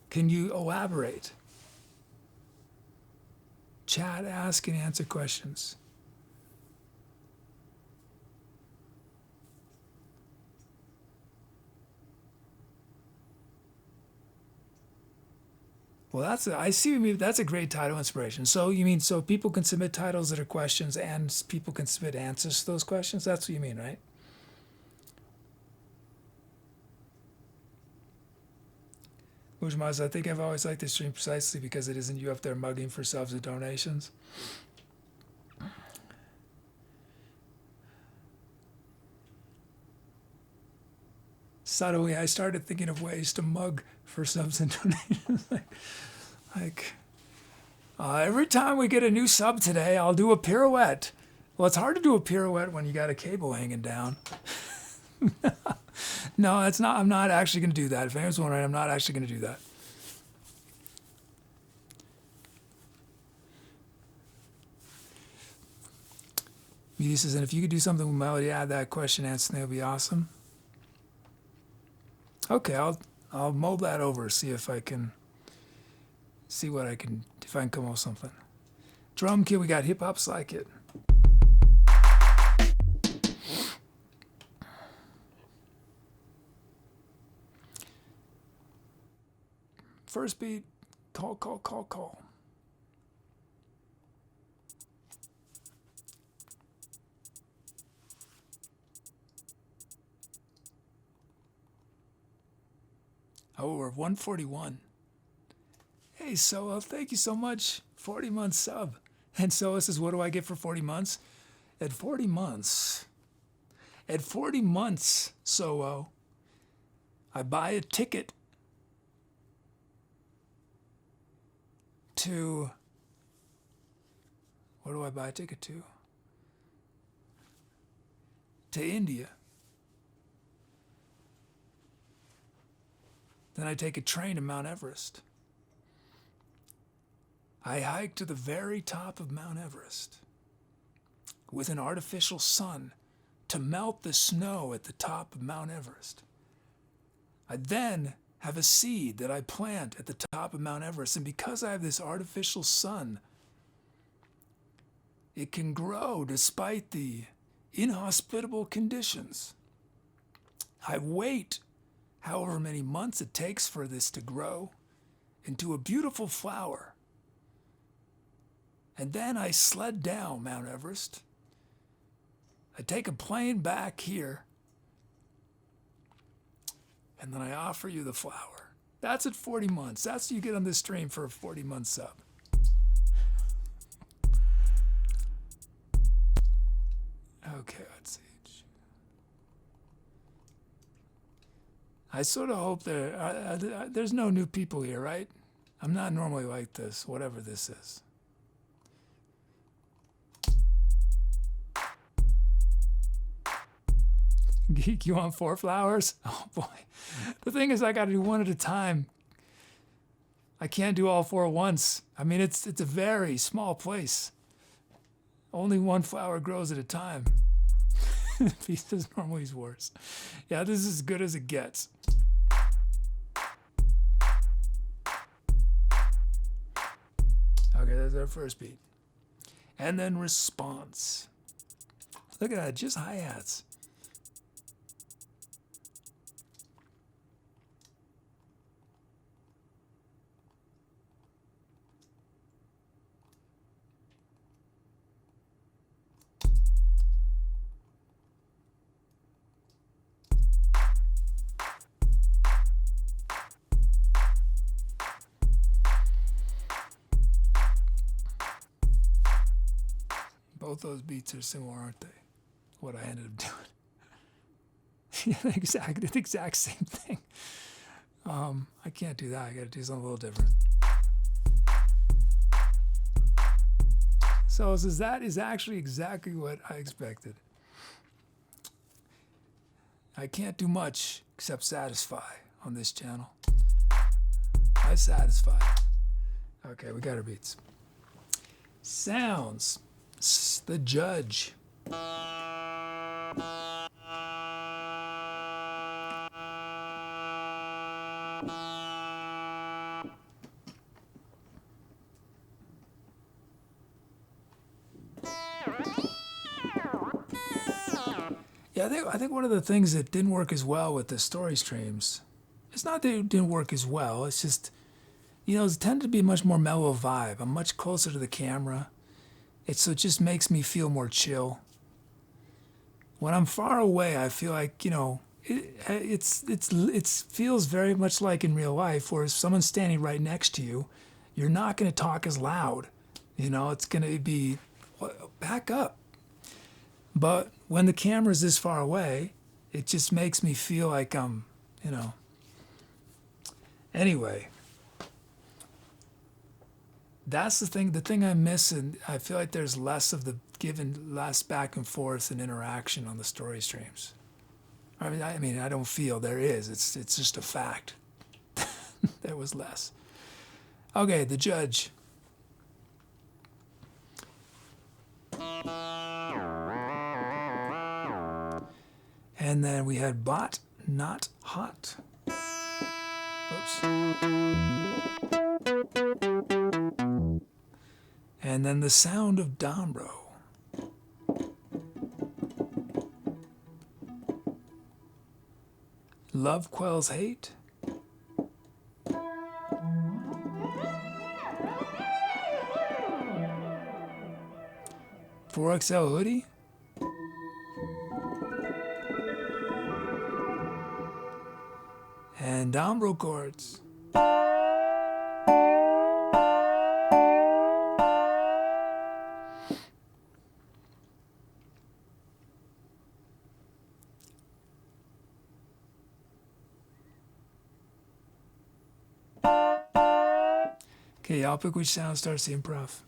Can you elaborate? Chat, ask, and answer questions. Well, I see what you mean. That's a great title inspiration. So you mean so people can submit titles that are questions and people can submit answers to those questions? That's what you mean, right? Ujmaz, I think I've always liked this stream precisely because it isn't you up there mugging for subs and donations. Suddenly, I started thinking of ways to mug for subs and donations. Every time we get a new sub today, I'll do a pirouette. Well, it's hard to do a pirouette when you got a cable hanging down. No, that's not. I'm not actually going to do that. If anyone's wondering, I'm not actually going to do that. Meaty says, and if you could do something with Melody, add that question answer, that would be awesome. Okay, I'll mold that over, see if I can if I can come up with something. Drum kit, we got hip hop's like it. First beat, call. Oh, we're 141. Hey, Soa, thank you so much. 40 months sub. And Soa says, what do I get for 40 months? At 40 months, Soa, I buy a ticket to, where do I buy a ticket to? To India. Then I take a train to Mount Everest. I hike to the very top of Mount Everest with an artificial sun to melt the snow at the top of Mount Everest. I then have a seed that I plant at the top of Mount Everest, and because I have this artificial sun, it can grow despite the inhospitable conditions. I wait however many months it takes for this to grow into a beautiful flower. And then I sled down Mount Everest. I take a plane back here, and then I offer you the flower. That's at 40 months. That's what you get on this stream for a 40-month sub. Okay, let's see. I sort of hope there's no new people here, right? I'm not normally like this, whatever this is. Geek, you want 4 flowers? Oh boy. The thing is, I got to do one at a time. I can't do all 4 at once. I mean, it's a very small place. Only 1 flower grows at a time. Beast is normally worse. Yeah, this is as good as it gets. Okay, that's our first beat. And then response. Look at that, just hi-hats. Both those beats are similar, aren't they? What I ended up doing. Yeah, the exact same thing. I can't do that. I got to do something a little different. So that is actually exactly what I expected. I can't do much except satisfy on this channel. I satisfy. Okay, we got our beats. Sounds. The judge. Yeah, I think one of the things that didn't work as well with the story streams, it's not that it didn't work as well, it's just it's tended to be a much more mellow vibe. I'm much closer to the camera. So it just makes me feel more chill. When I'm far away, I feel like, it feels very much like in real life, where if someone's standing right next to you, you're not going to talk as loud. It's going to be, back up. But when the camera's this far away, it just makes me feel like I'm, Anyway, that's the thing I miss, and I feel like there's less of the less back and forth and interaction on the story streams. I mean, I don't feel there is. It's just a fact. There was less. Okay, the judge. And then we had bot, not hot. Oops. And then the sound of Dombro. Love quells hate. 4XL hoodie. And Dombro chords. Okay, I'll pick which sound starts the improv.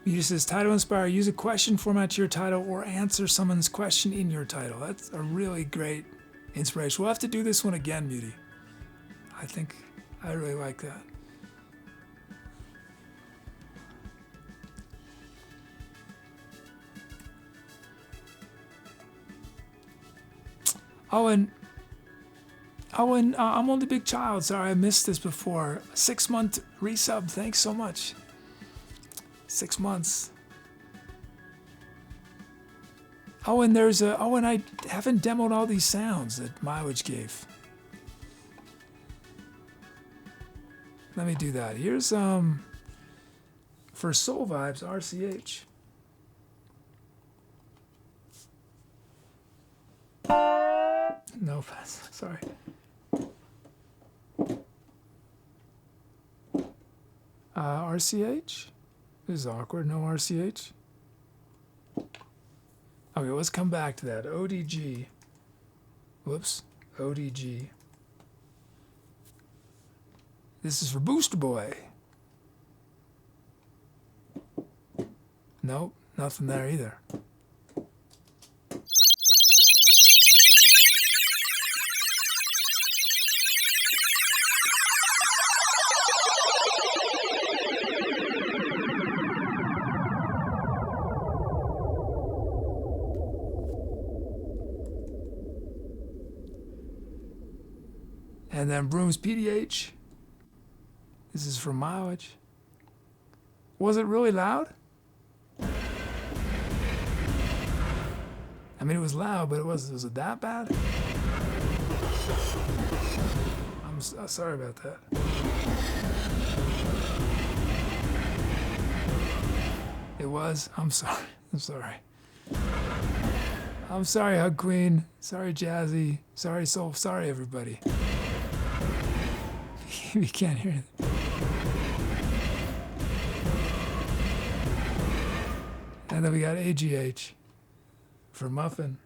He says, title inspire, use a question format to your title or answer someone's question in your title. That's a really great inspiration. We'll have to do this one again, Beauty. I think I really like that. And I'm only big child. Sorry, I missed this before. 6-month resub. Thanks so much. 6 months. And there's and I haven't demoed all these sounds that Mileage gave. Let me do that. Here's for Soul Vibes, RCH. No, sorry. RCH? This is awkward. No RCH. Okay, let's come back to that. ODG. Whoops. ODG. This is for Booster Boy. Nope, nothing there either. And then Broom's PDH. This is for Mileage. Was it really loud? I mean, it was loud, but was it that bad? I'm sorry about that. It was? I'm sorry. I'm sorry. I'm sorry, Hug Queen. Sorry, Jazzy. Sorry, Soul. Sorry, everybody. We can't hear it. And then we got AGH for Muffin.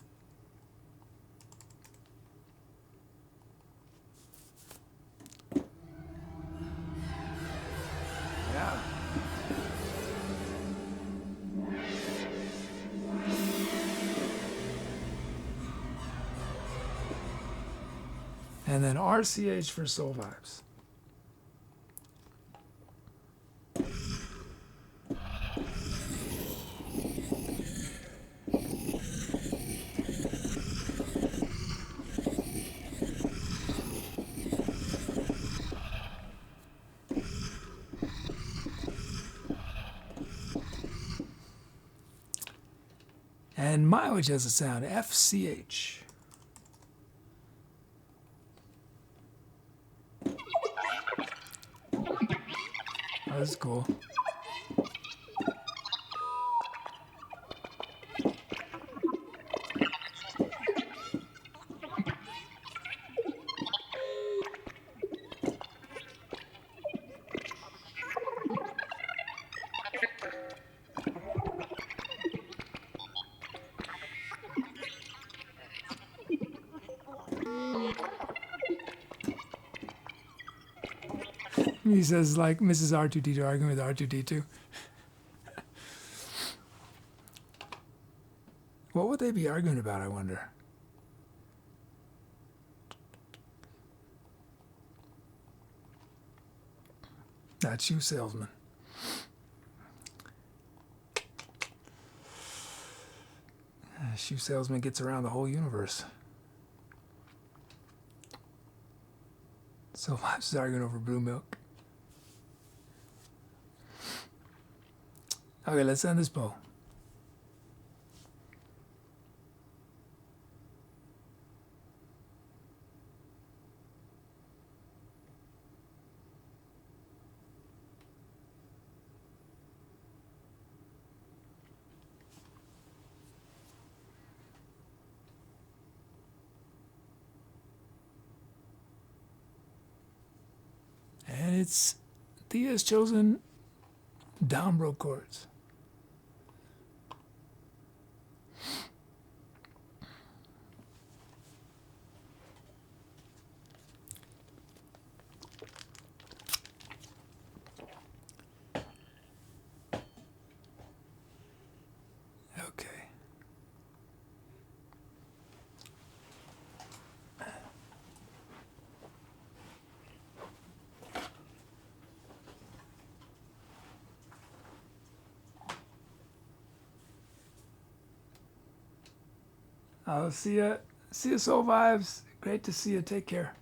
Yeah. And then RCH for Soul Vibes. And mileage has a sound, FCH. Oh, this is cool. He says, like Mrs. R2D2 arguing with R2D2. What would they be arguing about, I wonder? That shoe salesman. Shoe salesman gets around the whole universe. So I was arguing over blue milk. Okay, let's end this bow. And it's Thea's chosen down broke chords. Okay. I'll see ya. See ya, Soul Vibes. Great to see you. Take care.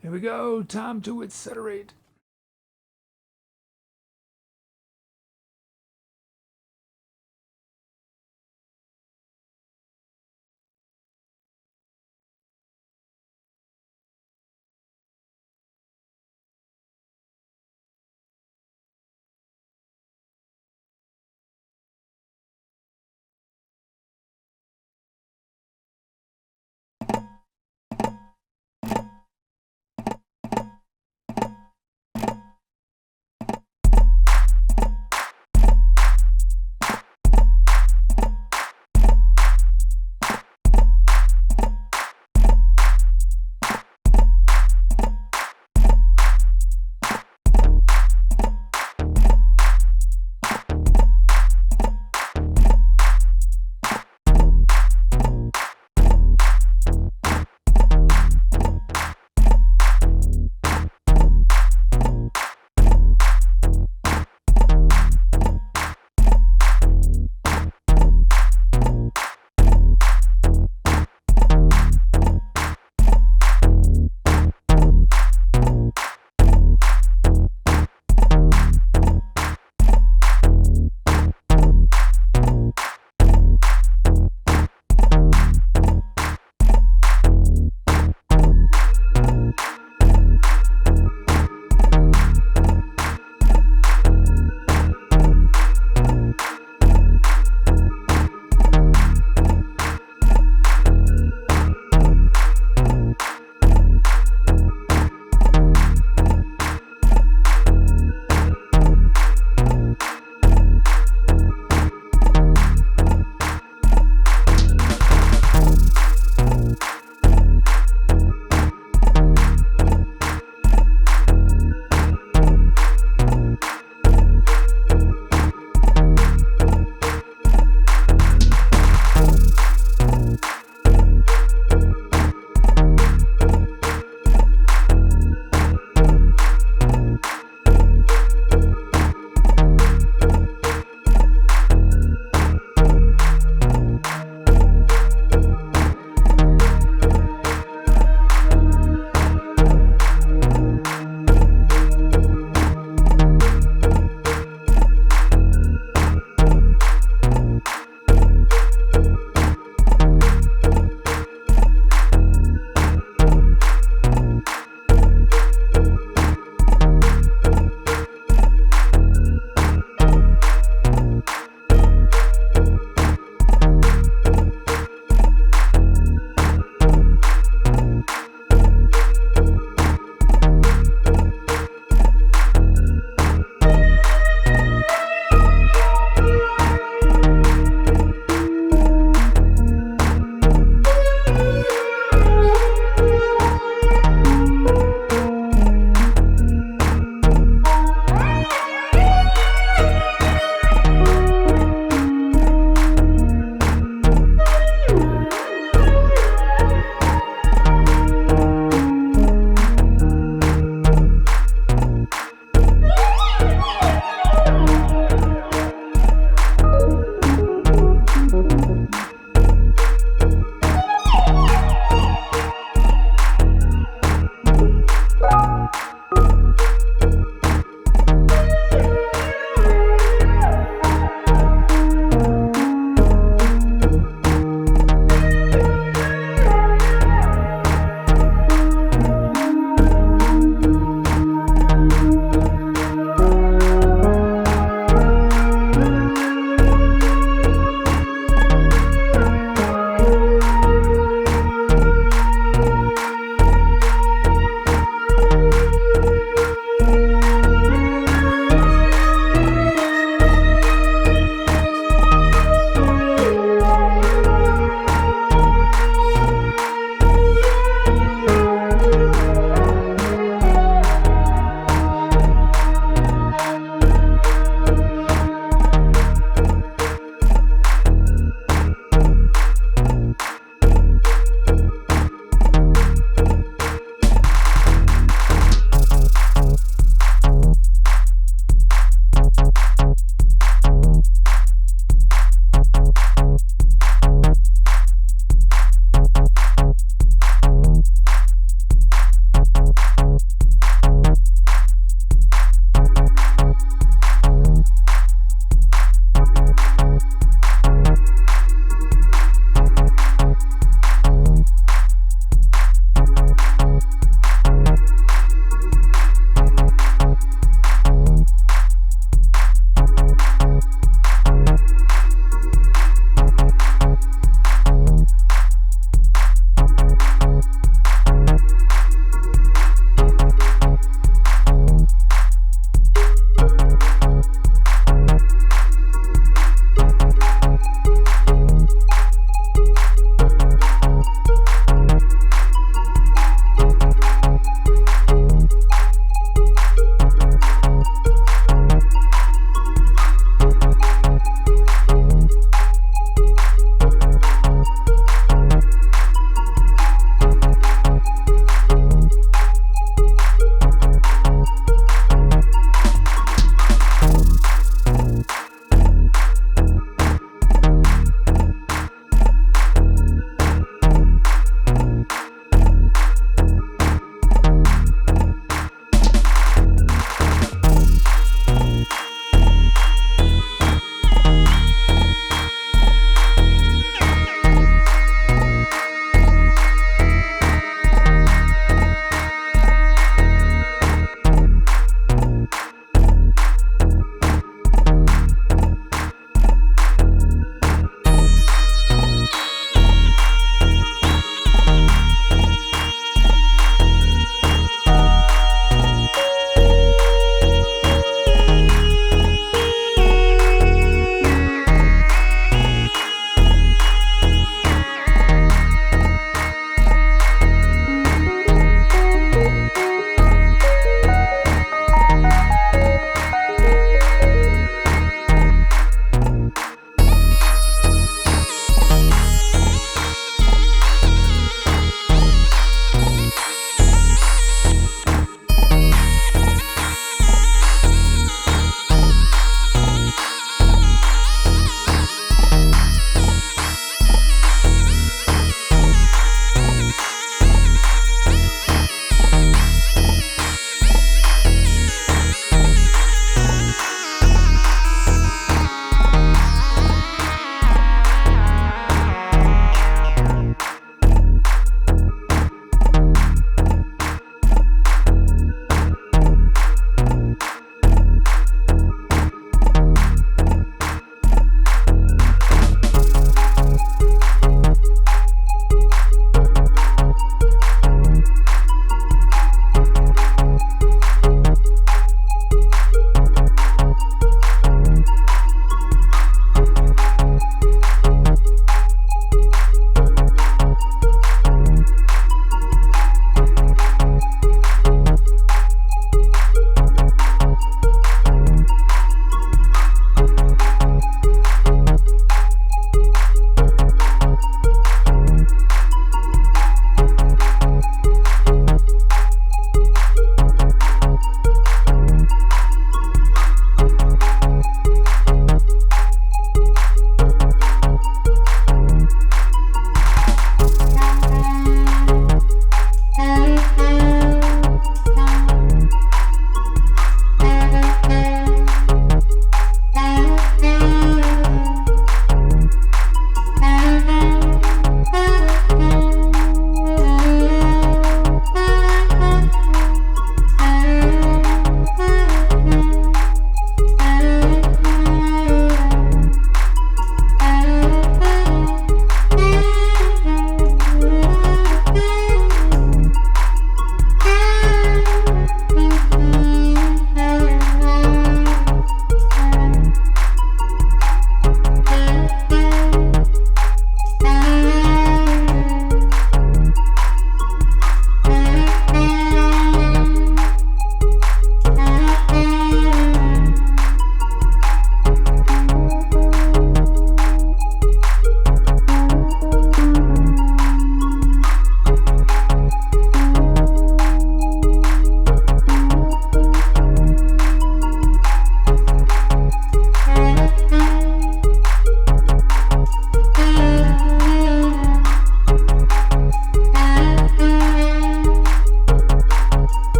Here we go. Time to accelerate.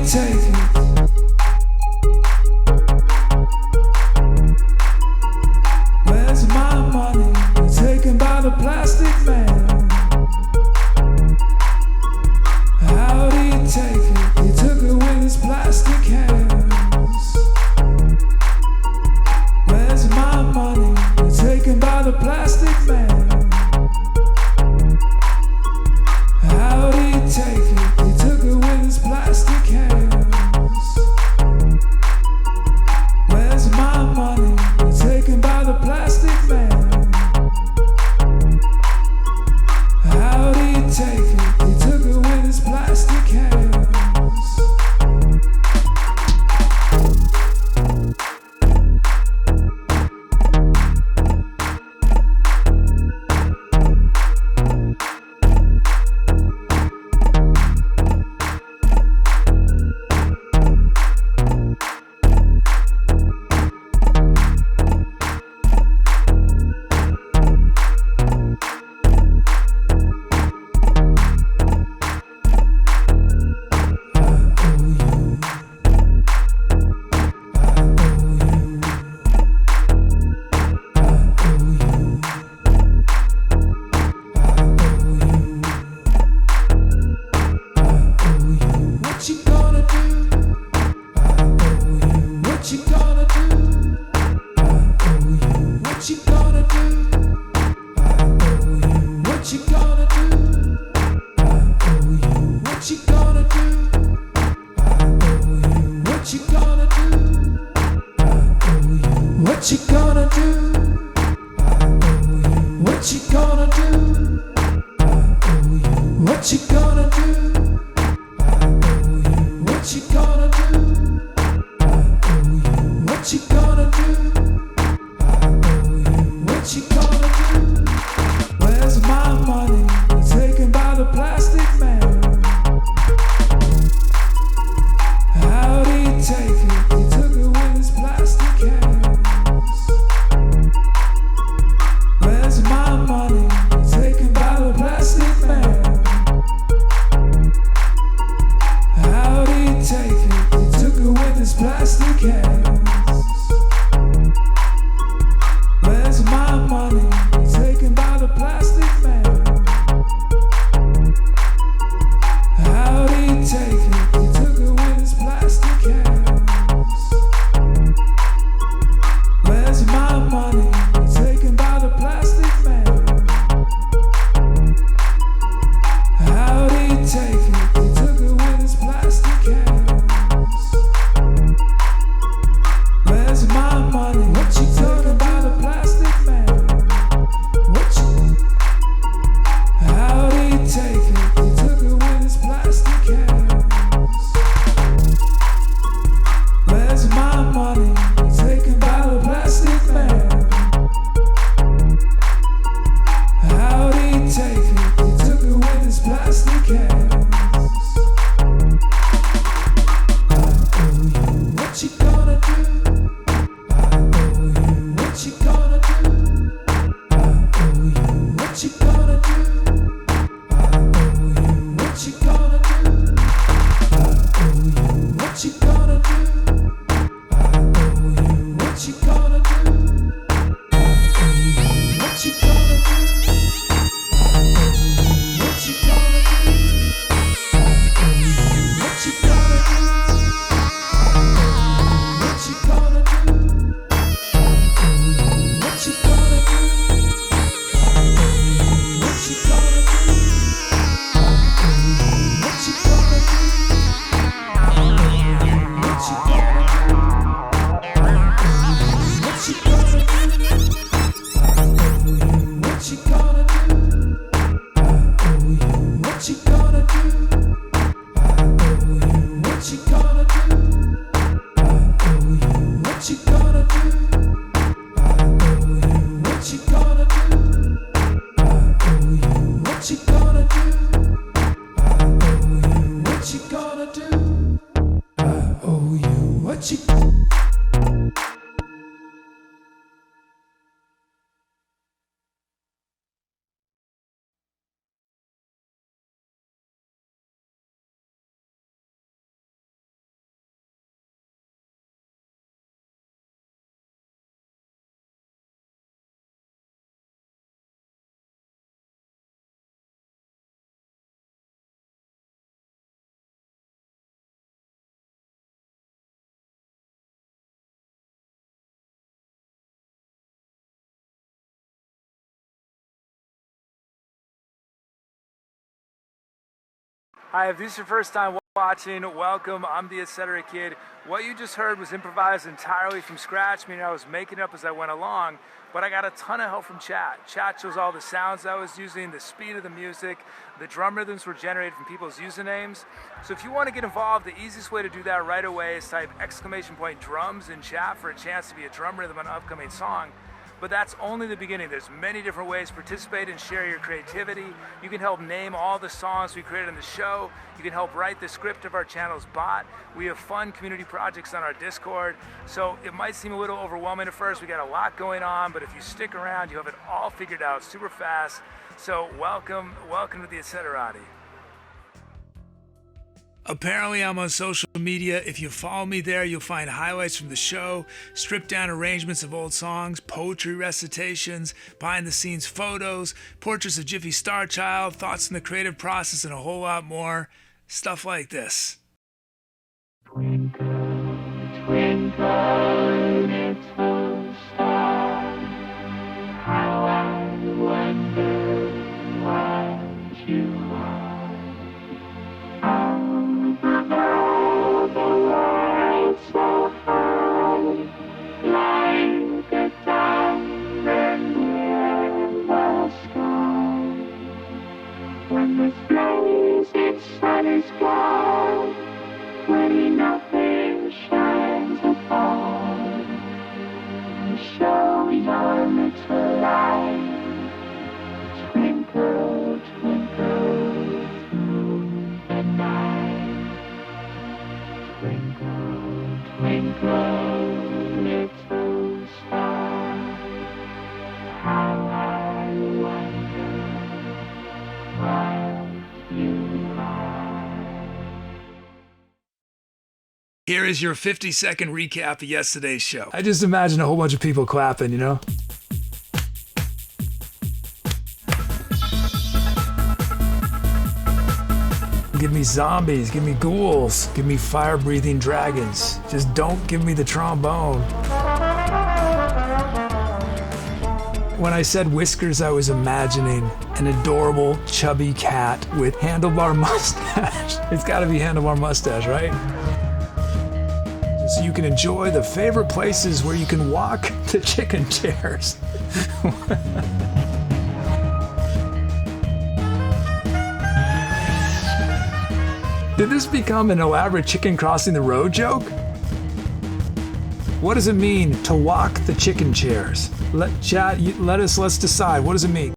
take it? Where's my money? Taken by the plastic man. How'd he take it? He took it with his plastic hands. Where's my money? Taken by the plastic man. How'd he take it? He took it with his plastic hands. Where's my money? Taken by the plastic man. How'd he take it? He took it with his plastic hands. Hi, if this is your first time watching, welcome. I'm the Etc. Kid. What you just heard was improvised entirely from scratch, meaning I was making it up as I went along, but I got a ton of help from chat. Chat shows all the sounds I was using, the speed of the music, the drum rhythms were generated from people's usernames. So if you want to get involved, the easiest way to do that right away is type !drums in chat for a chance to be a drum rhythm on an upcoming song. But that's only the beginning. There's many different ways to participate and share your creativity. You can help name all the songs we created on the show. You can help write the script of our channel's bot. We have fun community projects on our Discord. So it might seem a little overwhelming at first. We got a lot going on, but if you stick around, you have it all figured out super fast. So welcome to the Etceterati. Apparently I'm on social media. If you follow me there, you'll find highlights from the show, stripped down arrangements of old songs, poetry recitations, behind the scenes photos, portraits of Jiffy Star Child, thoughts on the creative process, and a whole lot more. Stuff like this. Twinkle, twinkle, little star, how I wonder what you are. Above the world so high, like a diamond in the sky. When the blazing sun is gone, when nothing shines above, you show your little light. Twinkle, twinkle through the night. Twinkle, twinkle, little star, how I wonder what you are. Here is your 50-second recap of yesterday's show. I just imagine a whole bunch of people clapping, you know? Give me zombies, give me ghouls, give me fire-breathing dragons. Just don't give me the trombone. When I said whiskers, I was imagining an adorable, chubby cat with handlebar mustache. It's gotta be handlebar mustache, right? So you can enjoy the favorite places where you can walk the chicken chairs. Did this become an elaborate chicken crossing the road joke? What does it mean to walk the chicken chairs? Let's decide. What does it mean?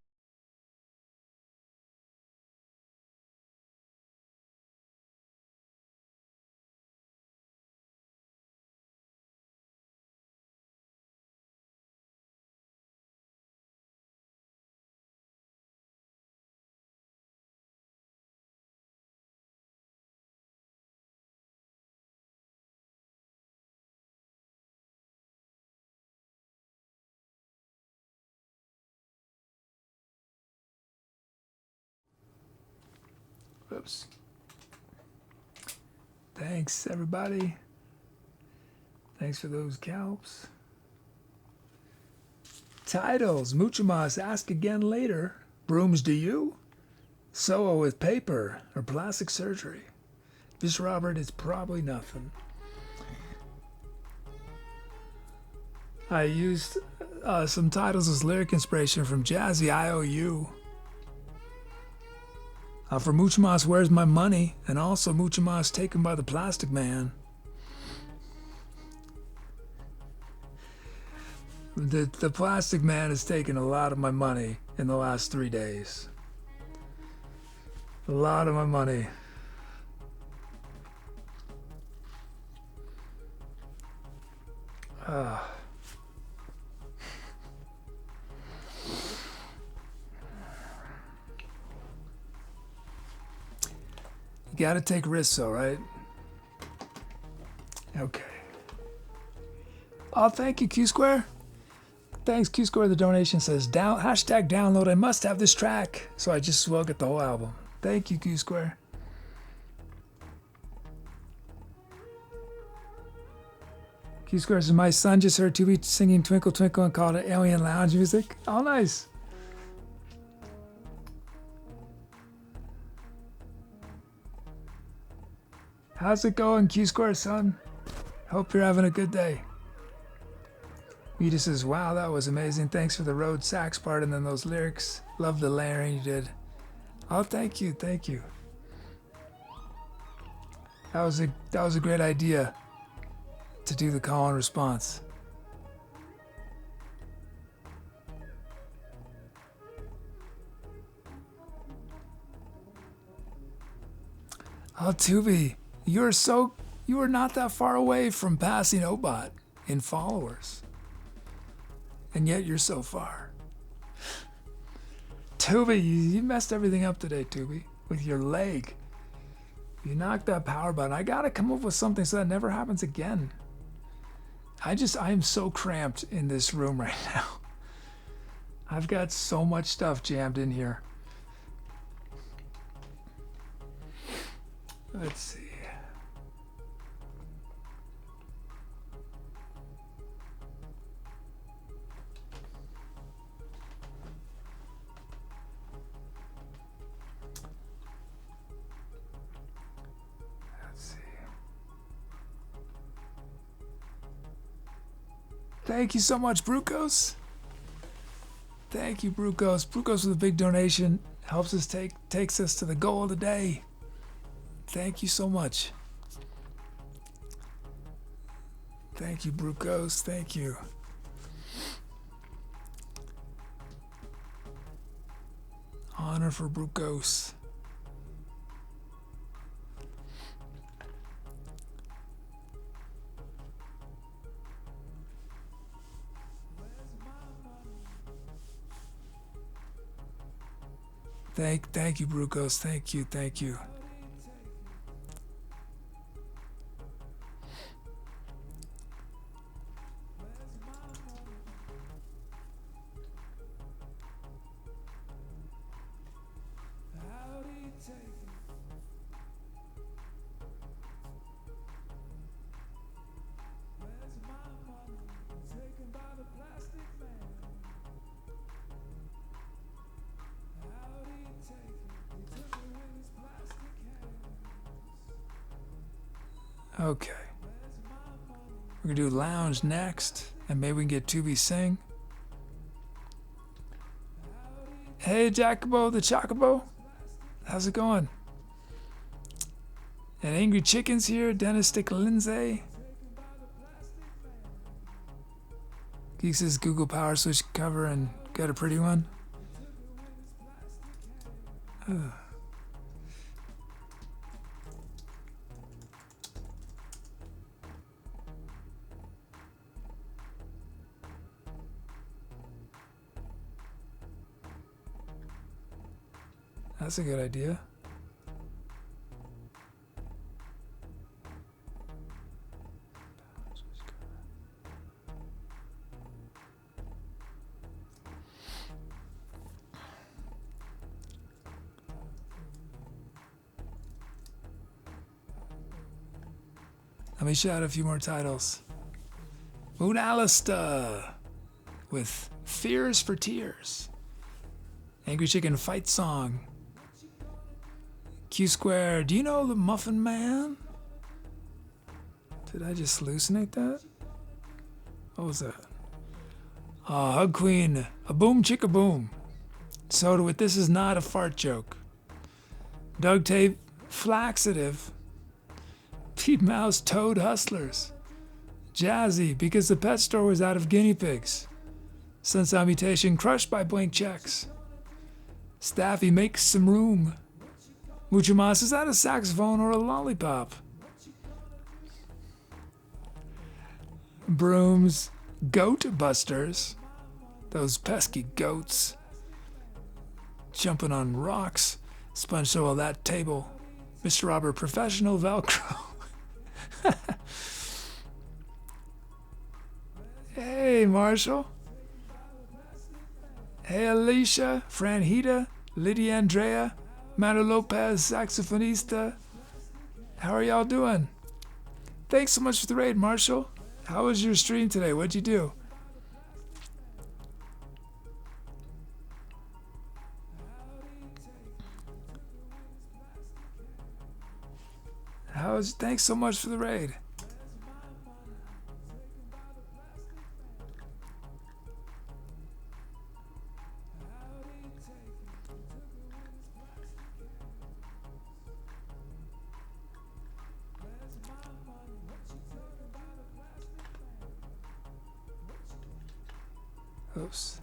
Oops. Thanks, everybody. Thanks for those calps. Titles. Muchamas, ask again later. Brooms, do you? Soa with paper or plastic surgery. This Robert is probably nothing. I used some titles as lyric inspiration from Jazzy IOU. For Muchamas, where's my money? And also Muchamas taken by the plastic man. The plastic man has taken a lot of my money in the last 3 days. A lot of my money. You gotta take risks, though, right? Okay. Oh, thank you, Q Square. Thanks, Q Square. The donation says, hashtag download. I must have this track. So I just as well get the whole album. Thank you, Q Square. Q Square says, my son just heard Tubi singing Twinkle Twinkle and called it Alien Lounge music. Oh, nice. How's it going, Q Square, son? Hope you're having a good day. Mita says, wow, that was amazing. Thanks for the Rhodes sax part and then those lyrics. Love the layering you did. Oh, thank you, thank you. That was a great idea to do the call and response. Oh, Tubi, you are not that far away from passing Obot in followers. And yet you're so far. Tubi, you messed everything up today, Tubi, with your leg. You knocked that power button. I gotta come up with something so that never happens again. I am so cramped in this room right now. I've got so much stuff jammed in here. Let's see. Thank you so much, Brucos. Thank you, Brucos. Brucos with a big donation helps us takes us to the goal of the day. Thank you so much. Thank you, Brucos. Thank you. Honor for Brucos. Thank you, Brucos. Thank you, thank you. Okay. We're gonna do lounge next, and maybe we can get Tubi sing. Hey, JacoboTheChocobo. How's it going? And Angry Chicken's here, Dennis Stick Lindsay. Geeks says Google Power Switch cover and got a pretty one. Ugh. That's a good idea. Let me shout a few more titles. Moon Alista with Fears for Tears. Angry Chicken Fight Song. Q Square, do you know the Muffin Man? Did I just hallucinate that? What was that? Hug Queen, a boom chicka boom. Soda with This Is Not a Fart Joke. Doug Tape, Flaxative. Pete Mouse, Toad Hustlers. Jazzy, because the pet store was out of guinea pigs. Sunset Mutation, Crushed by Blank Checks. Staffy, Makes Some Room. Mucho Mas, is that a saxophone or a lollipop? Brooms, Goat Busters. Those pesky goats. Jumping on rocks. Sponge Show that table. Mr. Robert, Professional Velcro. Hey, Marshall. Hey, Alicia, Franhita, Lydia Andrea, Manu Lopez, Saxophonista. How are y'all doing? Thanks so much for the raid, Marshall. How was your stream today? What'd you do? Rhodes, thanks so much for the raid. Oops.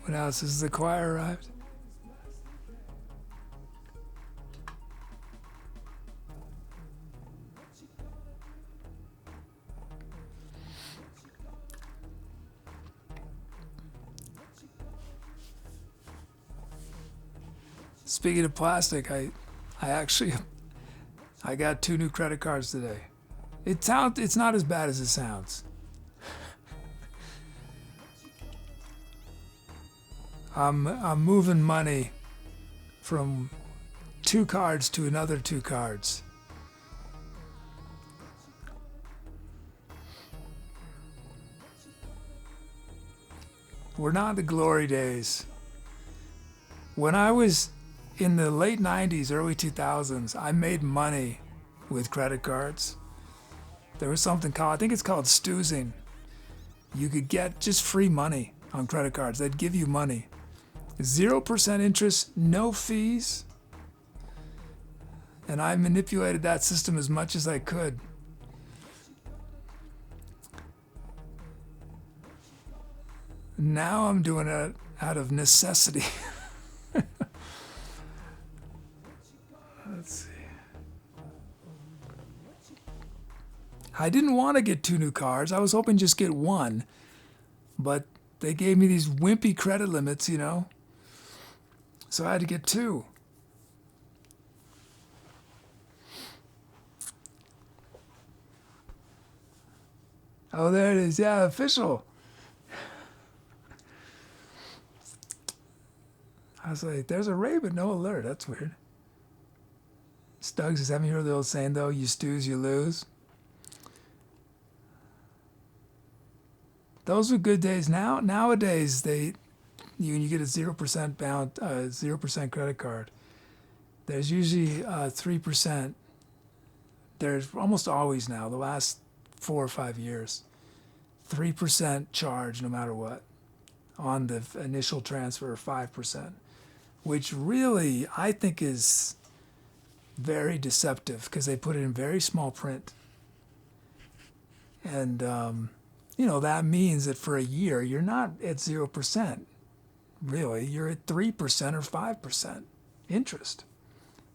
What else? Has the choir arrived? Speaking of plastic, I got 2 new credit cards today. It's not as bad as it sounds. I'm moving money from 2 cards to another 2 cards. We're not the glory days. When I was in the late 90s, early 2000s, I made money with credit cards. There was something called, I think it's called stoozing. You could get just free money on credit cards. They'd give you money. 0% interest, no fees. And I manipulated that system as much as I could. Now I'm doing it out of necessity. Let's see. I didn't want to get 2 new cards. I was hoping just get 1. But they gave me these wimpy credit limits, you know. So I had to get 2. Oh, there it is. Yeah, official. I was like, there's a raid, but no alert. That's weird. Stuggs says, haven't you heard the old saying, though? You stews, you lose. Those were good days. Nowadays, when you get a 0% 0% credit card, there's usually 3%. There's almost always now, the last 4 or 5 years, 3% charge no matter what on the initial transfer, 5%, which really I think is very deceptive because they put it in very small print. And, that means that for a year, you're not at 0%. Really, you're at 3% or 5% interest.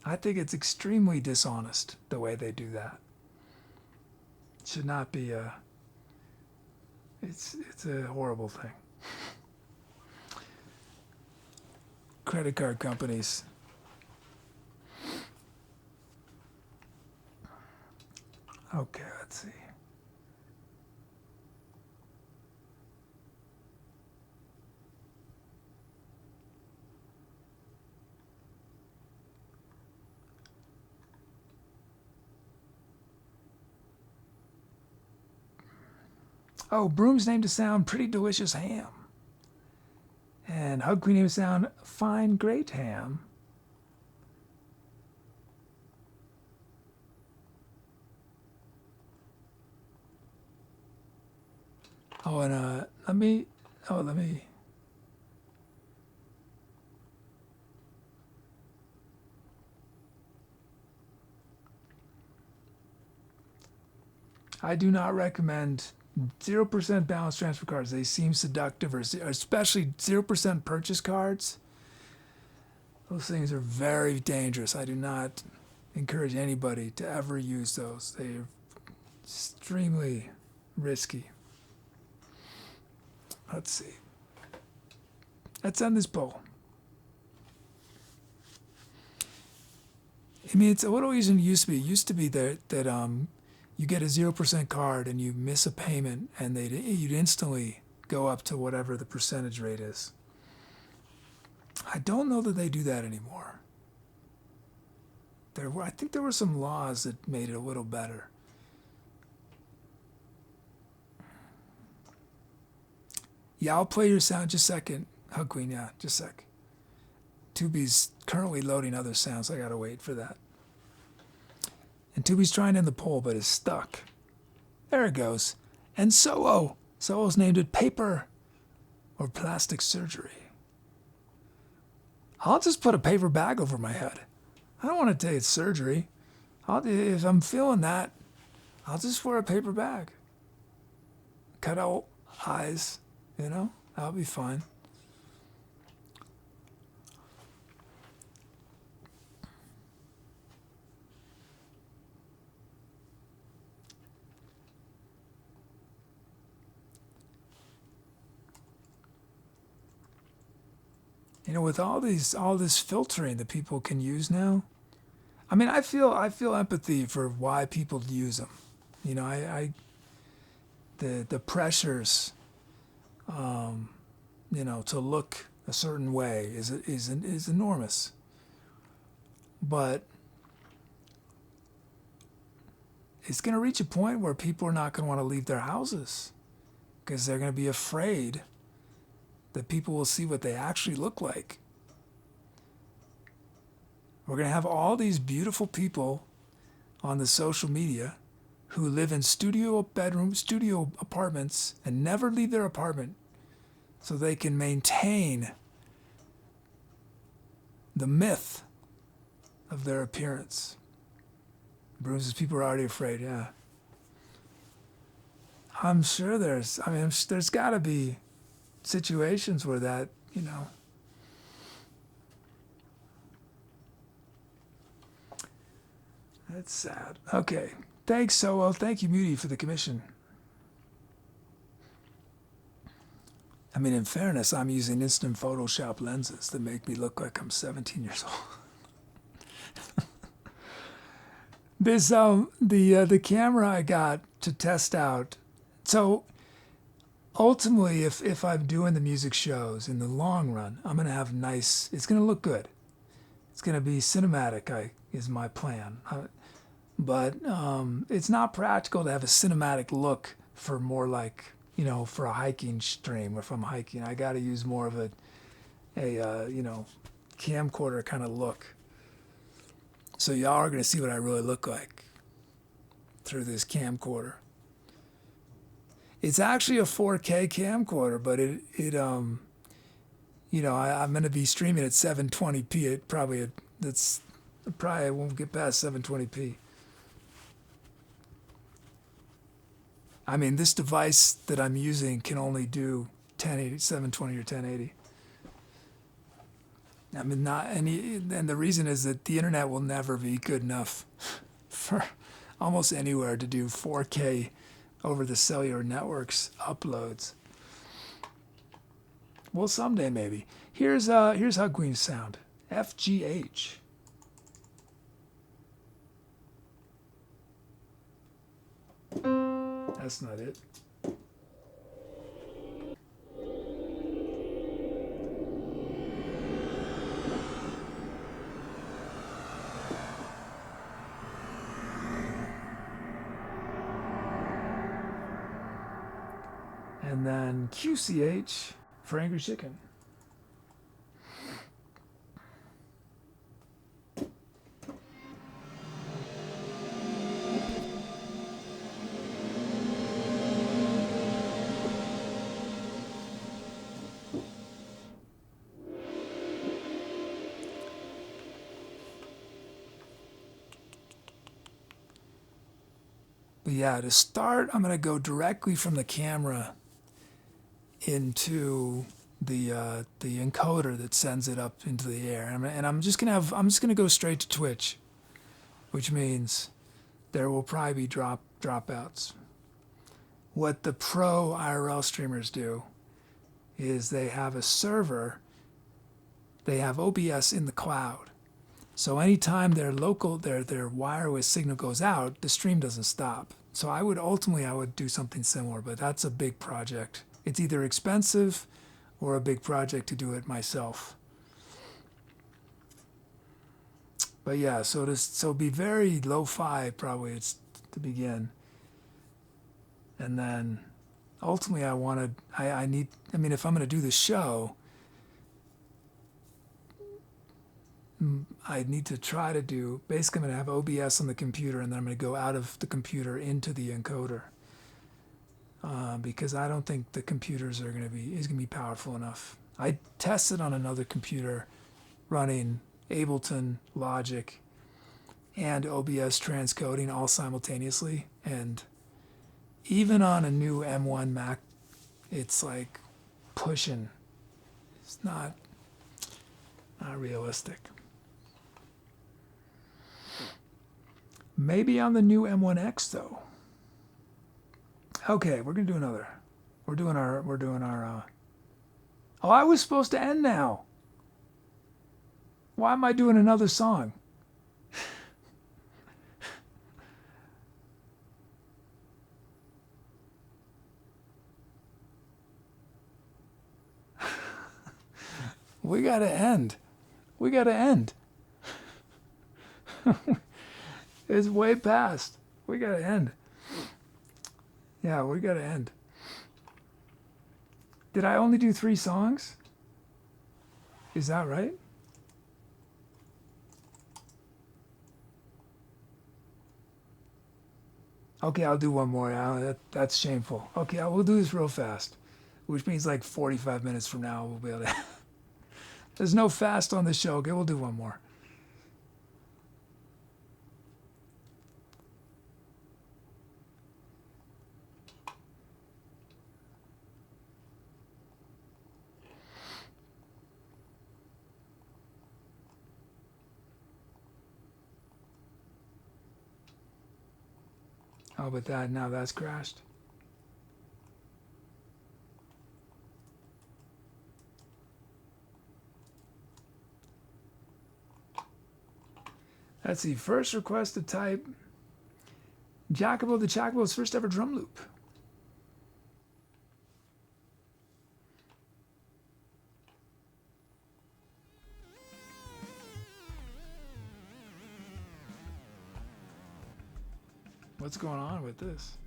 I think it's extremely dishonest the way they do that. It should not be it's a horrible thing. Credit card companies. Okay, let's see. Oh, Broom's named a sound Pretty Delicious Ham. And Hug Queen named a sound Fine Great Ham. Oh, and let me. I do not recommend 0% balance transfer cards. They seem seductive, or especially 0% purchase cards. Those things are very dangerous. I do not encourage anybody to ever use those. They are extremely risky. Let's see. Let's end this poll. I mean, it's a little easier than it used to be. It used to be that you get a 0% card and you miss a payment and you'd instantly go up to whatever the percentage rate is. I don't know that they do that anymore. I think there were some laws that made it a little better. Yeah, I'll play your sound just a second. Hug Queen, yeah, just a sec. Tubi's currently loading other sounds, so I gotta wait for that. And Tubi's trying in the poll, but is stuck. There it goes. And sowO's named it paper or plastic surgery. I'll just put a paper bag over my head. I don't want to say it's surgery. If I'm feeling that, I'll just wear a paper bag. Cut out eyes, I'll be fine. With all this filtering that people can use now, I mean, I feel empathy for why people use them. The pressures, to look a certain way is enormous. But it's going to reach a point where people are not going to want to leave their houses because they're going to be afraid that people will see what they actually look like. We're going to have all these beautiful people on the social media who live in studio apartments and never leave their apartment so they can maintain the myth of their appearance. Bruises, people are already afraid, yeah. I'm sure there's got to be situations where that, that's sad. Okay. Thanks, sowO. Thank you, Muty, for the commission. I mean, in fairness, I'm using instant Photoshop lenses that make me look like I'm 17 years old. This the camera I got to test out. So ultimately, if I'm doing the music shows in the long run, I'm gonna have it's gonna look good. It's gonna be cinematic. Is my plan. But it's not practical to have a cinematic look for more like, for a hiking stream. If I'm hiking, I got to use more of a camcorder kind of look. So y'all are going to see what I really look like through this camcorder. It's actually a 4K camcorder, but I'm going to be streaming at 720p. It probably won't get past 720p. I mean, this device that I'm using can only do 1080, 720 or 1080. I mean, and the reason is that the internet will never be good enough for almost anywhere to do 4K over the cellular networks uploads. Well, someday maybe. Here's Hug Queen's sound. FGH. That's not it. And then QCH for Angry Chicken. But yeah, to start, I'm going to go directly from the camera into the encoder that sends it up into the air, and I'm just gonna go straight to Twitch, which means there will probably be dropouts. What the pro IRL streamers do is they have a server, they have OBS in the cloud, so anytime their wireless signal goes out, the stream doesn't stop. So I would do something similar, but that's a big project. It's either expensive or a big project to do it myself. But yeah, so be very lo-fi probably it's to begin. And then ultimately I need, I mean, if I'm going to do the show, I need to try to do, basically I'm going to have OBS on the computer and then I'm going to go out of the computer into the encoder. Because I don't think the computers is going to be powerful enough. I tested on another computer running Ableton, Logic, and OBS transcoding all simultaneously, and even on a new M1 Mac, it's like pushing. It's not realistic. Maybe on the new M1X though. Okay, we're gonna do another. We're doing our. Oh, I was supposed to end now. Why am I doing another song? We gotta end. We gotta end. It's way past. We gotta end. Yeah, we gotta end. Did I only do 3 songs? Is that right? Okay, I'll do one more. That's shameful. Okay, we'll do this real fast, which means like 45 minutes from now we'll be able to. There's no fast on the show. Okay, we'll do one more. Oh, but now that's crashed. That's the first request to type JacoboTheChocobo's first ever drum loop. What's going on with this?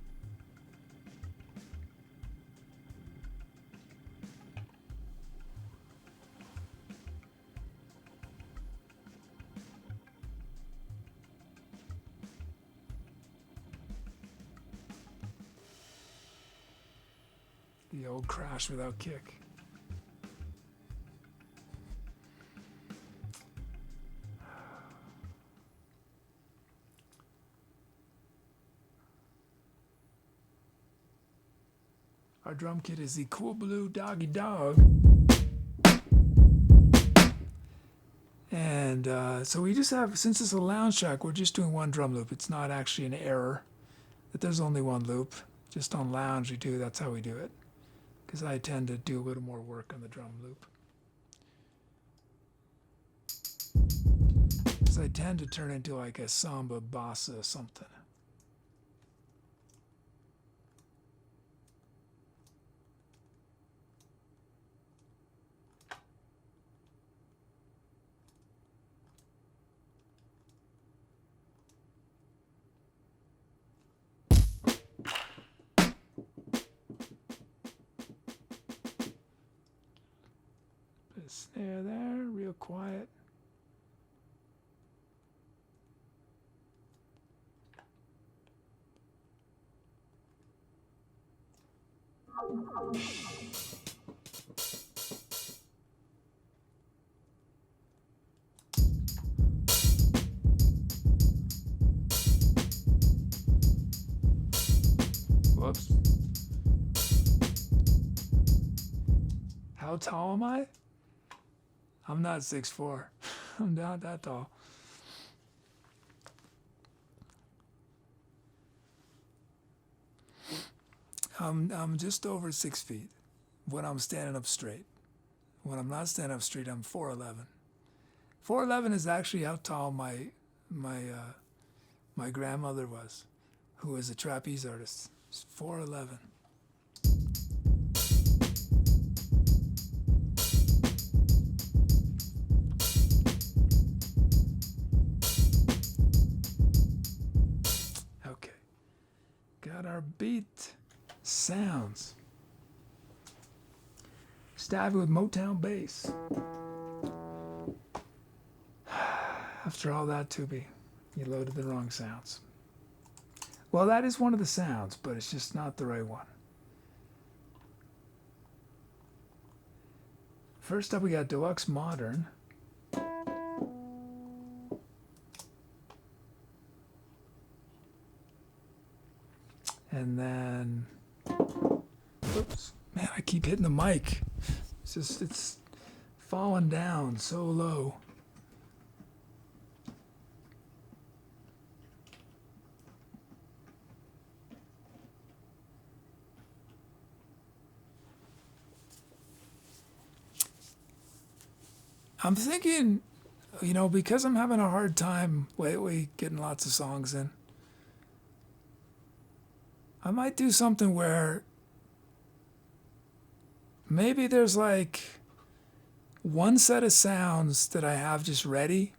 The old crash without kick. Our drum kit is the Cool Blue Doggy Dog. And so we just have, since it's a lounge track, we're just doing one drum loop. It's not actually an error that there's only one loop. Just on lounge we do, that's how we do it. Because I tend to do a little more work on the drum loop. Because I tend to turn into like a samba, bossa, something. Snare there, real quiet. Whoops. How tall am I? I'm not 6'4". I'm not that tall. I'm just over 6 feet when I'm standing up straight. When I'm not standing up straight, I'm 4'11". 4'11" is actually how tall my grandmother was, who was a trapeze artist. It's 4'11". Got our beat sounds. Stab with Motown bass. After all that, Tubi, you loaded the wrong sounds. Well, that is one of the sounds, but it's just not the right one. First up, we got Deluxe Modern. And then, oops, man, I keep hitting the mic. It's falling down so low. I'm thinking, because I'm having a hard time lately getting lots of songs in, I might do something where maybe there's like one set of sounds that I have just ready,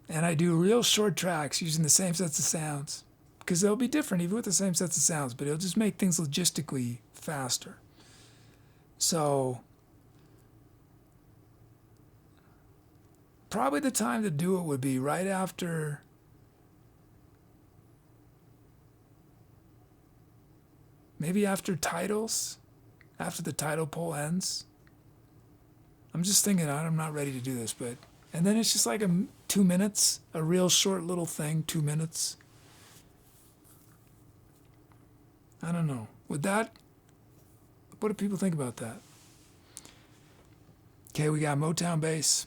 and I do real short tracks using the same sets of sounds, because they'll be different even with the same sets of sounds, but it'll just make things logistically faster. So probably the time to do it would be right after maybe after titles, after the title poll ends. I'm just thinking, I'm not ready to do this, but, and then it's just like 2 minutes, a real short little thing, 2 minutes. I don't know. What do people think about that? Okay, we got Motown bass.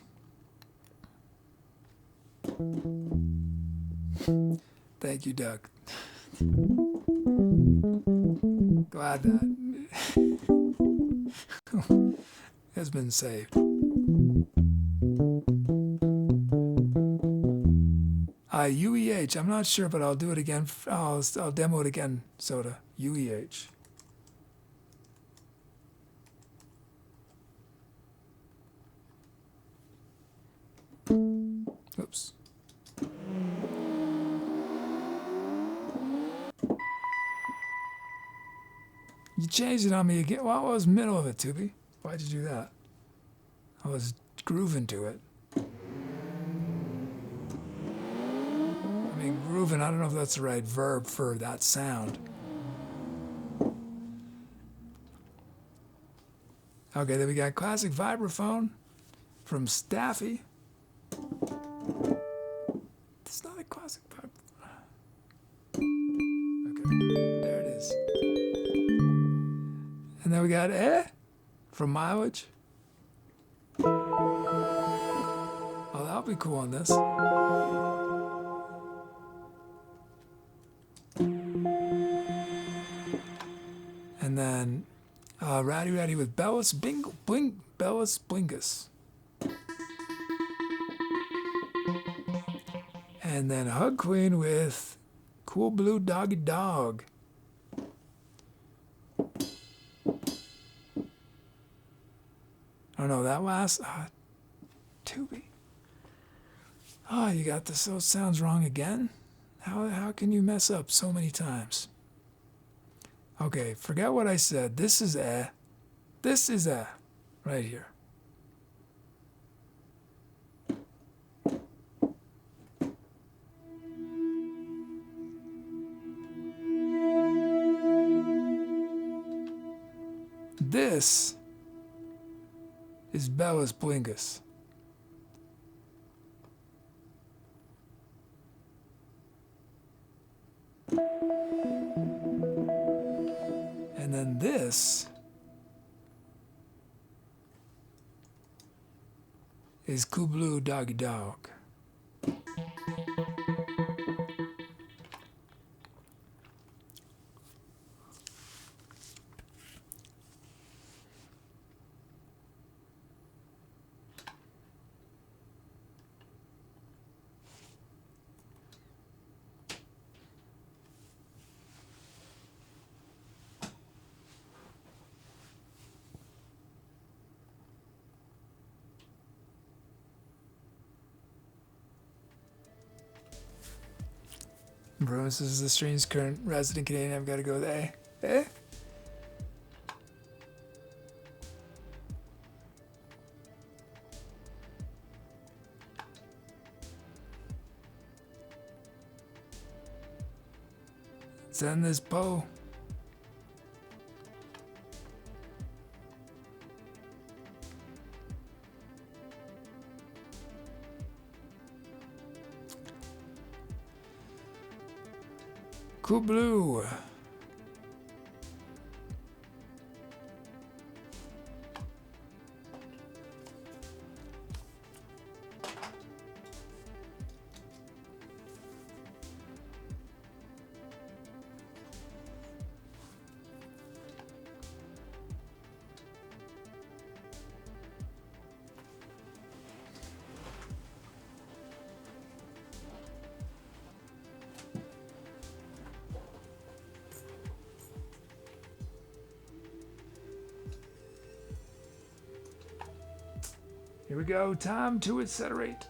Thank you, Doug. Glad that has been saved. UEH, I'm not sure, but I'll do it again. I'll demo it again, Soda. UEH. Oops. You changed it on me again. Well, I was middle of it, Tubi. Why'd you do that? I was grooving to it. I mean, grooving, I don't know if that's the right verb for that sound. Okay, then we got classic vibraphone from Staffy. It's not a classic vibraphone. Okay, there it is. And then we got from Mileage. Oh, that'll be cool on this. And then Ratty Ratty with Bellis Bellis Blingus. And then Hug Queen with Cool Blue Doggy Dog. Oh no, that last Tubi. Oh, you got this. So it sounds wrong again. How can you mess up so many times? Okay, forget what I said. This is This is right here. This is Bellis Blingus. And then this is Kublu Doggy Dog. Rhodes is the stream's current resident Canadian. I've got to go with A. Send this Poe. Cool Blue. Here we go, time to accelerate.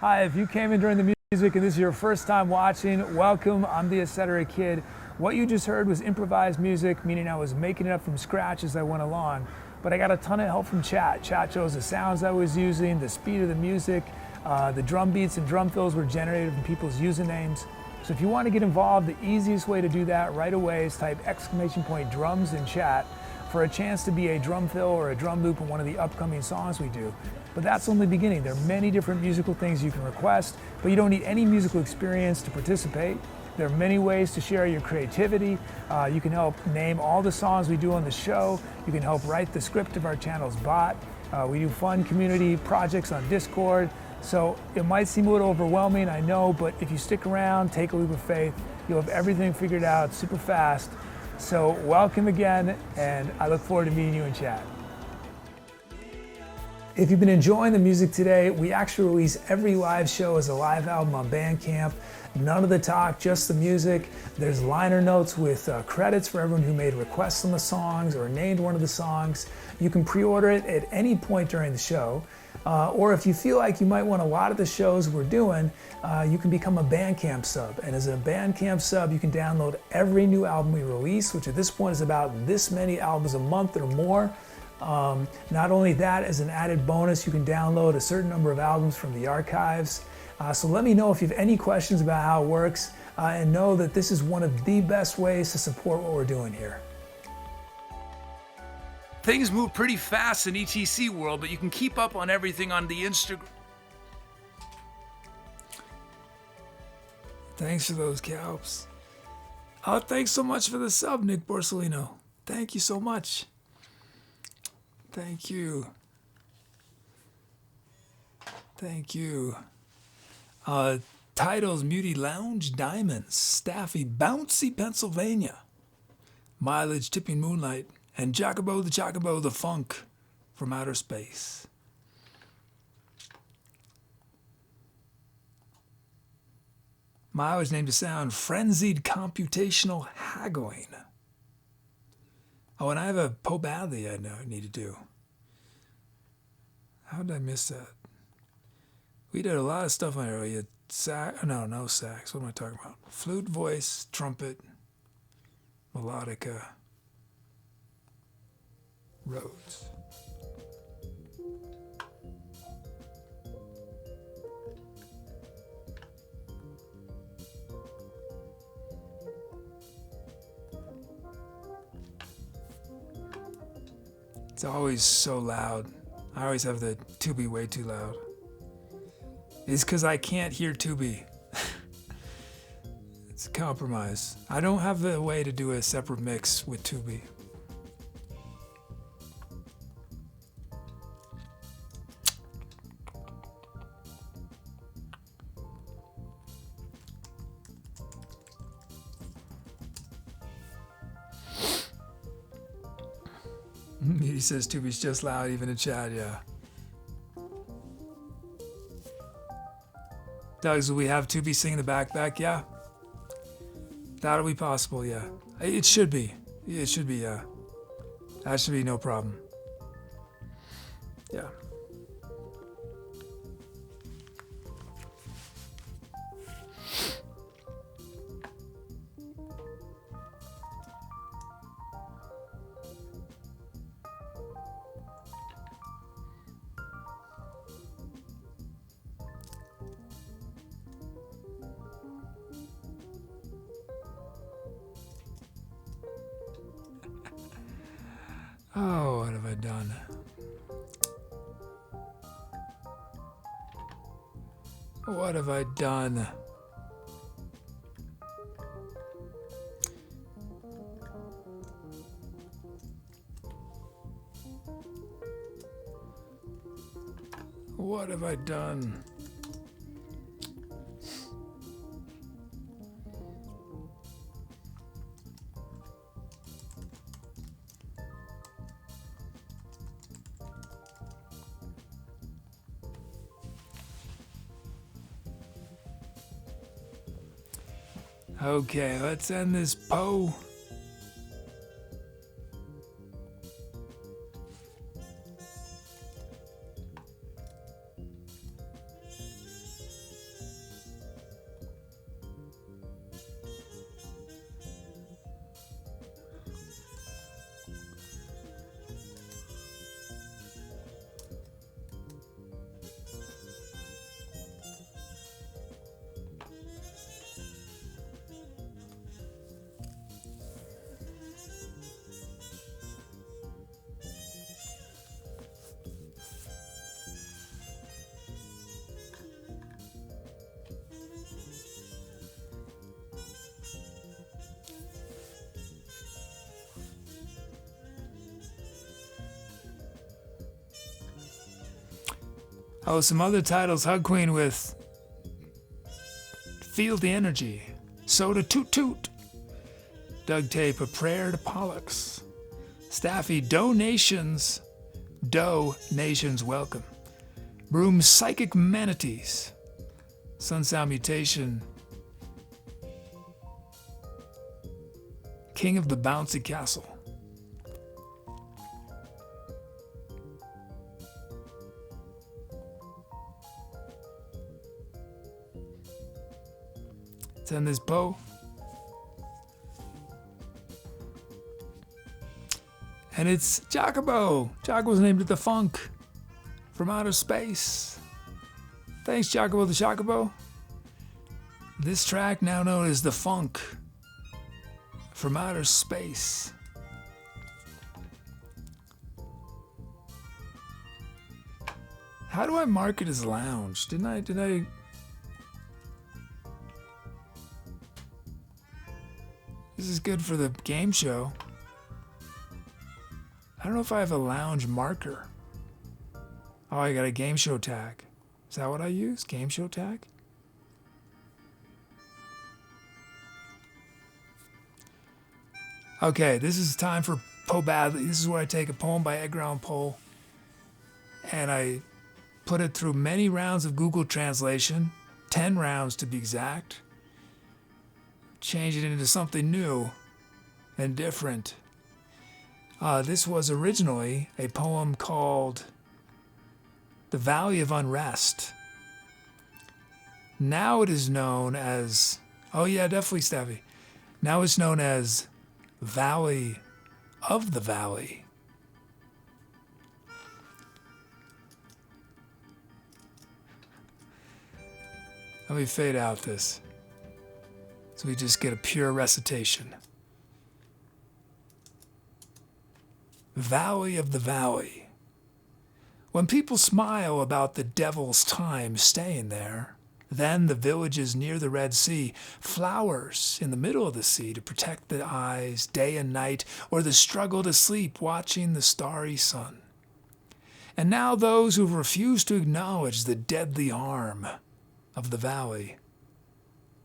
Hi, if you came in during the music and this is your first time watching, welcome. I'm the Etc. Kid. What you just heard was improvised music, meaning I was making it up from scratch as I went along. But I got a ton of help from chat. Chat chose the sounds I was using, the speed of the music, the drum beats and drum fills were generated from people's usernames. So if you want to get involved, the easiest way to do that right away is type !drums in chat for a chance to be a drum fill or a drum loop in one of the upcoming songs we do. But that's only the beginning. There are many different musical things you can request, but you don't need any musical experience to participate. There are many ways to share your creativity. You can help name all the songs we do on the show. You can help write the script of our channel's bot. We do fun community projects on Discord. So it might seem a little overwhelming, I know, but if you stick around, take a leap of faith, you'll have everything figured out super fast. So welcome again, and I look forward to meeting you in chat. If you've been enjoying the music today, we actually release every live show as a live album on Bandcamp. None of the talk, just the music. There's liner notes with credits for everyone who made requests on the songs or named one of the songs. You can pre-order it at any point during the show. Or if you feel like you might want a lot of the shows we're doing, you can become a Bandcamp sub. And as a Bandcamp sub, you can download every new album we release, which at this point is about this many albums a month or more. Not only that, as an added bonus, you can download a certain number of albums from the archives. So let me know if you have any questions about how it works, and know that this is one of the best ways to support what we're doing here. Things move pretty fast in ETC world, but you can keep up on everything on the Instagram. Thanks for those calps. Oh, thanks so much for the sub, Nick Borsellino. Thank you so much. Thank you. Thank you. Titles, Muty Lounge, Diamonds, Staffy, Bouncy, Pennsylvania. Mileage, Tipping Moonlight, and JacoboTheChocobo, the Funk from Outer Space. My hour's named to sound Frenzied Computational Haggling. Oh, and I have a Pope Adley I need to do. How did I miss that? We did a lot of stuff on here. We had no sax. What am I talking about? Flute, voice, trumpet, Melodica, Rhodes. It's always so loud. I always have the Tubi way too loud. It's because I can't hear Tubi. It's a compromise. I don't have a way to do a separate mix with Tubi. He says Tubi's just loud, even in chat, yeah. Doug's, will we have Tubi sing the back? Yeah. That'll be possible, yeah. It should be. It should be, yeah. That should be no problem. Yeah. Oh, what have I done? What have I done? What have I done? Okay, let's end this Poe. Oh, some other titles. Hug Queen with Feel the Energy. Soda Toot Toot. Doug Tape, A Prayer to Pollux. Staffy, Donations. Nations Welcome. Broom, Psychic Manatees. Sunsound Mutation. King of the Bouncy Castle. Let's end this Poe. And it's Jacobo. Jacobo's named it the Funk from outer space. Thanks, JacoboTheChocobo. This track, now known as the Funk from outer space. How do I mark it as lounge? Did I? This is good for the game show. I don't know if I have a lounge marker. Oh, I got a game show tag. Is that what I use? Game show tag? Okay, this is time for Poe Badly. This is where I take a poem by Edgar Allan Poe and I put it through many rounds of Google Translation, 10 rounds to be exact. Change it into something new and different. This was originally a poem called The Valley of Unrest. Now it is known as, oh yeah, definitely Staffy. Now it's known as Valley of the Valley. Let me fade out this, so we just get a pure recitation. Valley of the Valley. When people smile about the devil's time staying there, then the villages near the Red Sea, flowers in the middle of the sea to protect the eyes day and night, or the struggle to sleep watching the starry sun. And now those who refuse to acknowledge the deadly harm of the valley.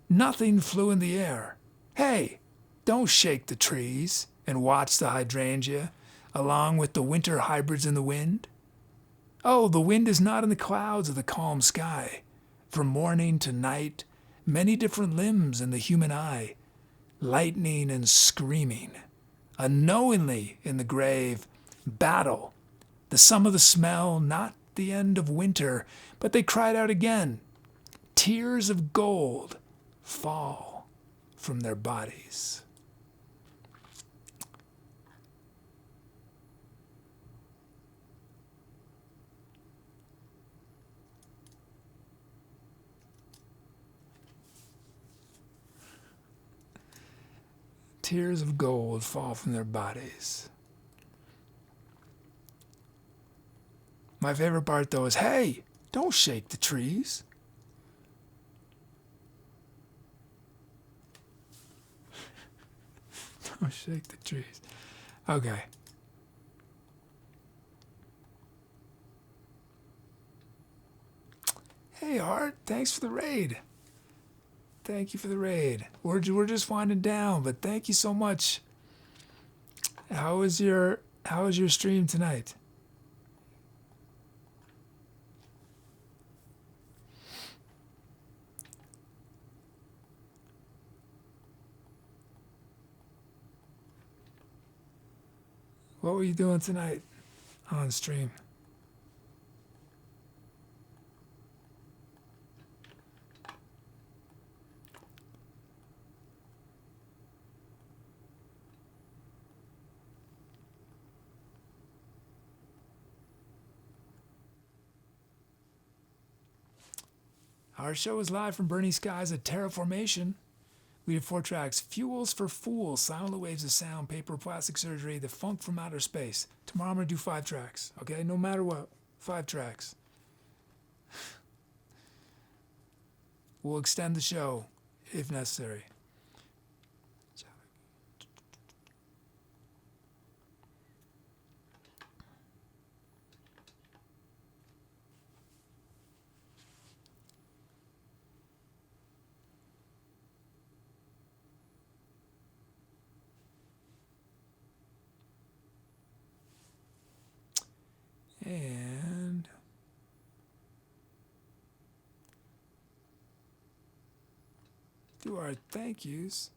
Nothing flew in the air. Hey, don't shake the trees and watch the hydrangea along with the winter hybrids in the wind. Oh, the wind is not in the clouds of the calm sky. From morning to night, many different limbs in the human eye, lightning and screaming. Unknowingly in the grave, battle. The sum of the smell, not the end of winter, but they cried out again. Tears of gold fall from their bodies. Tears of gold fall from their bodies. My favorite part, though, is, hey, don't shake the trees. Don't shake the trees. Okay. Hey, Art, thanks for the raid. Thank you for the raid. We're just winding down, but thank you so much. How was your stream tonight? What were you doing tonight on stream? Our show is live from Burning Skies at Terraformation. We did 4 tracks: Fuels for Fools, Silent Waves of Sound, Paper Plastic Surgery, The Funk from Outer Space. Tomorrow I'm going to do 5 tracks, okay? No matter what, 5 tracks. We'll extend the show if necessary. And do our thank yous.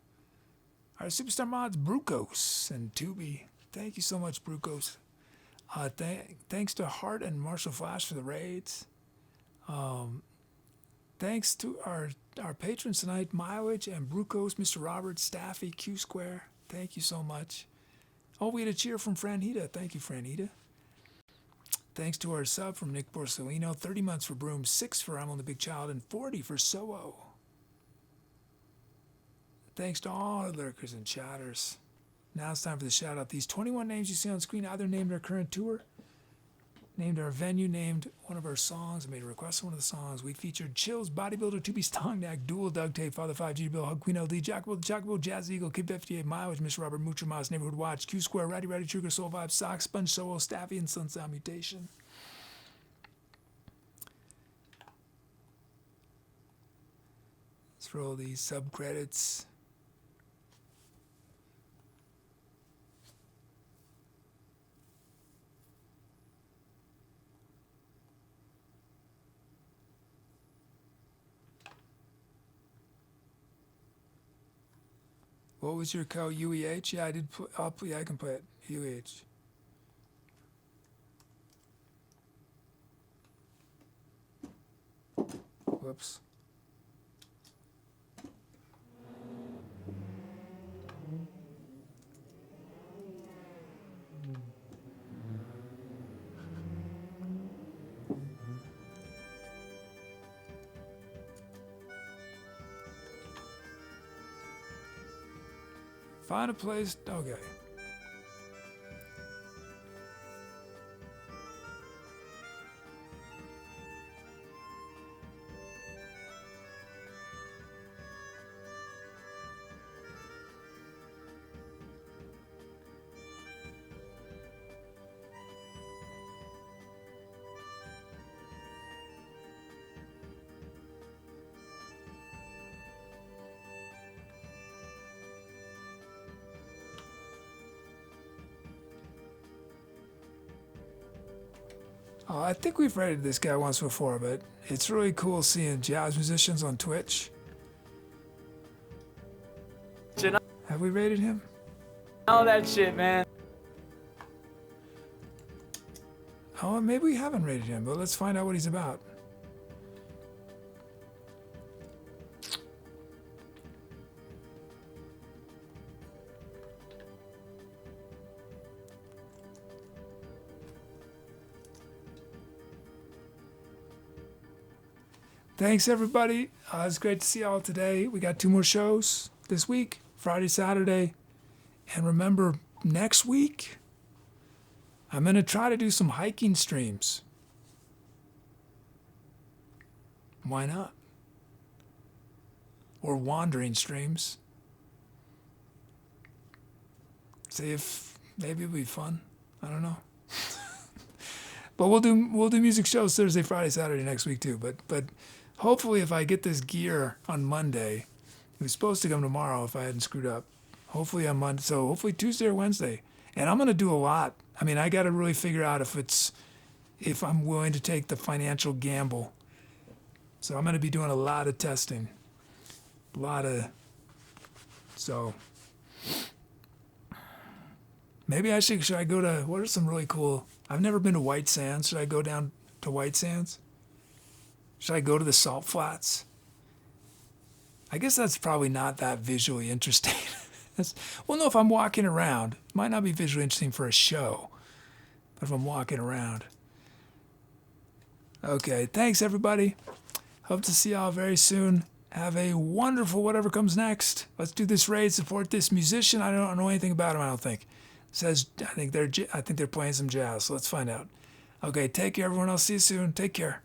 Our superstar mods, Brucos and Tubi. Thank you so much, Brucos. Thanks to Hart and Marshall Flash for the raids. Thanks to our patrons tonight, Mileage and Brucos, Mr. Robert, Staffy, Q Square. Thank you so much. Oh, we had a cheer from Franita. Thank you, Franita. Thanks to our sub from Nick Borsellino, 30 months for Broom, 6 for I'm on the Big Child, and 40 for Solo. Thanks to all our lurkers and chatters. Now it's time for the shout out. These 21 names you see on screen either named our current tour, named our venue, named one of our songs, made a request for one of the songs. We featured Chillz, Bodybuilder, 2B Stongneck, Dual, Doug Tape, Father 5, G Bill, Hug Queen LD, JacoboTheChocobo, JazzyEagle, Kid 58, Mileage, Mr. Robert, Moocher Moss, Neighborhood Watch, Q Square, Ratty Trigger, Soul Vibe, Socks, Sponge Solo, Staffy, and Sunsound Mutation. Let's roll these sub credits. What was your code? UEH? Yeah, I did. Yeah, I can play it. UEH. Whoops. Find a place. Okay. Oh, I think we've rated this guy once before, but it's really cool seeing jazz musicians on Twitch. Have we rated him? All that shit, man. Oh, maybe we haven't rated him, but let's find out what he's about. Thanks, everybody. It's great to see y'all today. We got 2 more shows this week, Friday, Saturday. And remember, next week, I'm going to try to do some hiking streams. Why not? Or wandering streams. See if maybe it'll be fun. I don't know. But we'll do music shows Thursday, Friday, Saturday next week too. But hopefully if I get this gear on Monday, it was supposed to come tomorrow if I hadn't screwed up. Hopefully on Monday, so hopefully Tuesday or Wednesday. And I'm gonna do a lot. I mean, I gotta really figure out if I'm willing to take the financial gamble. So I'm gonna be doing a lot of testing. So maybe should I go to, what are some really cool, I've never been to White Sands. Should I go down to White Sands? Should I go to the Salt Flats? I guess that's probably not that visually interesting. Well, no, if I'm walking around, it might not be visually interesting for a show, but if I'm walking around. Okay, thanks everybody. Hope to see y'all very soon. Have a wonderful whatever comes next. Let's do this raid, support this musician. I don't know anything about him, I don't think. It says, I think they're playing some jazz, so let's find out. Okay, take care everyone. I'll see you soon. Take care.